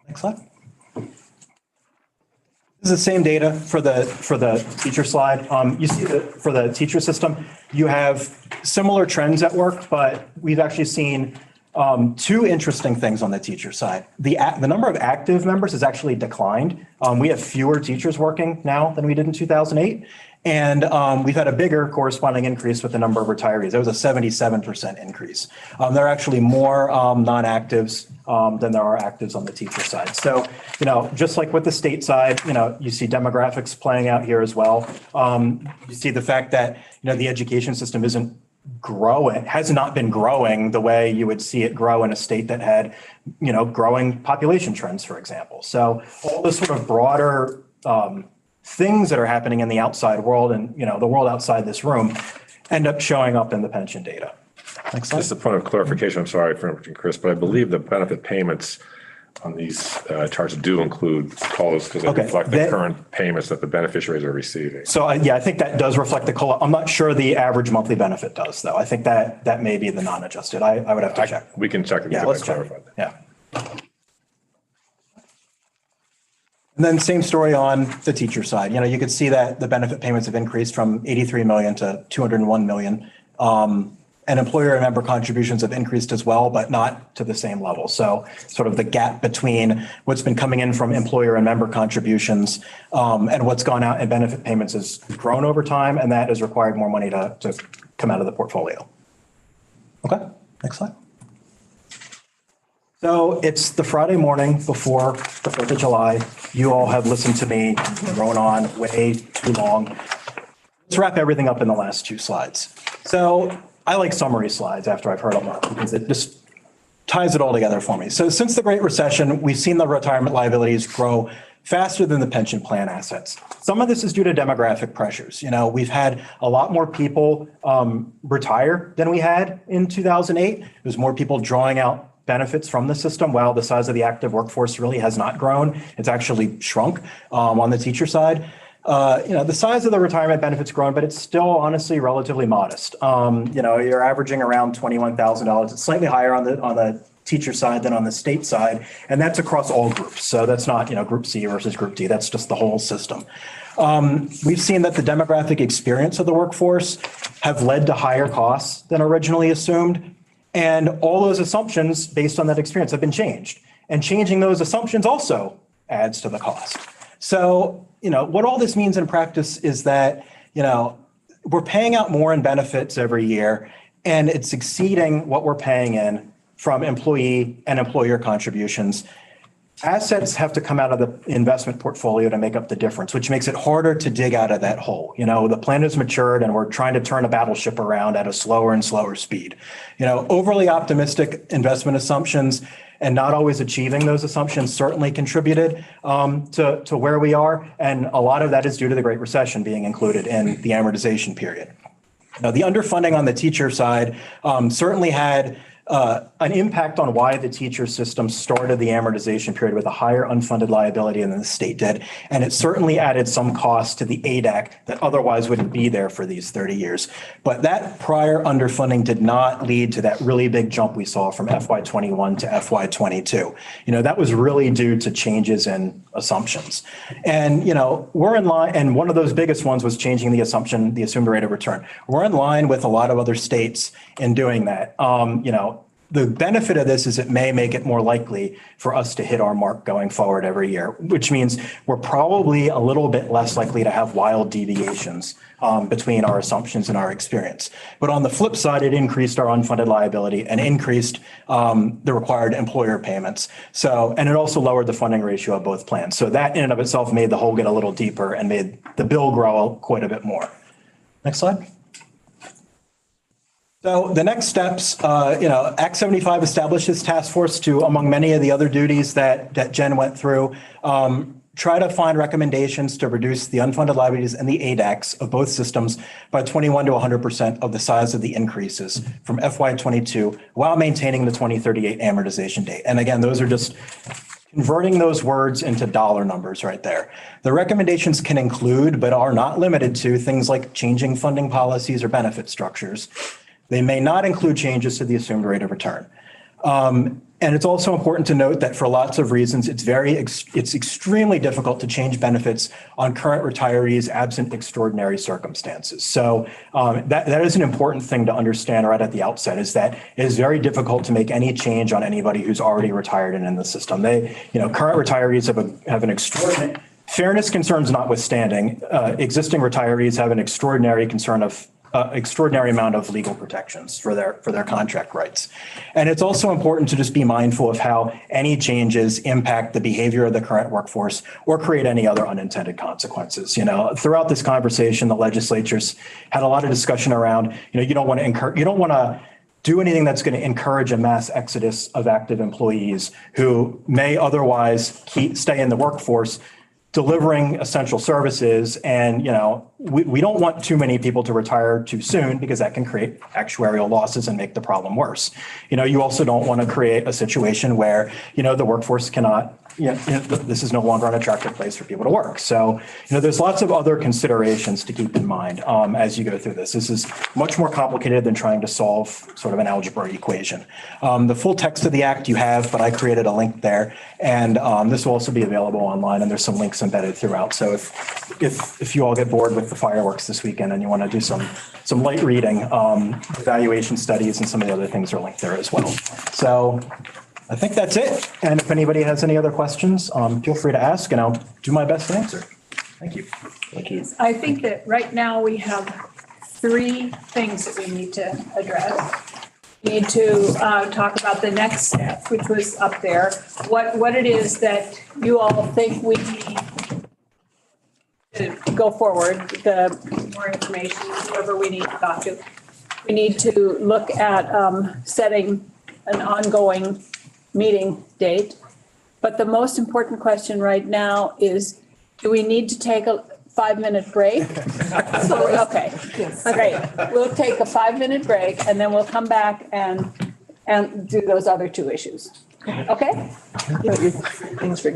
Next slide. This is the same data for the teacher slide. You see that for the teacher system, you have similar trends at work, but we've actually seen two interesting things on the teacher side. The number of active members has actually declined. We have fewer teachers working now than we did in 2008. And we've had a bigger corresponding increase with the number of retirees. There was a 77% increase. There are actually more non-actives than there are actives on the teacher side. So, just like with the state side, you see demographics playing out here as well. You see the fact that, the education system has not been growing the way you would see it grow in a state that had, growing population trends, for example. So all the sort of broader things that are happening in the outside world and, the world outside this room end up showing up in the pension data. Next slide. Just a point of clarification, I'm sorry for interrupting, Chris, but I believe the benefit payments on these charts do include COLAs because they reflect the current payments that the beneficiaries are receiving. So I think that does reflect the COLA. I'm not sure the average monthly benefit does, though. I think that may be the non-adjusted. I would have to check. We can check and get that clarified. Yeah. And then same story on the teacher side. You could see that the benefit payments have increased from 83 million to 201 million. And employer and member contributions have increased as well, but not to the same level. So sort of the gap between what's been coming in from employer and member contributions and what's gone out in benefit payments has grown over time, and that has required more money to come out of the portfolio. Okay, next slide. So it's the Friday morning before the 4th of July. You all have listened to me drone on way too long. Let's wrap everything up in the last two slides. So I like summary slides after I've heard them up because it just ties it all together for me. So since the Great Recession, we've seen the retirement liabilities grow faster than the pension plan assets. Some of this is due to demographic pressures. We've had a lot more people retire than we had in 2008. There's more people drawing out benefits from the system, while the size of the active workforce really has not grown. It's actually shrunk on the teacher side. The size of the retirement benefits grown, but it's still honestly relatively modest. You're averaging around $21,000. It's slightly higher on the teacher side than on the state side. And that's across all groups. So that's not, Group C versus Group D. That's just the whole system. We've seen that the demographic experience of the workforce have led to higher costs than originally assumed. And all those assumptions based on that experience have been changed. And changing those assumptions also adds to the cost. So, what all this means in practice is that, we're paying out more in benefits every year, and it's exceeding what we're paying in from employee and employer contributions. Assets have to come out of the investment portfolio to make up the difference, which makes it harder to dig out of that hole. The plan has matured and we're trying to turn a battleship around at a slower and slower speed. Overly optimistic investment assumptions and not always achieving those assumptions certainly contributed to where we are. And a lot of that is due to the Great Recession being included in the amortization period. Now, the underfunding on the teacher side certainly had an impact on why the teacher system started the amortization period with a higher unfunded liability than the state did. And it certainly added some cost to the ADAC that otherwise wouldn't be there for these 30 years. But that prior underfunding did not lead to that really big jump we saw from FY21 to FY22. That was really due to changes in assumptions. And, we're in line, and one of those biggest ones was changing the assumption, the assumed rate of return. We're in line with a lot of other states in doing that. The benefit of this is it may make it more likely for us to hit our mark going forward every year, which means we're probably a little bit less likely to have wild deviations between our assumptions and our experience. But on the flip side, it increased our unfunded liability and increased the required employer payments. And it also lowered the funding ratio of both plans. So that in and of itself made the hole get a little deeper and made the bill grow quite a bit more. Next slide. So the next steps, Act 75 established this task force to, among many of the other duties that Jen went through, try to find recommendations to reduce the unfunded liabilities and the ADACs of both systems by 21 to 100% of the size of the increases from FY22 while maintaining the 2038 amortization date. And again, those are just converting those words into dollar numbers right there. The recommendations can include, but are not limited to, things like changing funding policies or benefit structures. They may not include changes to the assumed rate of return. And it's also important to note that for lots of reasons, it's extremely difficult to change benefits on current retirees absent extraordinary circumstances. So that is an important thing to understand right at the outset, is that it is very difficult to make any change on anybody who's already retired and in the system. Current retirees have an extraordinary, fairness concerns notwithstanding, existing retirees have an extraordinary amount of legal protections for their contract rights. And it's also important to just be mindful of how any changes impact the behavior of the current workforce or create any other unintended consequences. Throughout this conversation, the legislatures had a lot of discussion around, you don't want to do anything that's going to encourage a mass exodus of active employees who may otherwise stay in the workforce delivering essential services. And, we don't want too many people to retire too soon because that can create actuarial losses and make the problem worse. You also don't want to create a situation where, the workforce cannot, this is no longer an attractive place for people to work. So, there's lots of other considerations to keep in mind as you go through this. This is much more complicated than trying to solve sort of an algebra equation. The full text of the act you have, but I created a link there, and this will also be available online, and there's some links embedded throughout. So if you all get bored with the fireworks this weekend and you want to do some light reading, evaluation studies and some of the other things are linked there as well. So I think that's it. And if anybody has any other questions, feel free to ask and I'll do my best to answer. Thank you. Thank you. I think that right now we have three things that we need to address. We need to talk about the next step, which was up there, what it is that you all think we need to go forward, the more information, whoever we need to talk to. We need to look at setting an ongoing meeting date. But the most important question right now is, do we need to take a 5-minute break? Okay, great. We'll take a 5-minute break and then we'll come back and do those other two issues. Okay? Thanks for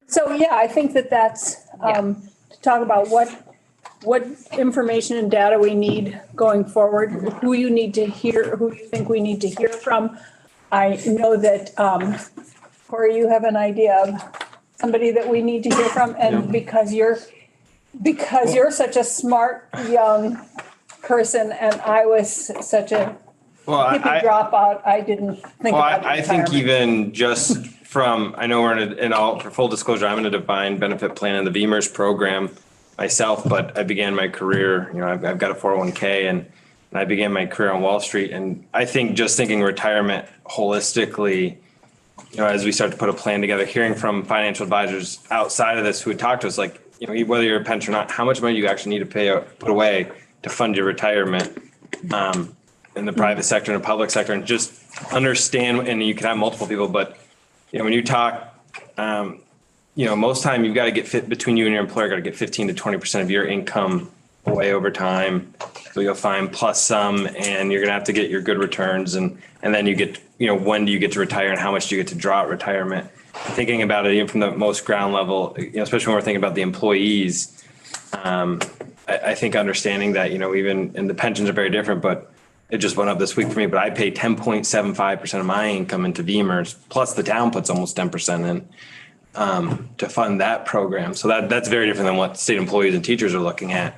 So, yeah, I think that's, to talk about what information and data we need going forward, who you need to hear, who you think we need to hear from. I know that, Corey, you have an idea of somebody that we need to hear from, and because you're such a smart young person and I was such a hippie dropout, I didn't think about I think retirement. even just from, I know we're in all, for full disclosure, I'm in a defined benefit plan in the VEMR's program myself, but I began my career, I've got a 401k and I began my career on Wall Street. And I think just thinking retirement holistically, as we start to put a plan together, hearing from financial advisors outside of this who would talk to us, like, whether you're a pension or not, how much money you actually need to put away to fund your retirement in the private sector and the public sector, and just understand, and you can have multiple people, but, when you talk, most time you've got to get fit between you and your employer, got to get 15 to 20% of your income away over time. So you'll find plus some, and you're going to have to get your good returns. And then you get, when do you get to retire and how much do you get to draw at retirement? Thinking about it even from the most ground level, especially when we're thinking about the employees, I think understanding that, even, and the pensions are very different, but it just went up this week for me, but I pay 10.75% of my income into VEMR's, plus the town puts almost 10% in to fund that program. So that's very different than what state employees and teachers are looking at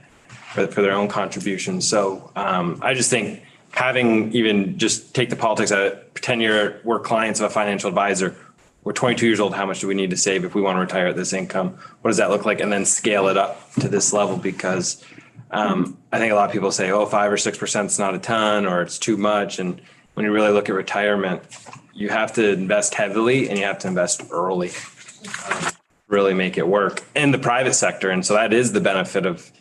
for their own contributions. So I just think having, even just take the politics out of it, pretend we're clients of a financial advisor. We're 22 years old. How much do we need to save if we want to retire at this income? What does that look like? And then scale it up to this level, because I think a lot of people say, 5 or 6% is not a ton, or it's too much. And when you really look at retirement, you have to invest heavily and you have to invest early, really make it work in the private sector. And so that is the benefit of,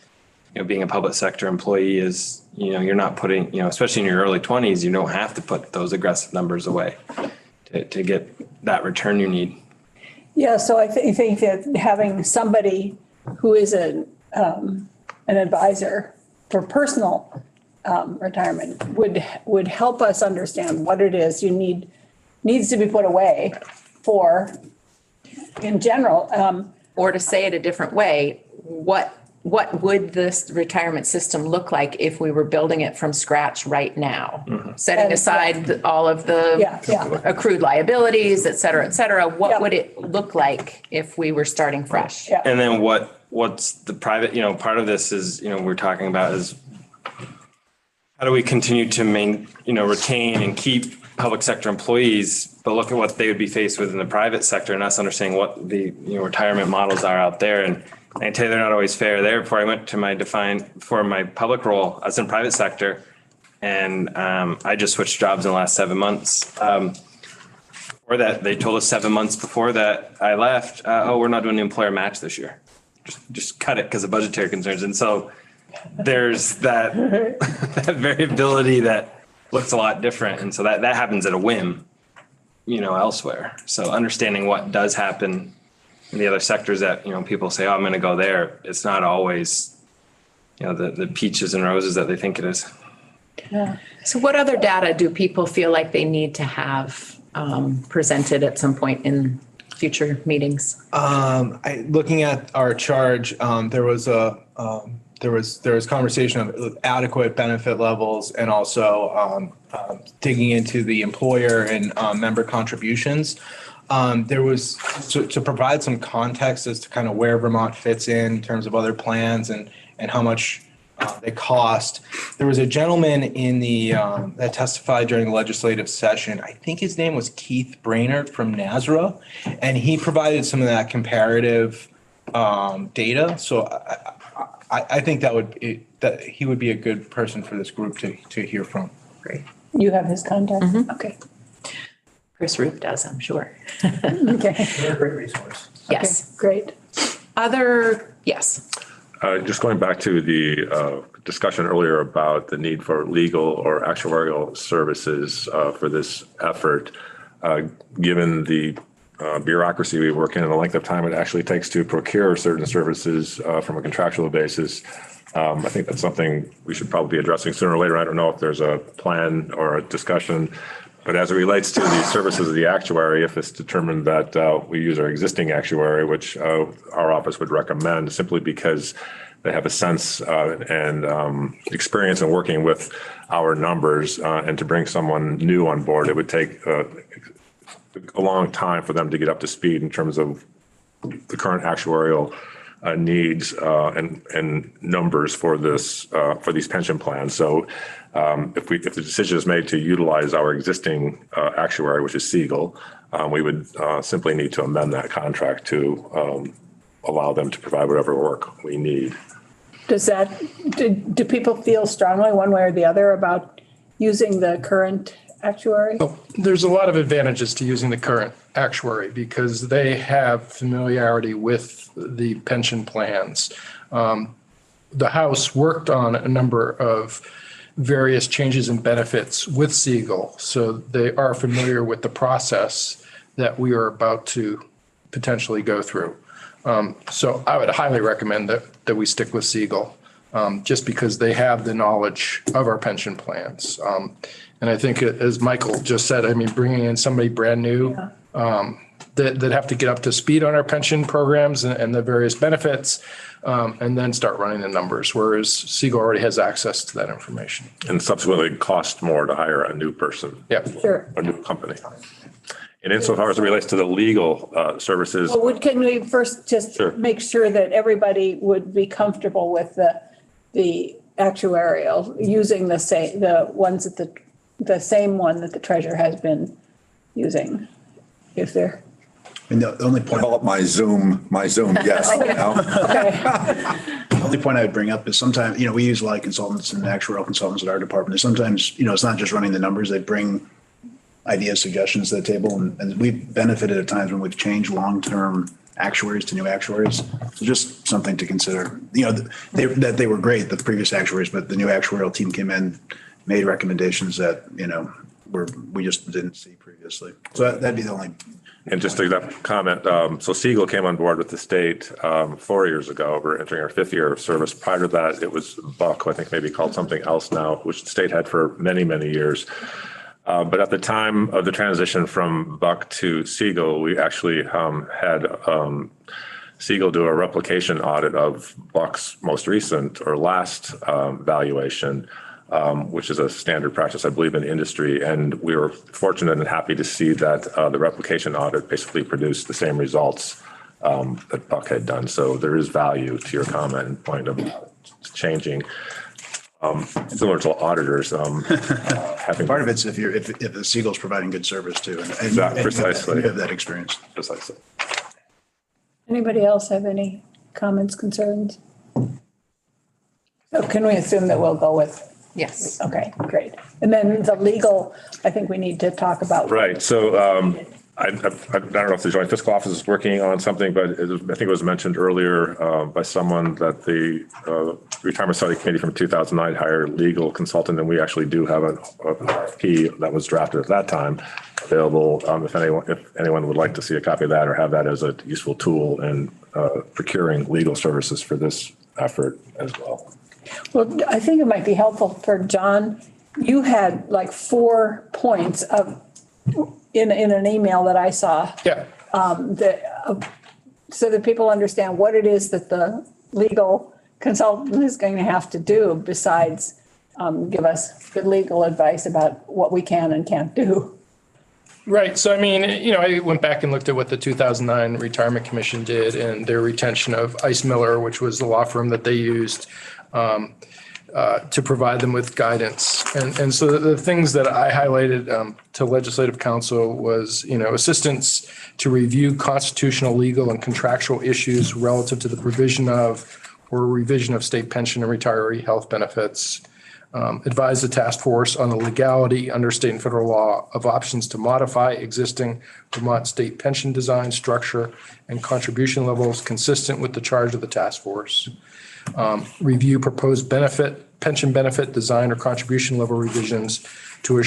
being a public sector employee is, you're not putting, especially in your early 20s, you don't have to put those aggressive numbers away to get that return you need. Yeah, so I think that having somebody who is an advisor for personal retirement would help us understand what it is needs to be put away for, in general. Or to say it a different way, what would this retirement system look like if we were building it from scratch right now? Mm-hmm. Setting aside all of the accrued liabilities, et cetera, what would it look like if we were starting fresh? Yeah. And then what's the private, part of this is, we're talking about is how do we continue to retain and keep public sector employees, but look at what they would be faced with in the private sector, and us understanding what the retirement models are out there. And I tell you, they're not always fair. Therefore, I went to for my public role, I was in private sector, and I just switched jobs in the last 7 months. Or that they told us 7 months before that I left, we're not doing the employer match this year. Just cut it because of budgetary concerns. And so there's that variability that looks a lot different. And so that happens at a whim, elsewhere. So understanding what does happen in the other sectors that, people say, I'm going to go there. It's not always, the peaches and roses that they think it is. Yeah. So what other data do people feel like they need to have presented at some point in future meetings? Looking at our charge, there was conversation of adequate benefit levels, and also digging into the employer and member contributions. There was to provide some context as to kind of where Vermont fits in terms of other plans and how much they cost. There was a gentleman in the that testified during the legislative session. I think his name was Keith Brainerd from NASRA, and he provided some of that comparative data. So I think that he would be a good person for this group to hear from. Great. You have his contact? Mm-hmm. Okay. Chris Rupp does, I'm sure. Okay. They're a great resource. Yes. Okay, great. Yes. Just going back to the discussion earlier about the need for legal or actuarial services for this effort, given the bureaucracy we work in and the length of time it actually takes to procure certain services from a contractual basis, I think that's something we should probably be addressing sooner or later. I don't know if there's a plan or a discussion But as it relates to the services of the actuary, if it's determined that we use our existing actuary, which our office would recommend simply because they have a sense and experience in working with our numbers, and to bring someone new on board, it would take a long time for them to get up to speed in terms of the current actuarial needs and numbers for this for these pension plans. So if the decision is made to utilize our existing actuary, which is Siegel, we would simply need to amend that contract to allow them to provide whatever work we need. Do people feel strongly one way or the other about using the current actuary? There's a lot of advantages to using the current actuary because they have familiarity with the pension plans. The House worked on a number of various changes and benefits with Siegel, so they are familiar with the process that we are about to potentially go through. So I would highly recommend that we stick with Siegel, just because they have the knowledge of our pension plans. And I think, as Michael just said, I mean, bringing in somebody brand new that have to get up to speed on our pension programs and the various benefits, and then start running the numbers, whereas Siegel already has access to that information. And subsequently cost more to hire a new person. Yeah, sure. A new company. And insofar as it relates to the legal services. Well, can we first just make sure that everybody would be comfortable with the actuarial using the same one that the treasurer has been using? If they're. And the only point. Develop my Zoom yes. The only point I would bring up is sometimes, we use a lot of consultants and actuarial consultants at our department. And sometimes, it's not just running the numbers. They bring ideas, suggestions to the table. And we've benefited at times when we've changed long-term actuaries to new actuaries. So just something to consider, that they were great, the previous actuaries, but the new actuarial team came in, made recommendations that, we just didn't see previously. So that'd be the only. And just to that comment, so Siegel came on board with the state 4 years ago. We're entering our 5th year of service. Prior to that, it was Buck, who I think maybe called something else now, which the state had for many, many years. But at the time of the transition from Buck to Siegel, we actually had Siegel do a replication audit of Buck's most recent or last valuation, which is a standard practice, I believe, in the industry. And we were fortunate and happy to see that the replication audit basically produced the same results that Buck had done. So there is value to your comment and point about changing. Similar to auditors, having part of it's if the Siegel's providing good service too, and exactly, precisely, you have that experience. Precisely. Anybody else have any comments, concerns? So can we assume that we'll go with? Yes. Okay, great. And then the legal, I think we need to talk about. Right. So I don't know if the Joint Fiscal Office is working on something, but I think it was mentioned earlier by someone that the Retirement Study Committee from 2009 hired a legal consultant, and we actually do have an RFP that was drafted at that time available if anyone would like to see a copy of that or have that as a useful tool in procuring legal services for this effort as well. Well, I think it might be helpful for John. You had like 4 points in an email that I saw. Yeah. So that people understand what it is that the legal consultant is going to have to do besides give us good legal advice about what we can and can't do. Right. So, I mean, I went back and looked at what the 2009 Retirement Commission did and their retention of Ice Miller, which was the law firm that they used to provide them with guidance. And so the things that I highlighted to Legislative Counsel was, assistance to review constitutional, legal, and contractual issues relative to the provision of or revision of state pension and retiree health benefits. Advise the task force on the legality under state and federal law of options to modify existing Vermont state pension design, structure, and contribution levels consistent with the charge of the task force. Review proposed pension benefit design or contribution level revisions to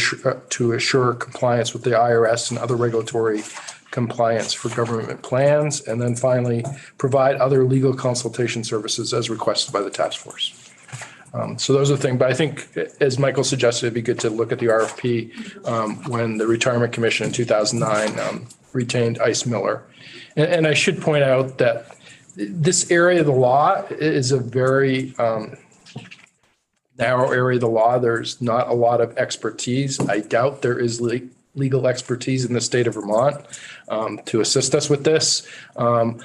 assure compliance with the IRS and other regulatory compliance for government plans. And then finally, provide other legal consultation services as requested by the task force. So those are the things, but I think, as Michael suggested, it'd be good to look at the RFP when the Retirement Commission in 2009 retained Ice Miller. And I should point out that this area of the law is a very narrow area of the law. There's not a lot of expertise. I doubt there is legal expertise in the state of Vermont to assist us with this. And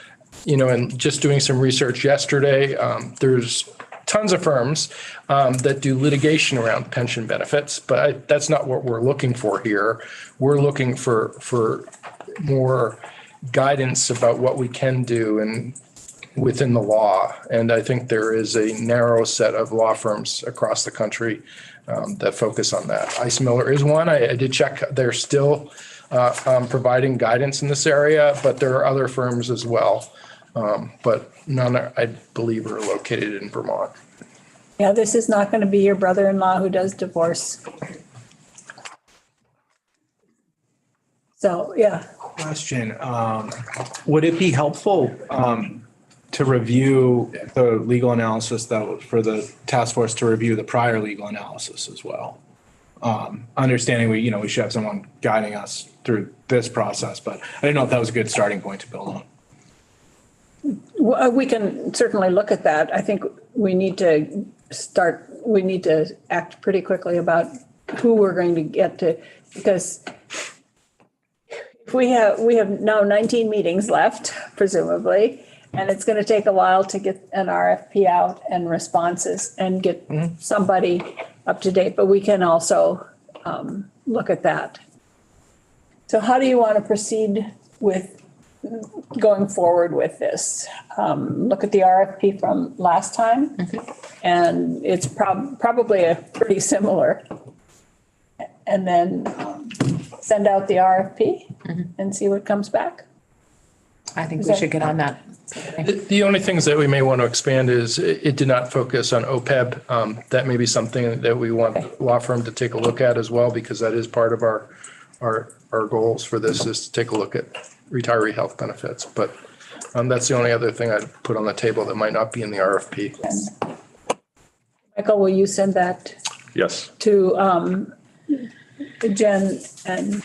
just doing some research yesterday, there's tons of firms that do litigation around pension benefits, but that's not what we're looking for here. We're looking for more guidance about what we can do and within the law. And I think there is a narrow set of law firms across the country that focus on that. Ice Miller is one. I did check. They're still providing guidance in this area, but there are other firms as well. But none, I believe, are located in Vermont. Yeah, this is not going to be your brother-in-law who does divorce. So, yeah. Question, would it be helpful to review the legal analysis for the task force to review the prior legal analysis as well? Understanding we should have someone guiding us through this process, but I didn't know if that was a good starting point to build on. Well, we can certainly look at that. I think we need to act pretty quickly about who we're going to get to, because if we have now 19 meetings left, presumably, and it's going to take a while to get an RFP out and responses and get somebody up to date, but we can also look at that. So how do you want to proceed with going forward with this? Look at the RFP from last time, and it's probably a pretty similar. And then send out the RFP and see what comes back. I think we should get on that. The only things that we may want to expand is it did not focus on OPEB. That may be something that we want the law firm to take a look at as well, because that is part of our goals for this, is to take a look at retiree health benefits. But that's the only other thing I'd put on the table that might not be in the RFP. Michael, will you send that? Yes. To Jen and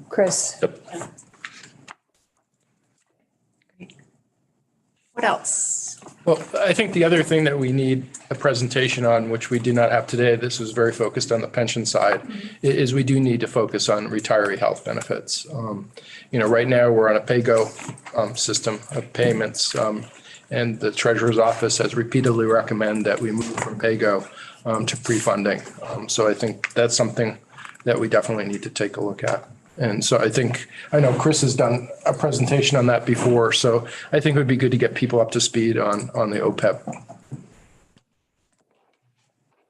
Chris? Yep. What else? Well, I think the other thing that we need a presentation on, which we do not have today, this was very focused on the pension side, is we do need to focus on retiree health benefits. Right now we're on a pay-go system of payments, and the Treasurer's Office has repeatedly recommended that we move from pay-go to pre-funding. So I think that's something that we definitely need to take a look at. And so I know Chris has done a presentation on that before, so I think it would be good to get people up to speed on the OPEB.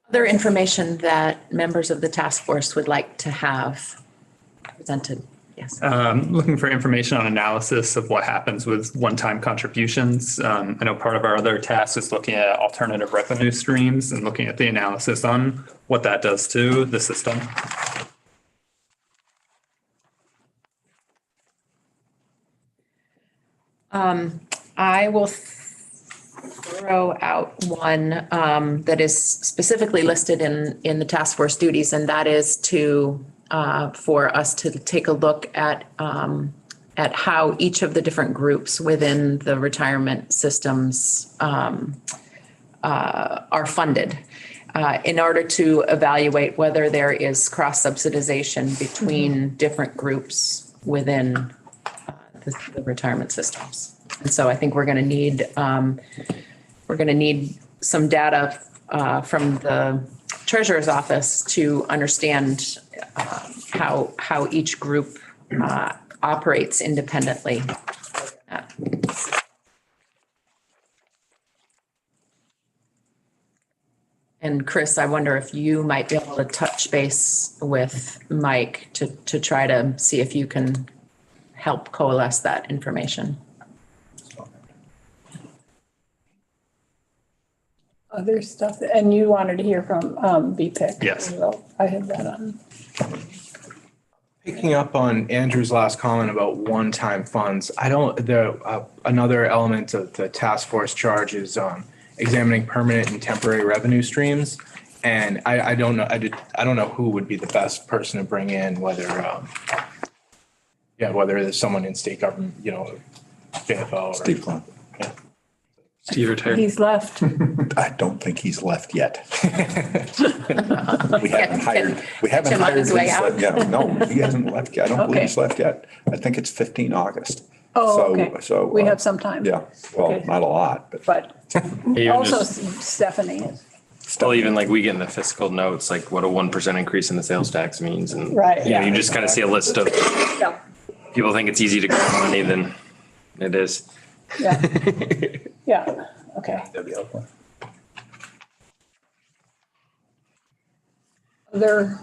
Other information that members of the task force would like to have presented? Yes. Looking for information on analysis of what happens with one-time contributions. I know part of our other task is looking at alternative revenue streams and looking at the analysis on what that does to the system. I will throw out one that is specifically listed in the task force duties, and that is for us to take a look at how each of the different groups within the retirement systems are funded in order to evaluate whether there is cross-subsidization between different groups within the retirement systems. And so I think we're going to need some data from the Treasurer's Office to understand how each group operates independently. And Chris, I wonder if you might be able to touch base with Mike to try to see if you can help coalesce that information. Other stuff, and you wanted to hear from BPIC. Yes. Well, I have that on. Picking up on Andrew's last comment about one-time funds, another element of the task force charge is examining permanent and temporary revenue streams. And I don't know, I don't know who would be the best person to bring in, whether, whether there's someone in state government, JFO or. Steve Klein. Steve retired. He's left. I don't think he's left yet. We haven't hired. We haven't him on hired. his way out? Yeah, no, he hasn't left yet. I don't believe Okay. he's left yet. I think it's 15 August. Oh, So- okay. So. We have some time. Yeah, well, Okay. not a lot, but. Oh, Also Stephanie is. Well, even like we get in the fiscal notes, like what a 1% increase in the sales tax means. And, Right, you know, yeah. you just kind of see a list of, Yeah, people think it's easy to get money than it is. yeah. Yeah, okay. That'd be helpful. Other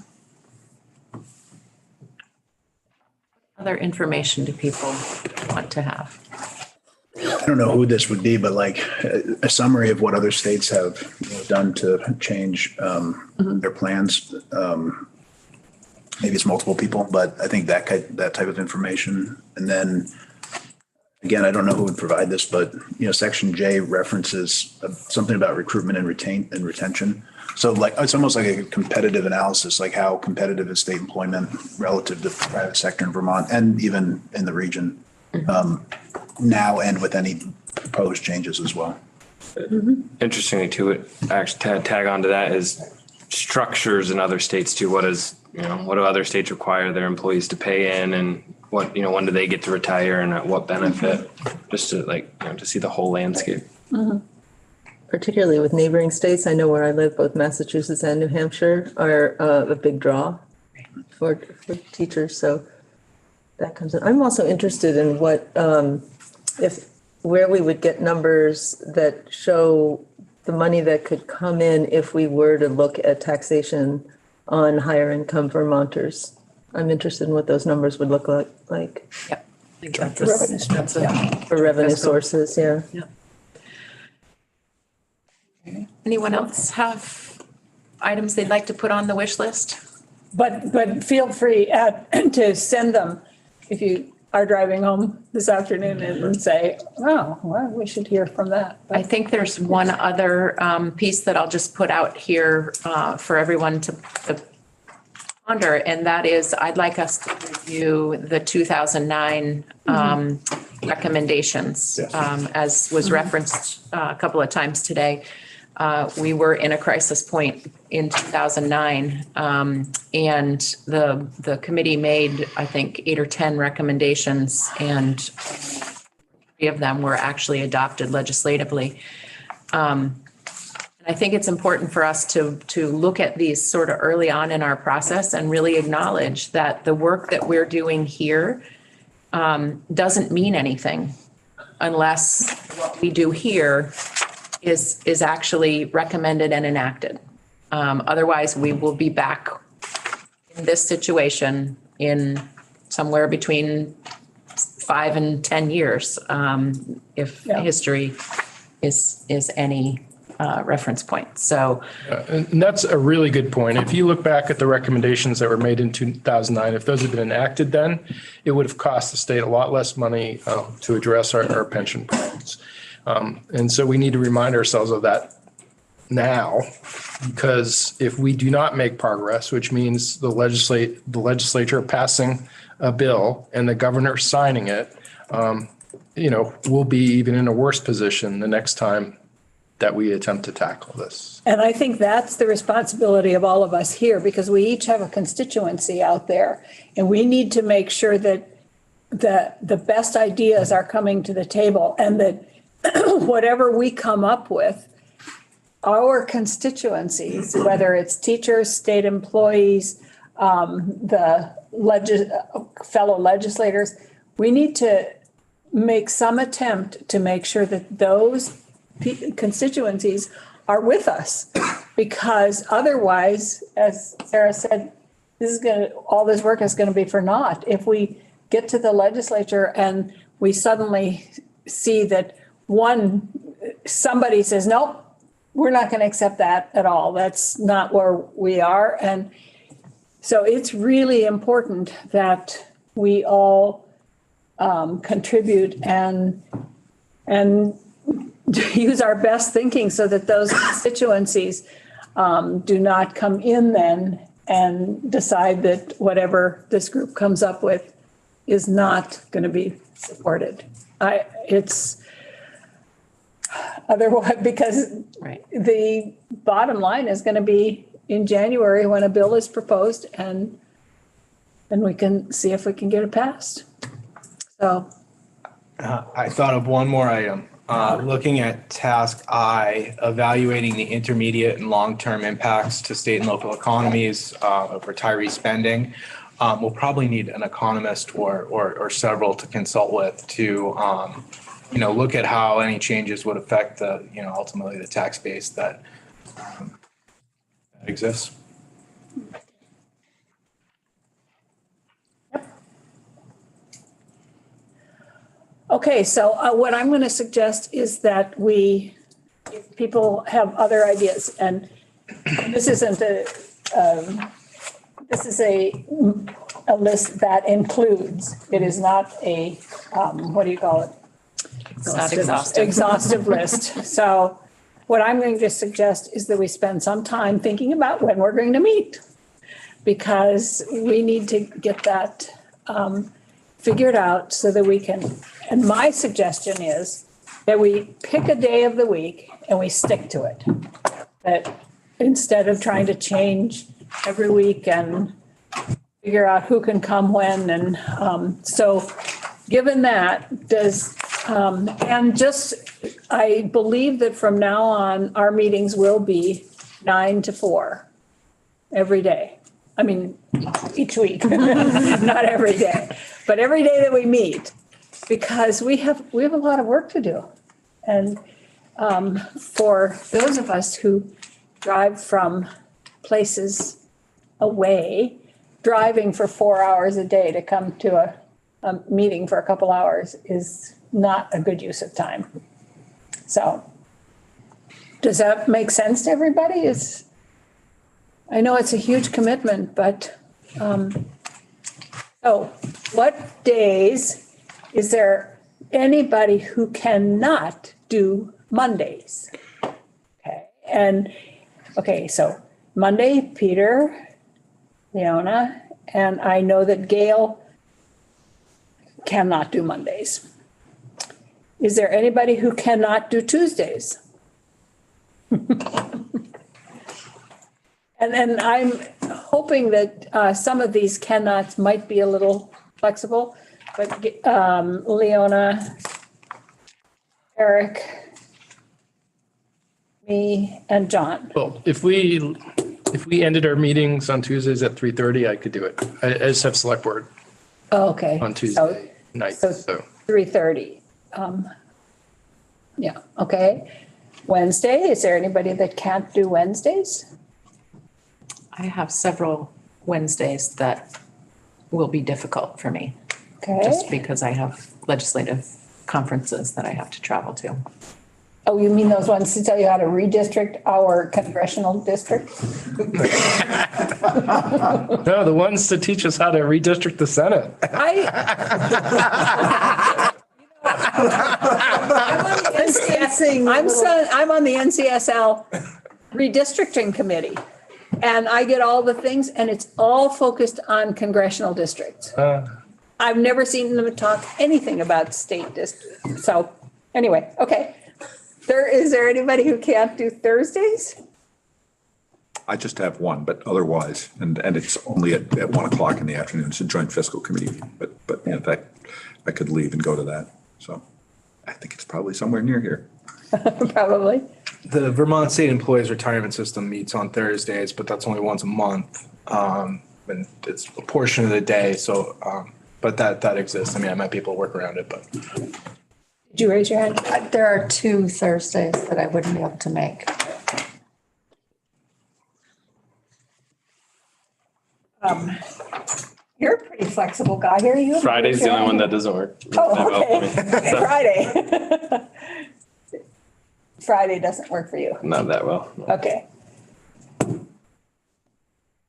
information do people want to have? I don't know who this would be, but like a summary of what other states have done to change their plans. Maybe it's multiple people, but I think that type of information. And then again, I don't know who would provide this, but Section J references something about recruitment and retention. So like it's almost like a competitive analysis, like how competitive is state employment relative to the private sector in Vermont and even in the region. Now and with any proposed changes as well. Interestingly too, it actually tag on to that is structures in other states too. What do other states require their employees to pay in, and what, when do they get to retire and at what benefit, just to to see the whole landscape. Particularly with neighboring states, I know where I live, both Massachusetts and New Hampshire are a big draw for teachers. So that comes in. I'm also interested in what, where we would get numbers that show the money that could come in if we were to look at taxation on higher income Vermonters. I'm interested in what those numbers would look like. Yep. For revenue sources, yeah. Anyone else have items they'd like to put on the wish list? But feel free to send them if you are driving home this afternoon and say, oh, well, we should hear from that. I think there's one other piece that I'll just put out here for everyone to ponder, and that is I'd like us to review the 2009 recommendations. As was referenced a couple of times today. We were in a crisis point in 2009, and the committee made, I think, 8 or 10 recommendations, and 3 of them were actually adopted legislatively. I think it's important for us to look at these sort of early on in our process and really acknowledge that the work that we're doing here doesn't mean anything unless what we do here is actually recommended and enacted. Otherwise, we will be back in this situation in somewhere between 5 and 10 years, if history is any reference point. So, and that's a really good point. If you look back at the recommendations that were made in 2009, if those had been enacted then, it would have cost the state a lot less money to address our pension plans. And so we need to remind ourselves of that now, because if we do not make progress, which means the legislature passing a bill and the governor signing it, we'll be even in a worse position the next time that we attempt to tackle this. And I think that's the responsibility of all of us here, because we each have a constituency out there, and we need to make sure that the best ideas are coming to the table, and that whatever we come up with, our constituencies, whether it's teachers, state employees, the fellow legislators, we need to make some attempt to make sure that those constituencies are with us, because otherwise, as Sarah said, all this work is going to be for naught. If we get to the legislature and we suddenly see that somebody says, nope, we're not going to accept that at all. That's not where we are. And so it's really important that we all contribute and use our best thinking so that those constituencies do not come in then and decide that whatever this group comes up with is not going to be supported. It's otherwise, because the bottom line is going to be in January when a bill is proposed, and then we can see if we can get it passed. So I thought of one more item. Looking at task I, evaluating the intermediate and long-term impacts to state and local economies of retiree spending. We'll probably need an economist or several to consult with to, look at how any changes would affect the, ultimately the tax base that exists. okay, so what I'm going to suggest is that if people have other ideas, and this isn't this is a list that includes, it is not a, what do you call it? It's not exhaustive. Exhaustive list. So what I'm going to suggest is that we spend some time thinking about when we're going to meet, because we need to get that figured out so that we can, and my suggestion is that we pick a day of the week and we stick to it. That instead of trying to change every week and figure out who can come when. And so given that, I believe that from now on, our meetings will be 9 to 4 every day. I mean, each week, not every day, but every day that we meet, because we have a lot of work to do. And for those of us who drive from places away, driving for 4 hours a day to come to a meeting for a couple hours is not a good use of time. So does that make sense to everybody? I know it's a huge commitment, but what days, is there anybody who cannot do Mondays? Okay, so Monday, Peter, Leona, and I know that Gail cannot do Mondays. Is there anybody who cannot do Tuesdays? And then I'm hoping that some of these cannots might be a little flexible, but Leona, Eric, me, and John. Well, if we ended our meetings on Tuesdays at 3:30, I could do it. I just have select board Oh, okay. on Tuesday night, So so. 3:30. Yeah, okay. Wednesday, is there anybody that can't do Wednesdays? I have several Wednesdays that will be difficult for me. Okay. Just because I have legislative conferences that I have to travel to. Oh, you mean those ones to tell you how to redistrict our congressional district? No, the ones to teach us how to redistrict the Senate. I'm on the NCSL redistricting committee, and I get all the things, and it's all focused on congressional districts. I've never seen them talk anything about state districts. So anyway, okay. Is there anybody who can't do Thursdays? I just have one, but otherwise, and it's only at 1 o'clock in the afternoon. It's a joint fiscal committee meeting, but in fact, I could leave and go to that. So I think it's probably somewhere near here. Probably. The Vermont State Employees Retirement System meets on Thursdays, but that's only once a month. And it's a portion of the day. So, but that exists. I mean, I might be able to work around it, but. Did you raise your hand? There are 2 Thursdays that I wouldn't be able to make. You're a pretty flexible guy here. You Friday's the only one that doesn't work. Oh, okay. Friday. Friday doesn't work for you. Not that well. No. Okay.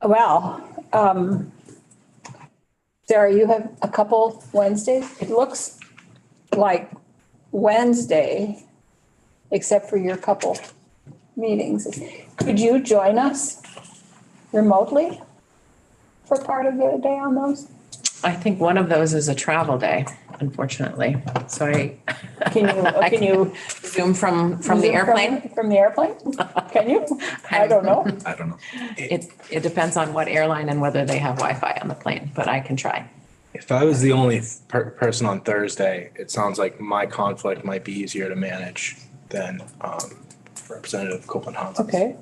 Well, Sarah, you have a couple Wednesdays. It looks like Wednesday except for your couple meetings. Could you join us remotely for part of the day on those? I think one of those is a travel day, unfortunately. So Can you Zoom from the airplane? From the airplane? Can you? I don't know. I don't know. It depends on what airline and whether they have Wi-Fi on the plane, but I can try. If I was the only person on Thursday, it sounds like my conflict might be easier to manage than Representative Copeland Hans's. Okay.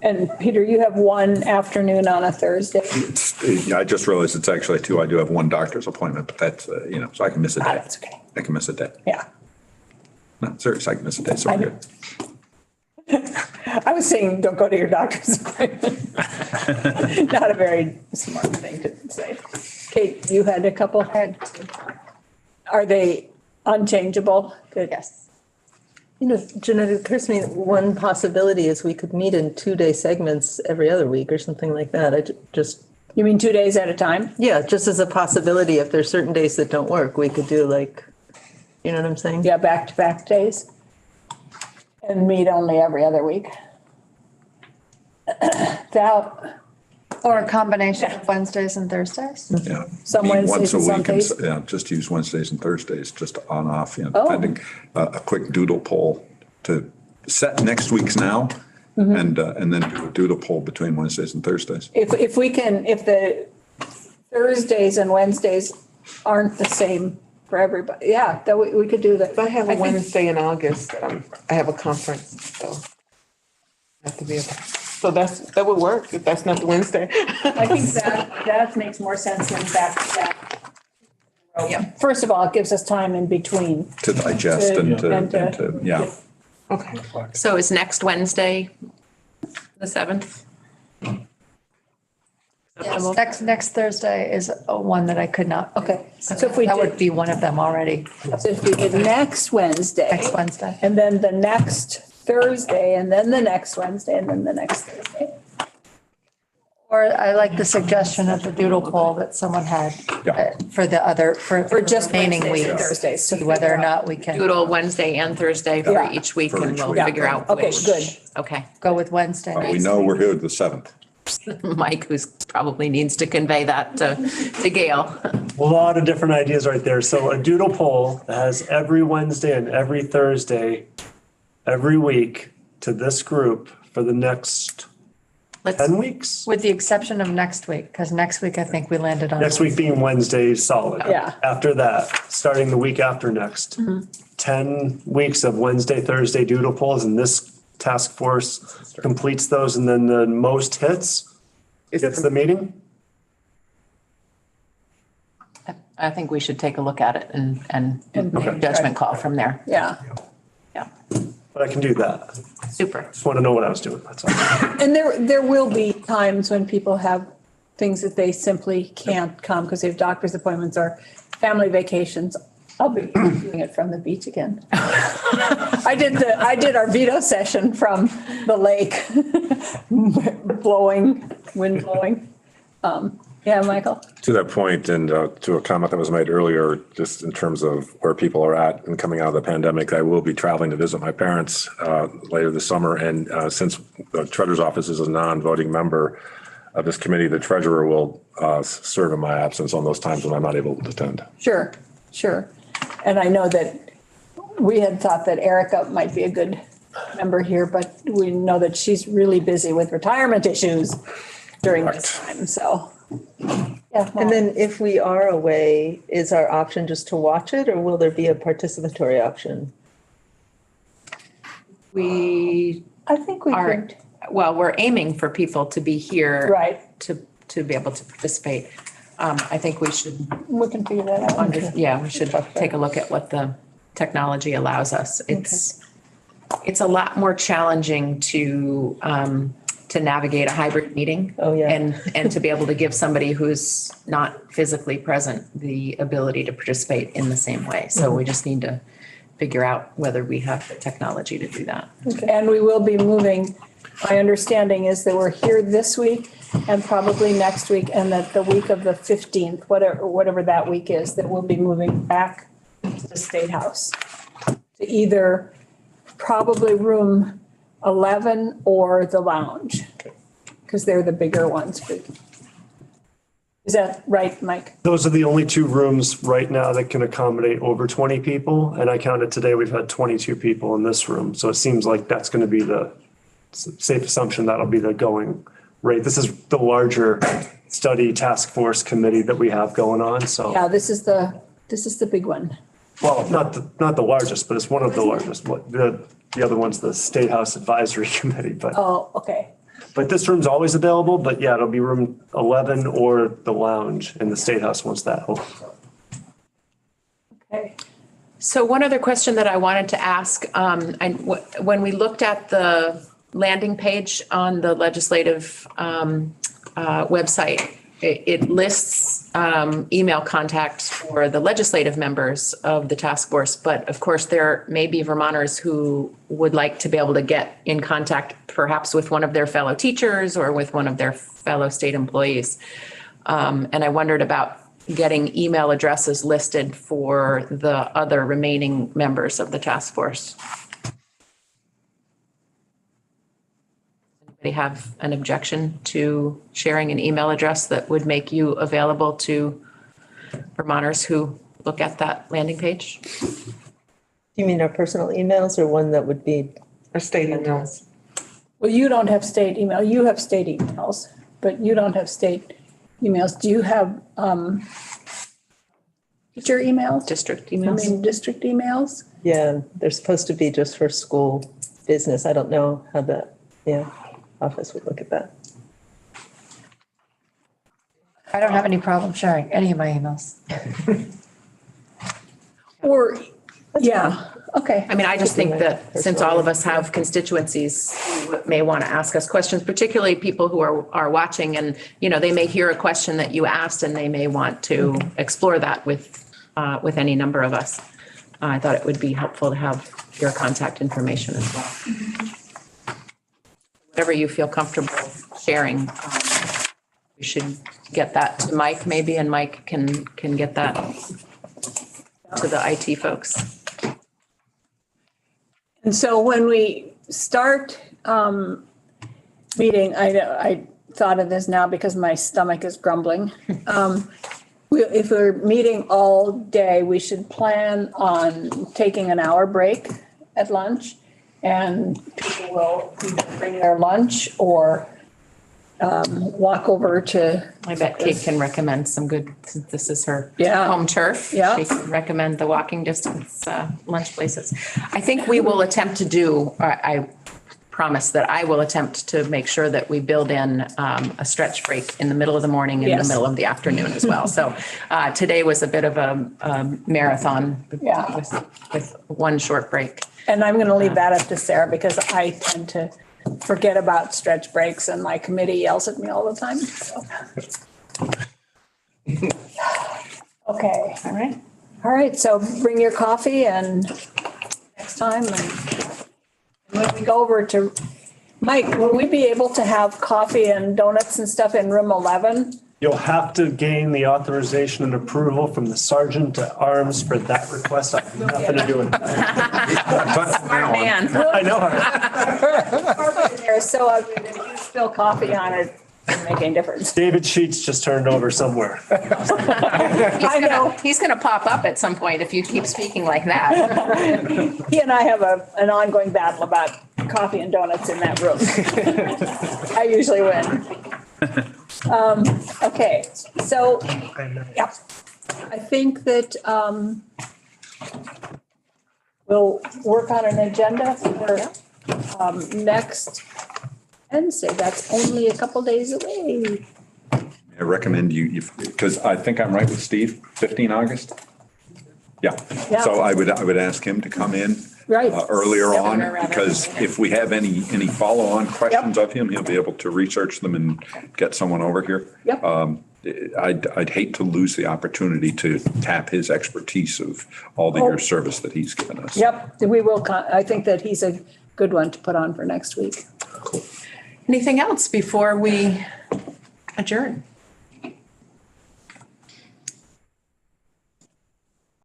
And Peter, you have one afternoon on a Thursday? I just realized it's actually two. I do have one doctor's appointment, but that's, so I can miss a day. That's okay. I can miss a day. Yeah. No, seriously, I can miss a day, so we're good. I was saying, don't go to your doctor's appointment. Not a very smart thing to say. Kate, you had a couple? Are they unchangeable? Good. Yes. Jeanette, it occurs to me that one possibility is we could meet in 2-day segments every other week or something like that. You mean 2 days at a time? Yeah, just as a possibility. If there's certain days that don't work, we could do you know what I'm saying? Yeah, back-to-back days. And meet only every other week. Or a combination of Wednesdays and Thursdays? Yeah. Some Meet Wednesdays and some days. Yeah, just use Wednesdays and Thursdays, just on, off, Oh. depending, a quick doodle poll to set next week's now. And then do a doodle poll between Wednesdays and Thursdays. If the Thursdays and Wednesdays aren't the same for everybody, yeah, that we could do that. If I have a Wednesday in August, I have a conference, so I have to be able. So that would work if that's not the Wednesday. I think that makes more sense than back to back. Yeah. First of all, it gives us time in between. To digest and to, yeah. Okay. So is next Wednesday the 7th? Yes, next Thursday is one that I could not. Okay. So if we That did, would be one of them already. so if we did next Wednesday. Next Wednesday. And then the next Thursday, and then the next Wednesday, and then the next Thursday. Or I like the suggestion of the doodle poll that someone had for just remaining Wednesdays and weeks. Thursdays to See whether or figure out. not we can Doodle Wednesday and Thursday for Yeah. each week For and each we'll week. figure out Okay, which. good. Okay. go with Wednesday. We know we're here the 7th. Mike, who's probably needs to convey that to Gail. A lot of different ideas right there. So a doodle poll that has every Wednesday and every Thursday, every week to this group for the next 10 weeks. With the exception of next week, because next week I think we landed on. Next week being Wednesday, solid. Yeah. After that, starting the week after next, 10 weeks of Wednesday, Thursday doodle polls, and this task force completes those, and then the most hits gets the meeting. I think we should take a look at it and make a judgment call from there. Yeah. Yeah. But I can do that. Super. Just want to know what I was doing, that's all. And there will be times when people have things that they simply can't come because they have doctor's appointments or family vacations. I'll be doing it from the beach again. I did our veto session from the lake, wind blowing. Yeah, Michael? To that point, and to a comment that was made earlier, just in terms of where people are at and coming out of the pandemic, I will be traveling to visit my parents later this summer. And since the treasurer's office is a non-voting member of this committee, the treasurer will serve in my absence on those times when I'm not able to attend. Sure. And I know that we had thought that Erica might be a good member here, but we know that she's really busy with retirement issues during this time, so. Yeah. And then if we are away, is our option just to watch it or will there be a participatory option? I think we could. Well, we're aiming for people to be here. Right. To be able to participate. I think we should. We can figure that out. Yeah, we should take a look at what the technology allows us. It's a lot more challenging to navigate a hybrid meeting. Oh, yeah. And to be able to give somebody who's not physically present the ability to participate in the same way. So we just need to figure out whether we have the technology to do that. Okay. And we will be moving. My understanding is that we're here this week and probably next week, and that the week of the 15th, whatever that week is, that we'll be moving back to the State House to either probably room 11 or the lounge, because they're the bigger ones. Is that right, Mike? Those are the only two rooms right now that can accommodate over 20 people. And I counted today, we've had 22 people in this room. So it seems like that's going to be the safe assumption that'll be the going rate. This is the larger study task force committee that we have going on. So Yeah, this is the big one. well, not the largest, but it's one of the largest. The other one's the State House Advisory Committee, but. Oh, okay. But this room's always available, but yeah, it'll be room 11 or the lounge, and the State House wants that. Okay. So one other question that I wanted to ask, when we looked at the landing page on the legislative website, it lists email contacts for the legislative members of the task force. But of course, there may be Vermonters who would like to be able to get in contact perhaps with one of their fellow teachers or with one of their fellow state employees. And I wondered about getting email addresses listed for the other remaining members of the task force. Anybody have an objection to sharing an email address that would make you available to Vermonters who look at that landing page? You mean our personal emails or one that would be? Our state emails. Well, you don't have state email. You have state emails, but you don't have state emails. Do you have teacher emails? District emails? I mean, district emails? Yeah, they're supposed to be just for school business. I don't know how the office would look at that. I don't have any problem sharing any of my emails. Or, yeah, okay. I mean, I just think that since all of us have constituencies who may want to ask us questions, particularly people who are watching and, they may hear a question that you asked and they may want to explore that with any number of us. I thought it would be helpful to have your contact information as well. Whatever you feel comfortable sharing, we should get that to Mike maybe, and Mike can get that to the IT folks. And so when we start meeting, I thought of this now because my stomach is grumbling. If we're meeting all day, we should plan on taking an hour break at lunch. And people will either bring their lunch or walk over to. I bet Kate can recommend some good, since this is her Yeah. home turf. Yeah. She can recommend the walking distance lunch places. I think we will attempt to do, I promise that I will attempt to make sure that we build in a stretch break in the middle of the morning and in the Yes. middle of the afternoon as well. So today was a bit of a marathon with one short break. And I'm going to leave that up to Sarah because I tend to forget about stretch breaks and my committee yells at me all the time. So. Okay. All right. So bring your coffee and next time. And when we go over to Mike, will we be able to have coffee and donuts and stuff in room 11? You'll have to gain the authorization and approval from the sergeant at arms for that request. I have nothing to do with that. Smart man. I know her. There, so if you spill coffee on it, it doesn't make any difference. David Sheets just turned over somewhere. I know. He's going to pop up at some point if you keep speaking like that. He and I have an ongoing battle about coffee and donuts in that room. I usually win. Okay, so, yeah, I think that we'll work on an agenda for next Wednesday. That's only a couple days away. I recommend you, because I think I'm right with Steve, 15 August? Yeah. So I would ask him to come in earlier on, because if we have any follow-on questions of him, he'll be able to research them and get someone over here. I'd hate to lose the opportunity to tap his expertise of all the years service that he's given us. Yep, we will. I think that he's a good one to put on for next week. Anything else before we adjourn?